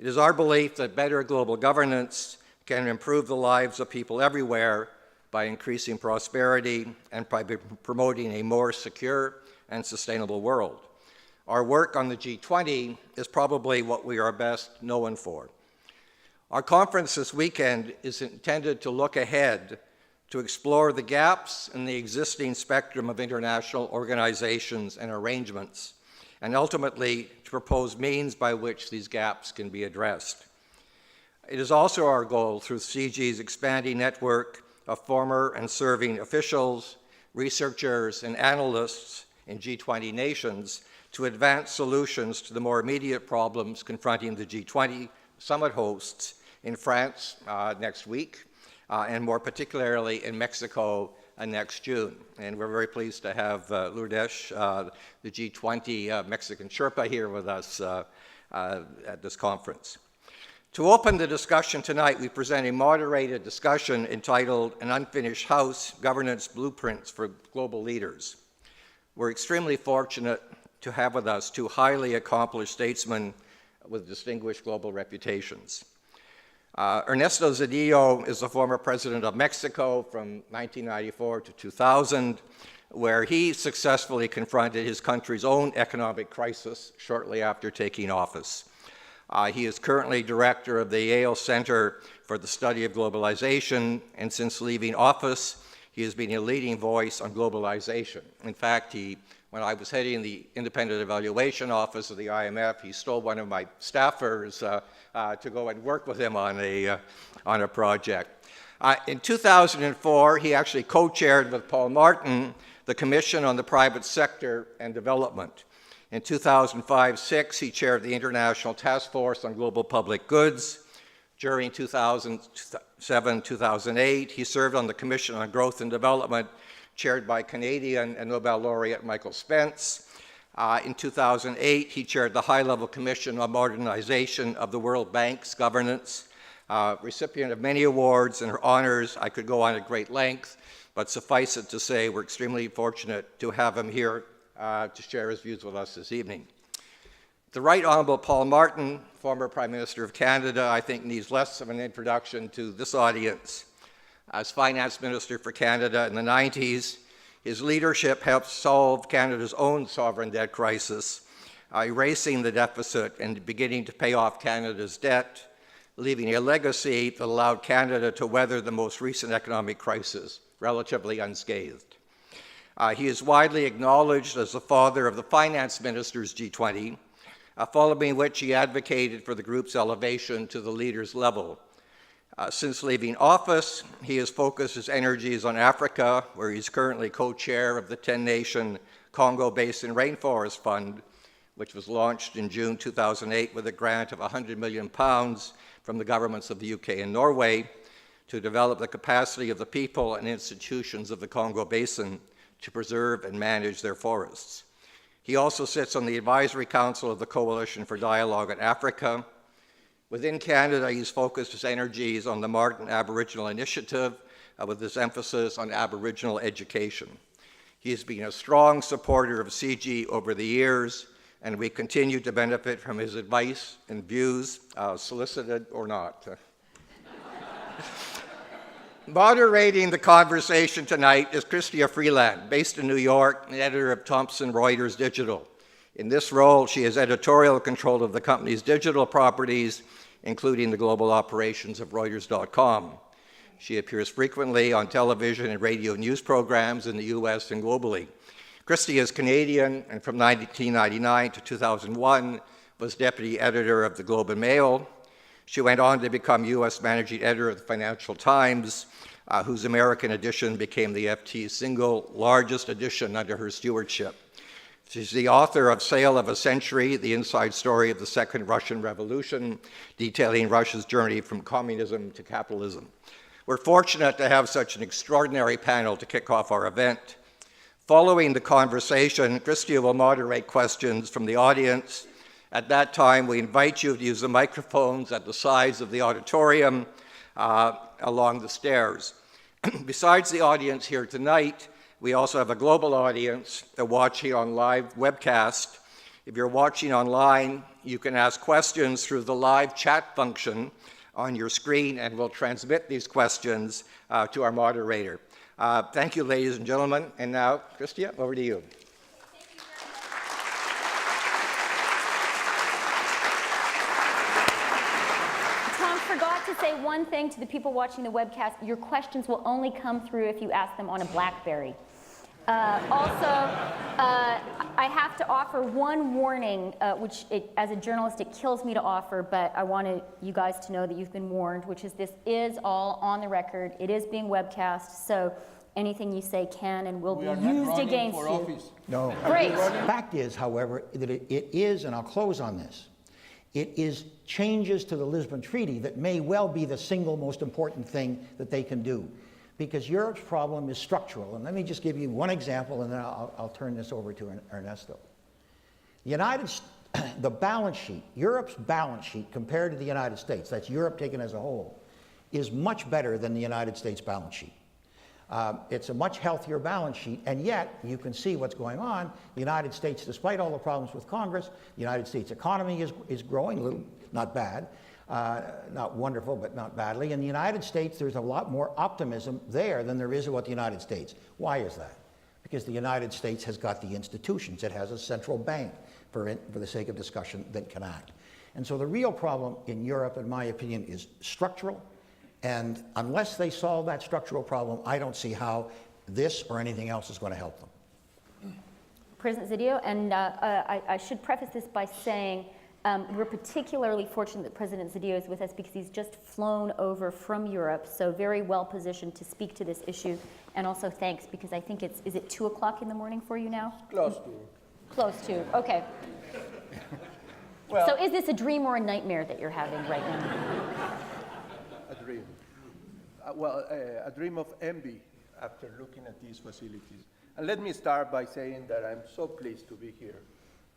It is our belief that better global governance can improve the lives of people everywhere by increasing prosperity and by promoting a more secure and sustainable world. Our work on the G20 is probably what we are best known for. Our conference this weekend is intended to look ahead, to explore the gaps in the existing spectrum of international organizations and arrangements, and ultimately to propose means by which these gaps can be addressed. It is also our goal, through CG's expanding network of former and serving officials, researchers, and analysts in G20 nations, to advance solutions to the more immediate problems confronting the G20 summit hosts in France next week, and more particularly in Mexico next June. And we're very pleased to have Lourdes, the G20 Mexican Sherpa, here with us at this conference. To open the discussion tonight, we present a moderated discussion entitled An Unfinished House, Governance Blueprints for Global Leaders. We're extremely fortunate to have with us two highly accomplished statesmen with distinguished global reputations. Ernesto Zedillo is the former president of Mexico from 1994 to 2000, where he successfully confronted his country's own economic crisis shortly after taking office. He is currently director of the Yale Center for the Study of Globalization, and since leaving office, he has been a leading voice on globalization. In fact, when I was heading the Independent Evaluation Office of the IMF, he stole one of my staffers to go and work with him on a project. In 2004, he actually co-chaired with Paul Martin the Commission on the Private Sector and Development. In 2005-06, he chaired the International Task Force on Global Public Goods. During 2007-2008, he served on the Commission on Growth and Development, chaired by Canadian and Nobel laureate Michael Spence. In 2008, he chaired the High-Level Commission on Modernization of the World Bank's governance. Recipient of many awards and honors. I could go on at great length, but suffice it to say, we're extremely fortunate to have him here to share his views with us this evening. The Right Honourable Paul Martin, former Prime Minister of Canada, I think needs less of an introduction to this audience. As Finance Minister for Canada in the 90s, his leadership helped solve Canada's own sovereign debt crisis, erasing the deficit and beginning to pay off Canada's debt, leaving a legacy that allowed Canada to weather the most recent economic crisis relatively unscathed. He is widely acknowledged as the father of the Finance Ministers G20, following which he advocated for the group's elevation to the leaders' level. Since leaving office, he has focused his energies on Africa, where he's currently co-chair of the 10-nation Congo Basin Rainforest Fund, which was launched in June 2008 with a grant of £100 million from the governments of the UK and Norway to develop the capacity of the people and institutions of the Congo Basin to preserve and manage their forests. He also sits on the Advisory Council of the Coalition for Dialogue in Africa. Within Canada, he's focused his energies on the Martin Aboriginal Initiative with his emphasis on Aboriginal education. He has been a strong supporter of CG over the years, and we continue to benefit from his advice and views, solicited or not. Moderating the conversation tonight is Chrystia Freeland, based in New York and editor of Thomson Reuters Digital. In this role, she has editorial control of the company's digital properties, including the global operations of Reuters.com. She appears frequently on television and radio news programs in the US and globally. Chrystia is Canadian, and from 1999 to 2001 was deputy editor of the Globe and Mail. She went on to become US managing editor of the Financial Times, whose American edition became the FT's single largest edition under her stewardship. She's the author of Sale of a Century, the inside story of the Second Russian Revolution, detailing Russia's journey from communism to capitalism. We're fortunate to have such an extraordinary panel to kick off our event. Following the conversation, Chrystia will moderate questions from the audience. At that time, we invite you to use the microphones at the sides of the auditorium along the stairs. Besides the audience here tonight, we also have a global audience watching on live webcast. If you're watching online, you can ask questions through the live chat function on your screen, and we'll transmit these questions to our moderator. Thank you, ladies and gentlemen. And now, Chrystia, over to you. To say one thing to the people watching the webcast: your questions will only come through if you ask them on a BlackBerry. I have to offer one warning, which as a journalist it kills me to offer, but I want you guys to know that you've been warned, which is this is all on the record. It is being webcast, so anything you say can and will be used against you. Office. No. Great. The fact is, however, that it is, and I'll close on this, it is changes to the Lisbon Treaty that may well be the single most important thing that they can do, because Europe's problem is structural. And let me just give you one example, and then I'll turn this over to Ernesto. The balance sheet, Europe's balance sheet compared to the United States, that's Europe taken as a whole, is much better than the United States balance sheet. It's a much healthier balance sheet, and yet you can see what's going on. The United States, despite all the problems with Congress, the United States economy is growing a little, not bad, not wonderful, but not badly. In the United States, there's a lot more optimism there than there is about the United States. Why is that? Because the United States has got the institutions. It has a central bank, for the sake of discussion, that can act. And so the real problem in Europe, in my opinion, is structural. And unless they solve that structural problem, I don't see how this or anything else is going to help them. President Zedillo, and I should preface this by saying we're particularly fortunate that President Zedillo is with us because he's just flown over from Europe, so very well positioned to speak to this issue. And also thanks, because I think is it 2 o'clock in the morning for you now? Close to. Close to, okay. Well, So is this a dream or a nightmare that you're having right now? a dream. A dream of envy after looking at these facilities. And let me start by saying that I'm so pleased to be here,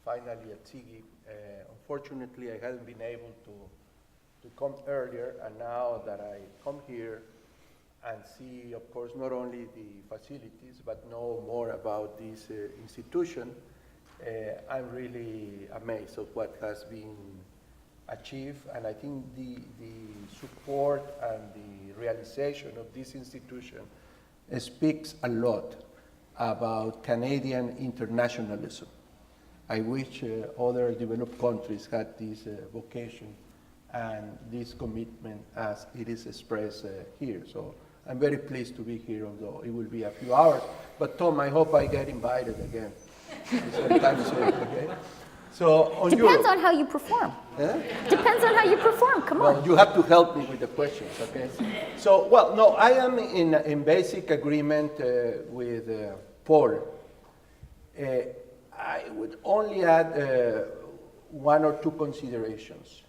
finally at SIGI. Unfortunately, I hadn't been able to come earlier, and now that I come here and see, of course, not only the facilities, but know more about this institution, I'm really amazed of what has been achieved, and I think the support and the realization of this institution speaks a lot about Canadian internationalism. I wish other developed countries had this vocation and this commitment as it is expressed here. So I'm very pleased to be here, although it will be a few hours. But Tom, I hope I get invited again sometime soon, okay? So on Depends Europe, on how you perform. eh? Depends on how you perform, come on. Well, you have to help me with the questions, okay? So, well, no, I am in basic agreement with Paul. I would only add 1 or 2 considerations.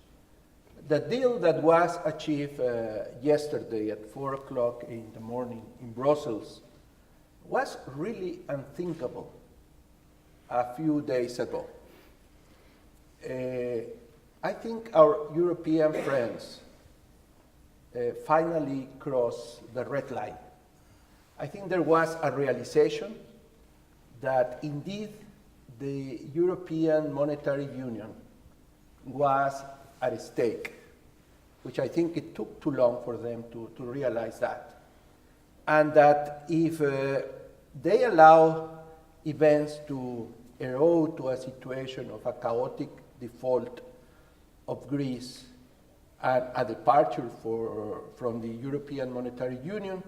The deal that was achieved yesterday at 4 o'clock in the morning in Brussels was really unthinkable a few days ago. I think our European friends finally crossed the red line. I think there was a realization that indeed the European Monetary Union was at stake, which I think it took too long for them to realize that. And that if they allow events to erode to a situation of a chaotic default of Greece and a departure from the European Monetary Union,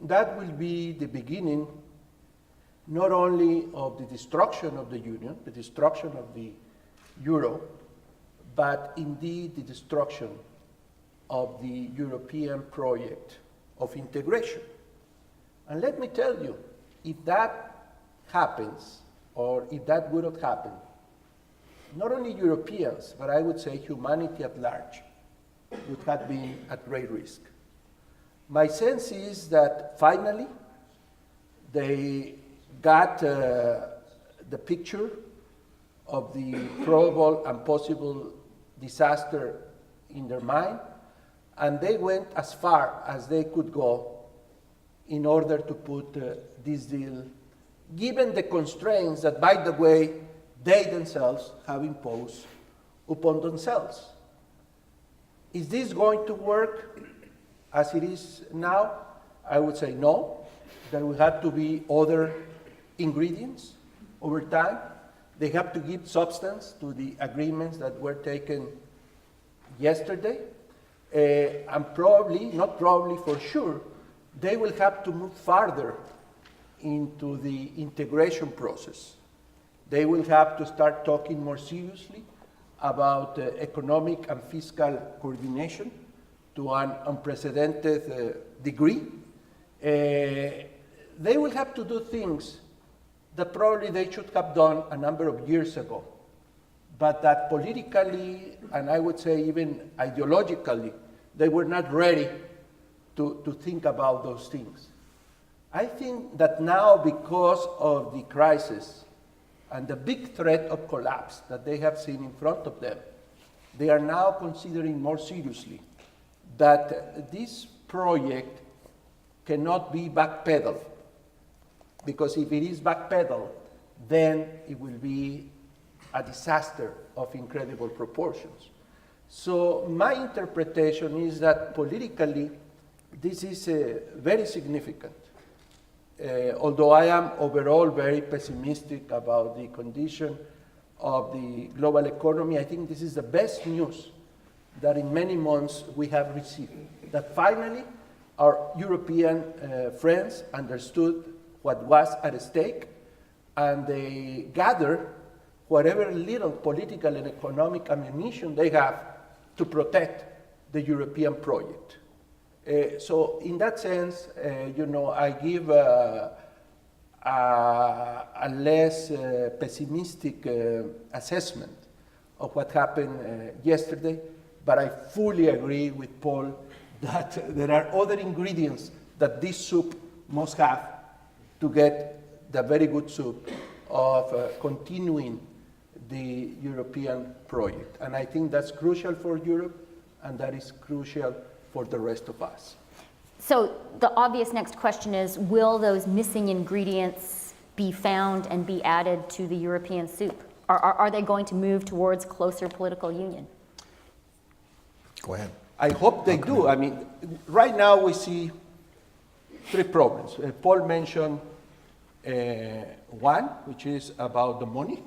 that will be the beginning not only of the destruction of the Union, the destruction of the Euro, but indeed the destruction of the European project of integration. And let me tell you, if that happens, or if that would have happened, not only Europeans, but I would say humanity at large would have been at great risk. My sense is that finally they got the picture of the probable and possible disaster in their mind, and they went as far as they could go in order to put this deal, given the constraints that, by the way, they themselves have imposed upon themselves. Is this going to work as it is now? I would say no. There will have to be other ingredients over time. They have to give substance to the agreements that were taken yesterday. And probably, not probably, for sure, they will have to move farther into the integration process. They will have to start talking more seriously about economic and fiscal coordination to an unprecedented degree. They will have to do things that probably they should have done a number of years ago, but that politically, and I would say even ideologically, they were not ready to think about those things. I think that now, because of the crisis and the big threat of collapse that they have seen in front of them, they are now considering more seriously that this project cannot be backpedaled, because if it is backpedaled, then it will be a disaster of incredible proportions. So my interpretation is that politically, this is very significant. Although I am overall very pessimistic about the condition of the global economy. I think this is the best news that in many months we have received. That finally our European friends understood what was at stake, and they gathered whatever little political and economic ammunition they have to protect the European project. So in that sense, I give a less pessimistic assessment of what happened yesterday, but I fully agree with Paul that there are other ingredients that this soup must have to get the very good soup of continuing the European project. And I think that's crucial for Europe, and that is crucial for the rest of us. So the obvious next question is, will those missing ingredients be found and be added to the European soup? Are they going to move towards closer political union? Go ahead. I hope they do. I mean, right now we see three problems. Paul mentioned one, which is about the money.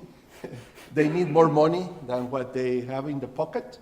They need more money than what they have in the pocket.